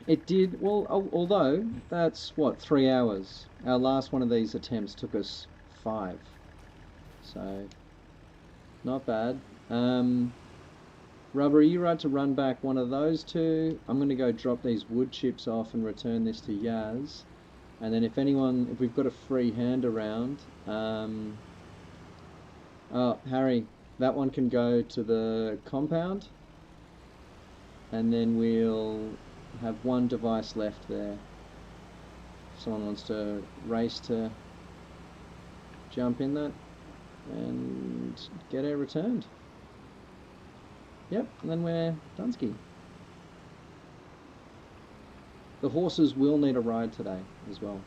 It did, well, although that's what, 3 hours. Our last one of these attempts took us 5. So, not bad. Rubber, are you right to run back one of those two? I'm going to go drop these wood chips off and return this to Yaz. And then if we've got a free hand around, oh, Harry, that one can go to the compound. And then we'll have one device left there. If someone wants to race to jump in that and get it returned. Yep, and then we're Dunsky. The horses will need a ride today as well.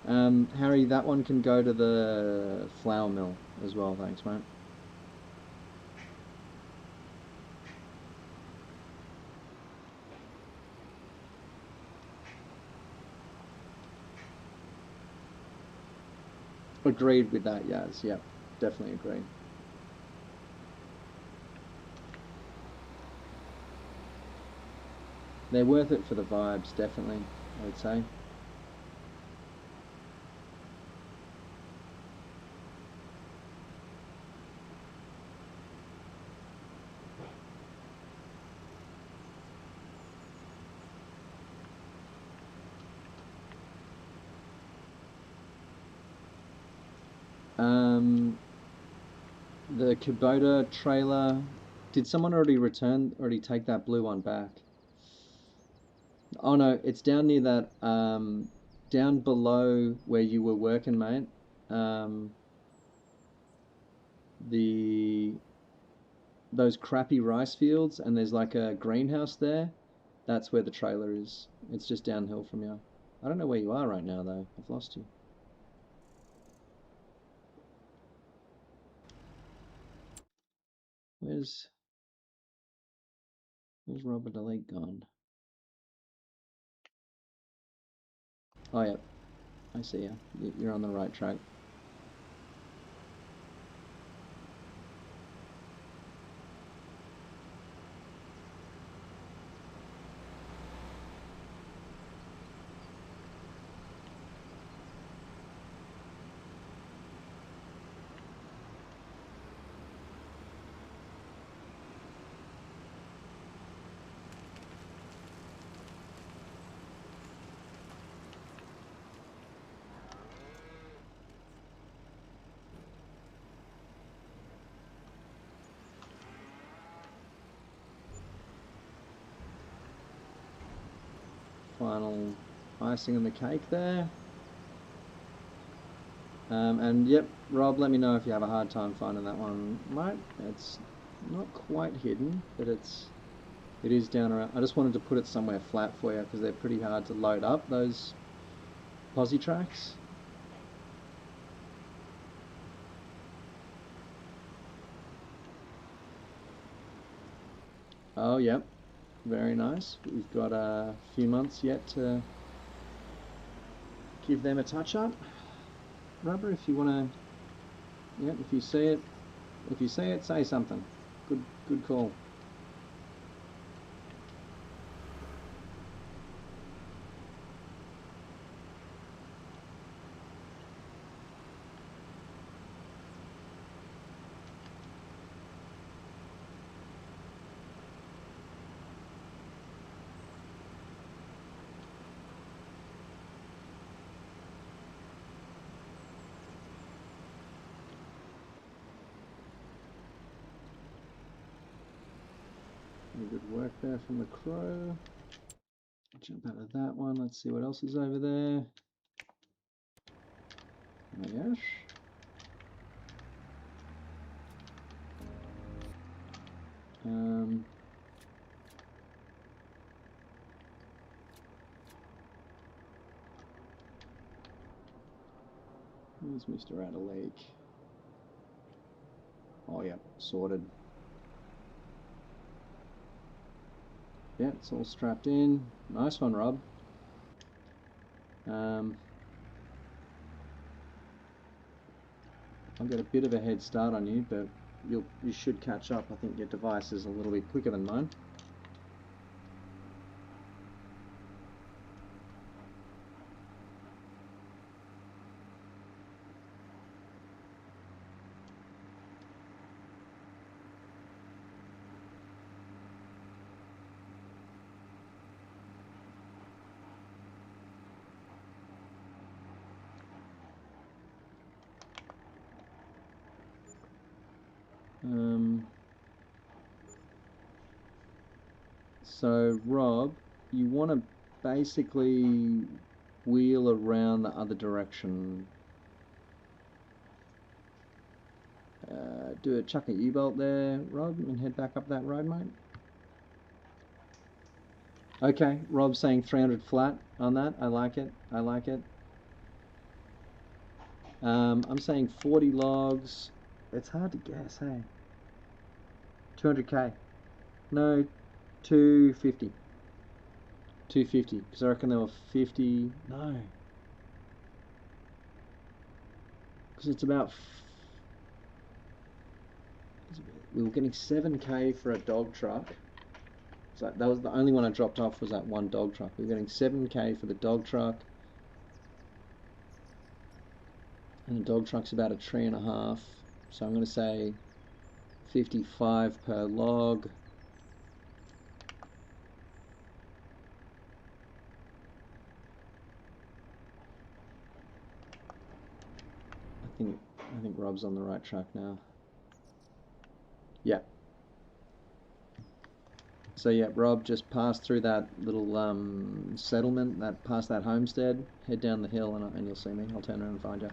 Harry, that one can go to the flour mill as well, thanks, mate. Agreed with that, Yaz. Yep, definitely agreed. They're worth it for the vibes, definitely, I would say. The Kubota trailer, did someone already take that blue one back? Oh no, it's down near that, down below where you were working, mate. Um, the those crappy rice fields, and there's like a greenhouse there. That's where the trailer is. It's just downhill from you. I don't know where you are right now, though. I've lost you. Where's Robert Elite gone? Oh yeah, I see you. You're on the right track. Final icing on the cake there. And yep, Rob, let me know if you have a hard time finding that one, mate. It's not quite hidden, but it is down around. I just wanted to put it somewhere flat for you because they're pretty hard to load up, those posi tracks. Oh, yep. Very nice. We've got a few months yet to give them a touch up. Rubber, if you want to, yeah, if you see it, say something. Good call. Good work there from the crow. Jump out of that one. Let's see what else is over there. Oh my gosh. Where's Mr. Adelaide? Oh yeah, sorted. Yeah, it's all strapped in. Nice one, Rob. I've got a bit of a head start on you, but you should catch up. I think your device is a little bit quicker than mine. So Rob, you want to basically wheel around the other direction. Do a chuck a U-bolt there, Rob, and head back up that road, mate. Okay, Rob's saying 300 flat on that. I like it. I like it. I'm saying 40 logs. It's hard to guess, hey. 200k. No, 250. 250, because I reckon there were 50. No. Because it's about. We were getting 7k for a dog truck. So that was the only one I dropped off, was that one dog truck. We were getting 7k for the dog truck. And the dog truck's about a 3.5. So I'm going to say 55 per log. I think Rob's on the right track now. Yeah. So yeah, Rob, just pass through that little settlement, past that homestead, head down the hill, and you'll see me. I'll turn around and find you.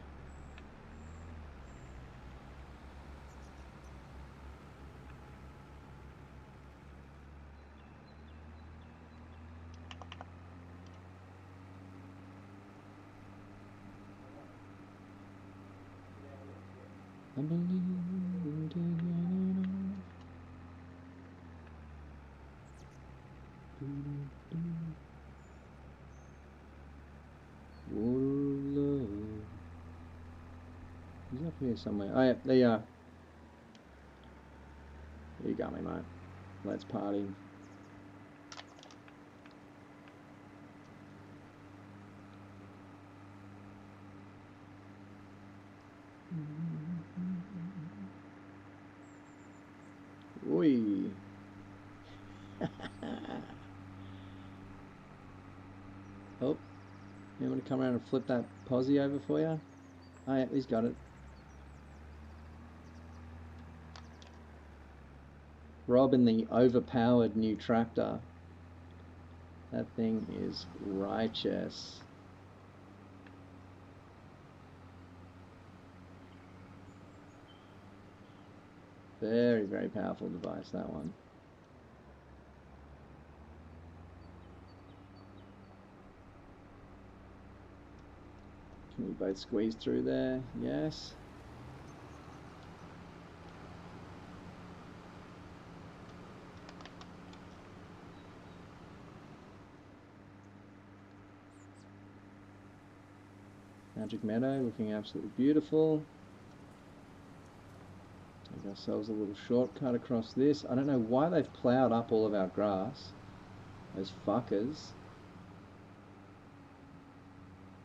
I believe in taking it off. Water of love. He's up here somewhere. Oh yeah, there you are. There you got me, mate. Let's party. Oi. Oh, you want to come around and flip that posse over for you? Oh yeah, he's got it. Rob in the overpowered new tractor. That thing is righteous. Very, very powerful device, that one. Can we both squeeze through there? Yes. Magic Meadow looking absolutely beautiful. Take ourselves a little shortcut across this. I don't know why they've ploughed up all of our grass. Those fuckers.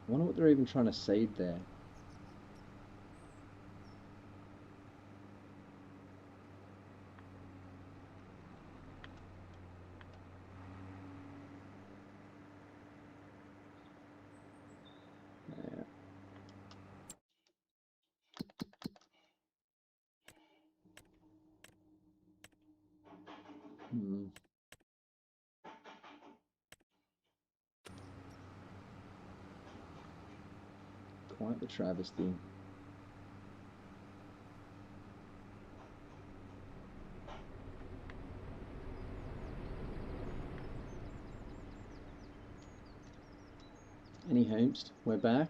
I wonder what they're even trying to seed there. Yeah. Quite the travesty. Any hoomst, we're back.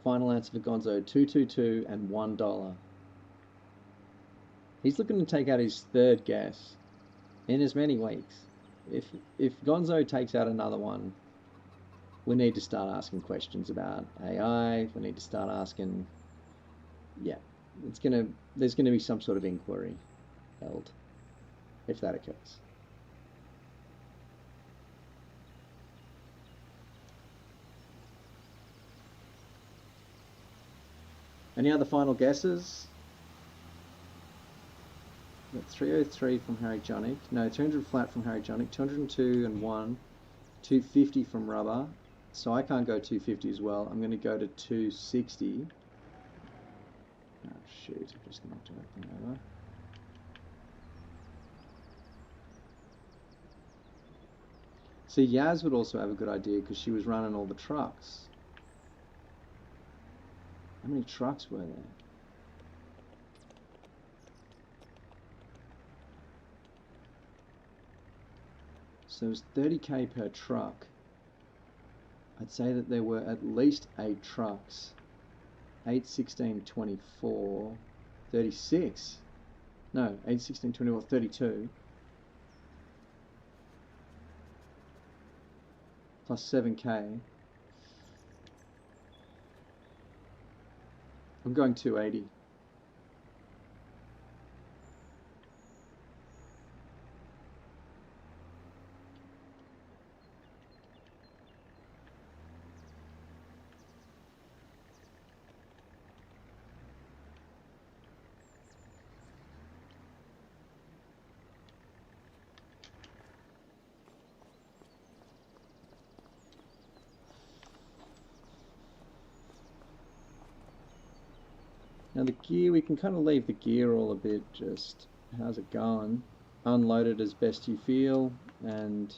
Final answer for Gonzo, 222 and $1. He's looking to take out his third guess in as many weeks. If Gonzo takes out another one, we need to start asking questions about AI. We need to start asking, yeah, there's gonna be some sort of inquiry held if that occurs. Any other final guesses? 303 from Harry Jonic. No, 200 flat from Harry Jonic. 202 and 1. 250 from Rubber. So I can't go 250 as well. I'm going to go to 260. Oh shoot, I've just knocked everything over. See, Yaz would also have a good idea because she was running all the trucks. How many trucks were there? So it's 30k per truck. I'd say that there were at least 8 trucks. 8, 16, 24, 36. No, 8, 16, 24, 32. Plus 7k. I'm going 280. Now the gear, we can kind of leave the gear all a bit, just how's it going? Unload it as best you feel, and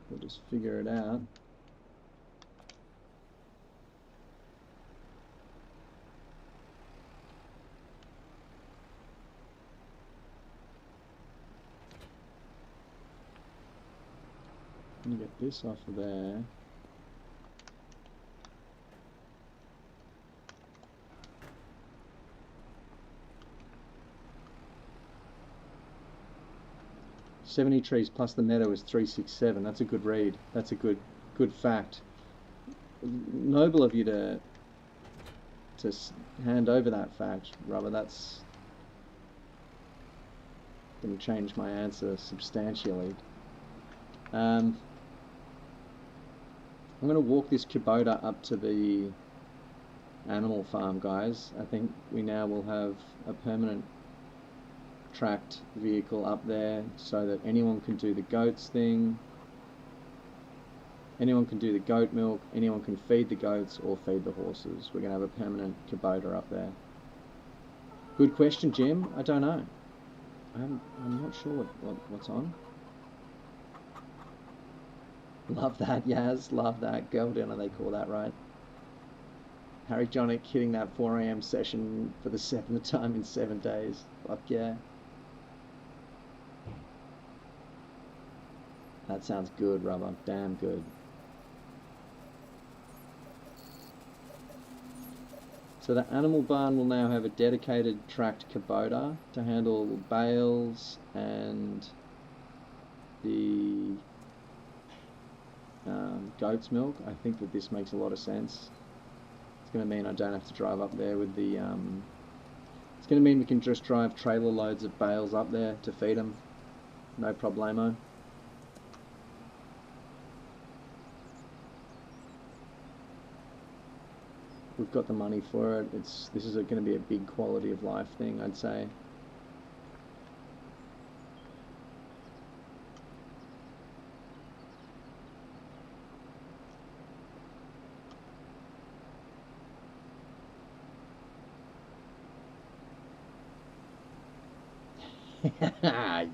we'll just figure it out. I'm gonna get this off of there. "70 trees plus the meadow is 367. That's a good read. That's a good fact. Noble of you to hand over that fact, Rubber. That's going to change my answer substantially. I'm going to walk this Kubota up to the animal farm, guys. I think we now will have a permanent tracked vehicle up there so that anyone can do the goats thing, anyone can do the goat milk, anyone can feed the goats or feed the horses. We're going to have a permanent Kubota up there. Good question, Jim. I don't know. I'm not sure what's on. Love that, Yaz. Love that. Girl dinner, they call that, right? Harry Jonick hitting that 4 AM session for the 7th time in 7 days. Fuck yeah. That sounds good, Rubber. Damn good. So the animal barn will now have a dedicated tracked Kubota to handle bales and the goat's milk. I think that this makes a lot of sense. It's going to mean I don't have to drive up there with the... it's going to mean we can just drive trailer loads of bales up there to feed them. No problemo. We've got the money for it. This is going to be a big quality of life thing, I'd say.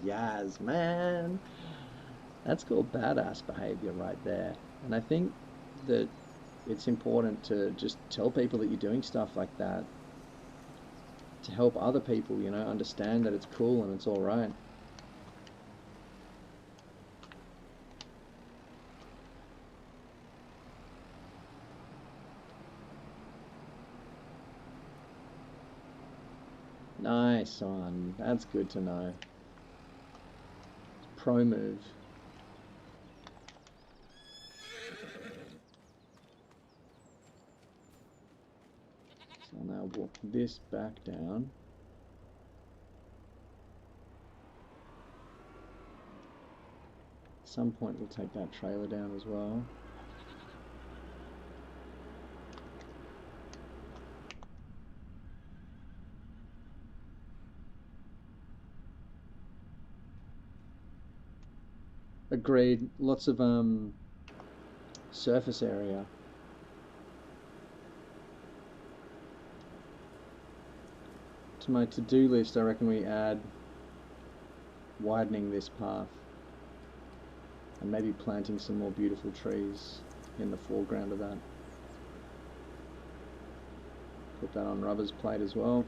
Yes, man. That's called badass behavior right there. And I think that it's important to just tell people that you're doing stuff like that to help other people, you know, understand that it's cool and it's all right. Nice one. That's good to know. Pro move. So I'll now walk this back down. At some point we'll take that trailer down as well. Agreed. Lots of surface area. To my to-do list, I reckon we add widening this path and maybe planting some more beautiful trees in the foreground of that. Put that on Rubber's plate as well.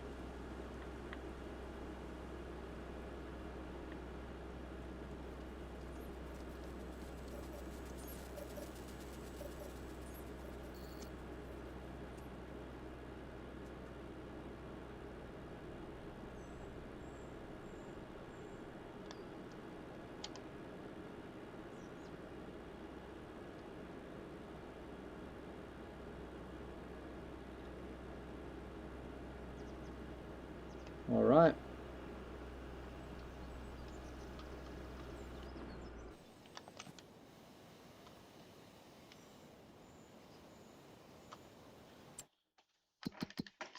All right.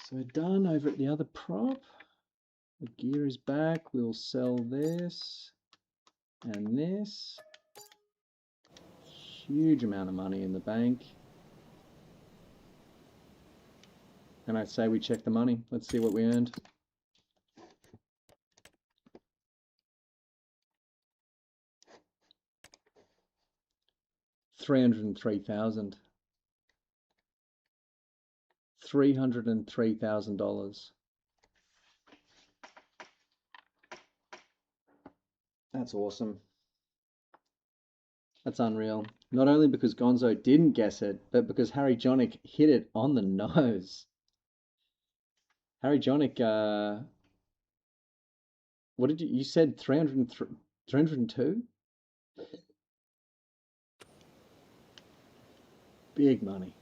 So done over at the other prop. The gear is back. We'll sell this and this. Huge amount of money in the bank. And I'd say we check the money. Let's see what we earned. $303,000. $303,000. That's awesome. That's unreal. Not only because Gonzo didn't guess it, but because Harry Jonick hit it on the nose. Harry Jonick, what did you said 303, 302? Big money.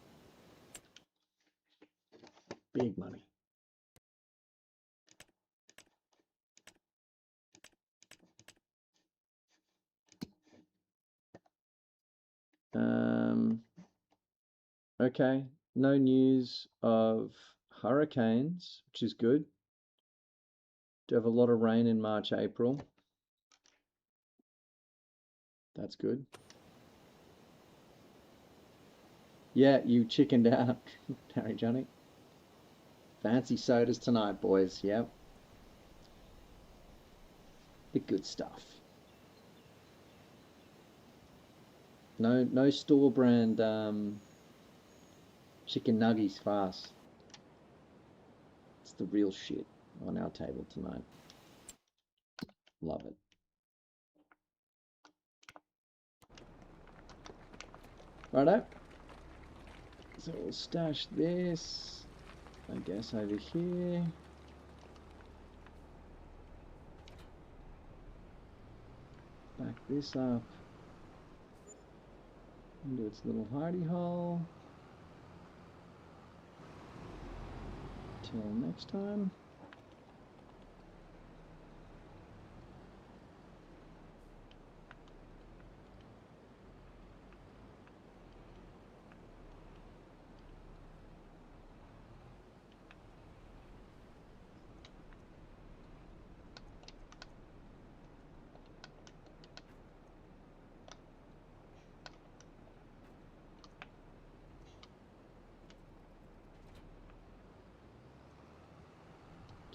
Big money. Okay, no news of hurricanes, which is good. Do have a lot of rain in March, April. That's good. Yeah, you chickened out, Harry Johnny. Fancy sodas tonight, boys. Yep. The good stuff. No store brand chicken nuggies fast. It's the real shit on our table tonight. Love it. Righto. So we'll stash this, I guess, over here. Back this up into its little hidey hole. Till next time.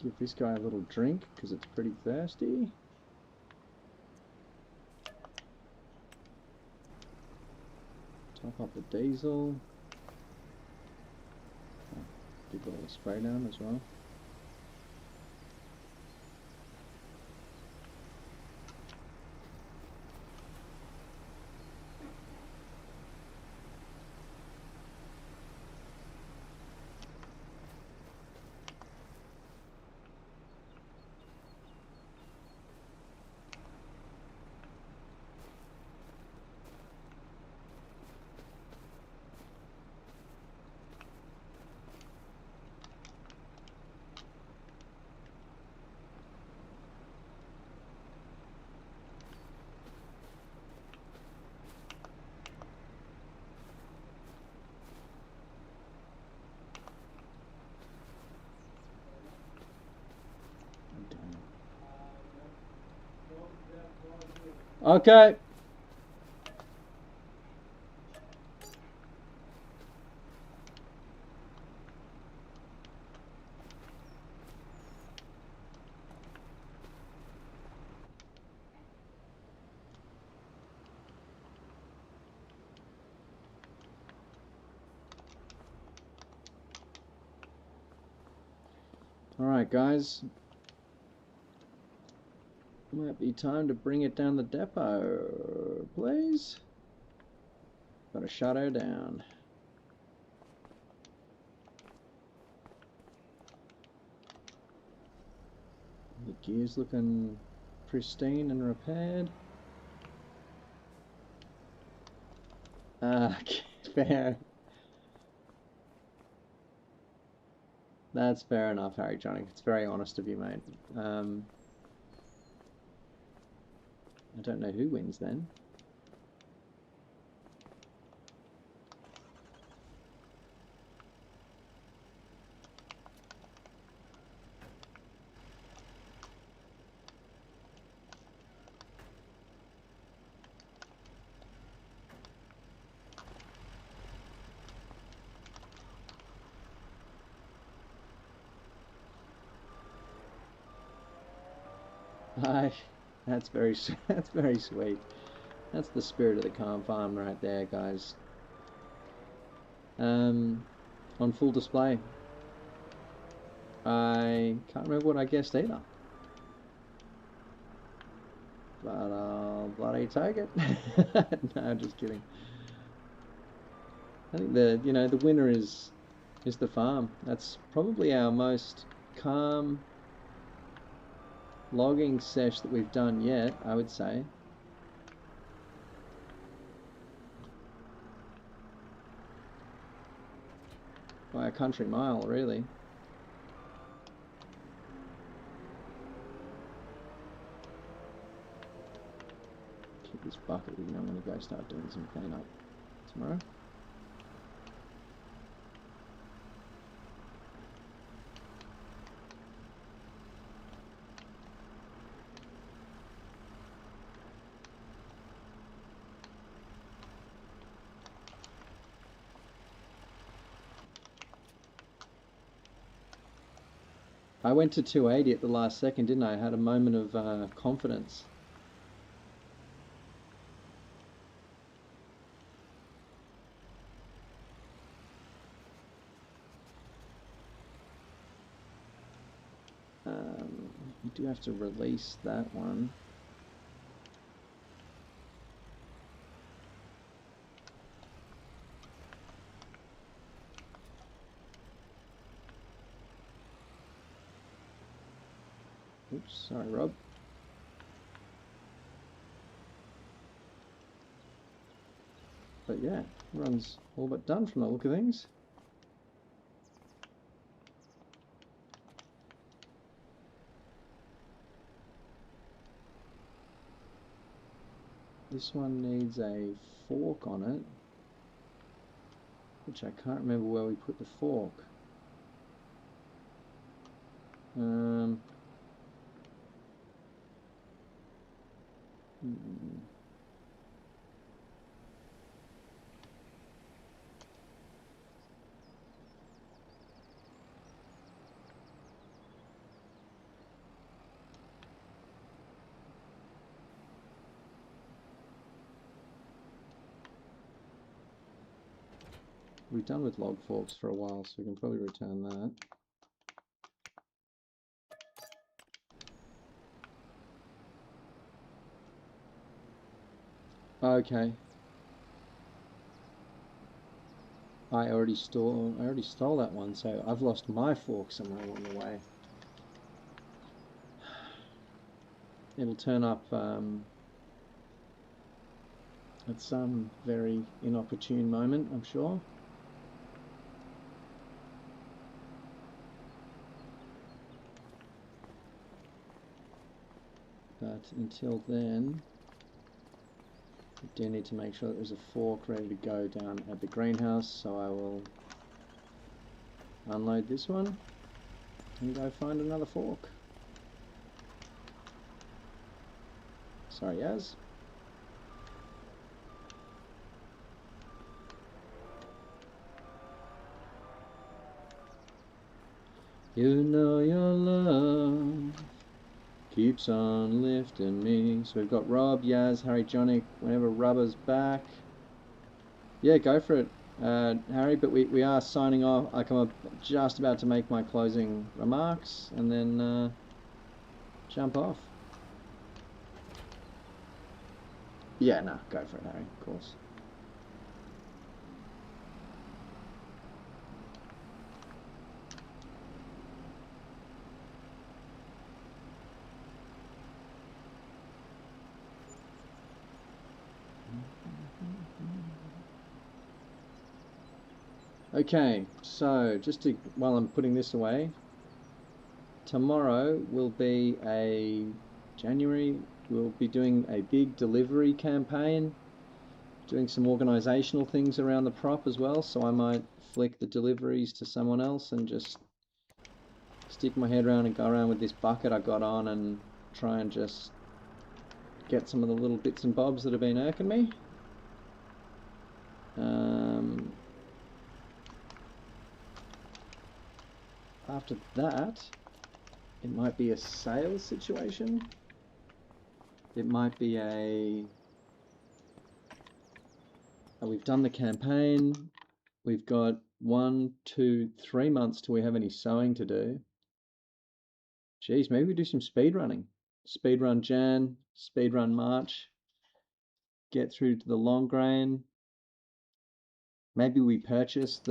Give this guy a little drink because it's pretty thirsty. Top up the diesel. Big little spray down as well. Okay. Alright guys, might be time to bring it down the depot, please. Gotta shut her down. The gear's looking pristine and repaired. Ah, fair. That's fair enough, Harry Johnny. It's very honest of you, mate. I don't know who wins then. Hi. That's very that's very sweet. That's the spirit of the Calm Farm right there, guys. On full display. I can't remember what I guessed either. But I'll bloody take it. No, just kidding. I think the winner is the farm. That's probably our most calm logging sesh that we've done yet, I would say. By a country mile, really. Keep this bucket with me. I'm going to go start doing some cleanup tomorrow. I went to 280 at the last second, didn't I? I had a moment of confidence. You do have to release that one. Oops, sorry, Rob. But yeah, run's all but done from the look of things. This one needs a fork on it, which I can't remember where we put the fork. We've done with log forks for a while, so we can probably return that. Okay. I already stole that one, so I've lost my fork somewhere along the way. It'll turn up at some very inopportune moment, I'm sure. But until then, I do need to make sure that there's a fork ready to go down at the greenhouse, so I will unload this one and go find another fork. Sorry, Yaz. You know your love keeps on lifting me. So we've got Rob, Yaz, Harry, Johnny. Whenever Rubber's back, yeah, go for it, Harry. But we are signing off. Like, I'm just about to make my closing remarks and then jump off. Yeah, no, go for it, Harry. Of course. Okay, so just to, while I'm putting this away, tomorrow will be January, we'll be doing a big delivery campaign, doing some organizational things around the prop as well, so I might flick the deliveries to someone else and just stick my head around and go around with this bucket I got on and try and just get some of the little bits and bobs that have been irking me. After that, it might be a sales situation. It might be we've done the campaign. We've got 1, 2, 3 months till we have any sowing to do. Geez, maybe we do some speed running. Speed run Jan, speed run March. Get through to the long grain. Maybe we purchase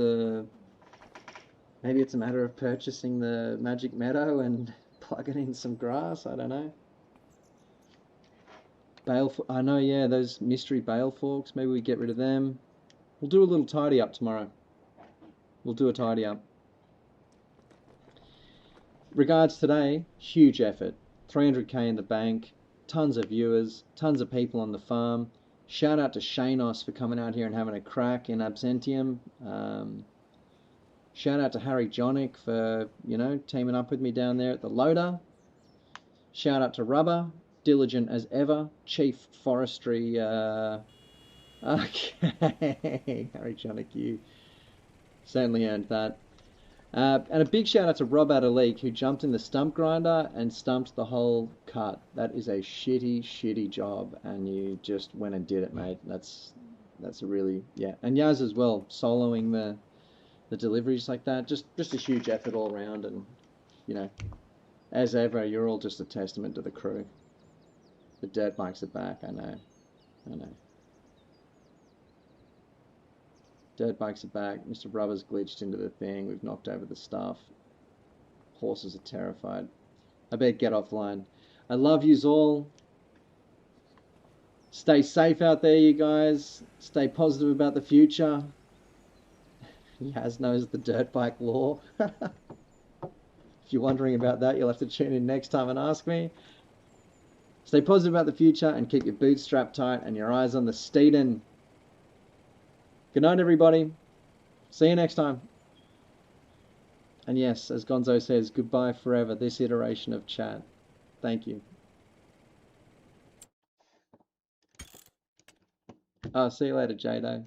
maybe it's a matter of purchasing the Magic Meadow and plug it in some grass, I don't know. I know, yeah, those mystery bale forks, maybe we get rid of them. We'll do a little tidy up tomorrow. We'll do a tidy up. Regards today, huge effort. 300k in the bank, tons of viewers, tons of people on the farm. Shout out to Shanos for coming out here and having a crack in Absentium. Shout out to Harry Jonick for, teaming up with me down there at the loader. Shout out to Rubber, diligent as ever, Chief Forestry. Okay, Harry Jonick, you certainly earned that. And a big shout out to Rob Adalik, who jumped in the stump grinder and stumped the whole cut. That is a shitty job, and you just went and did it, mate. That's a really, yeah. And Yaz as well, soloing the deliveries like that. Just a huge effort all around, and as ever, you're all just a testament to the crew. The dirt bikes are back, I know. Dirt bikes are back. Mr. Rubber's glitched into the thing. We've knocked over the stuff. Horses are terrified. I better get offline. I love yous all. Stay safe out there, you guys. Stay positive about the future. Yaz knows the dirt bike law. If you're wondering about that, you'll have to tune in next time and ask me. Stay positive about the future and keep your boots strapped tight and your eyes on the Steeden. Good night, everybody. See you next time. And yes, as Gonzo says, goodbye forever, this iteration of chat. Thank you. See you later, Jado.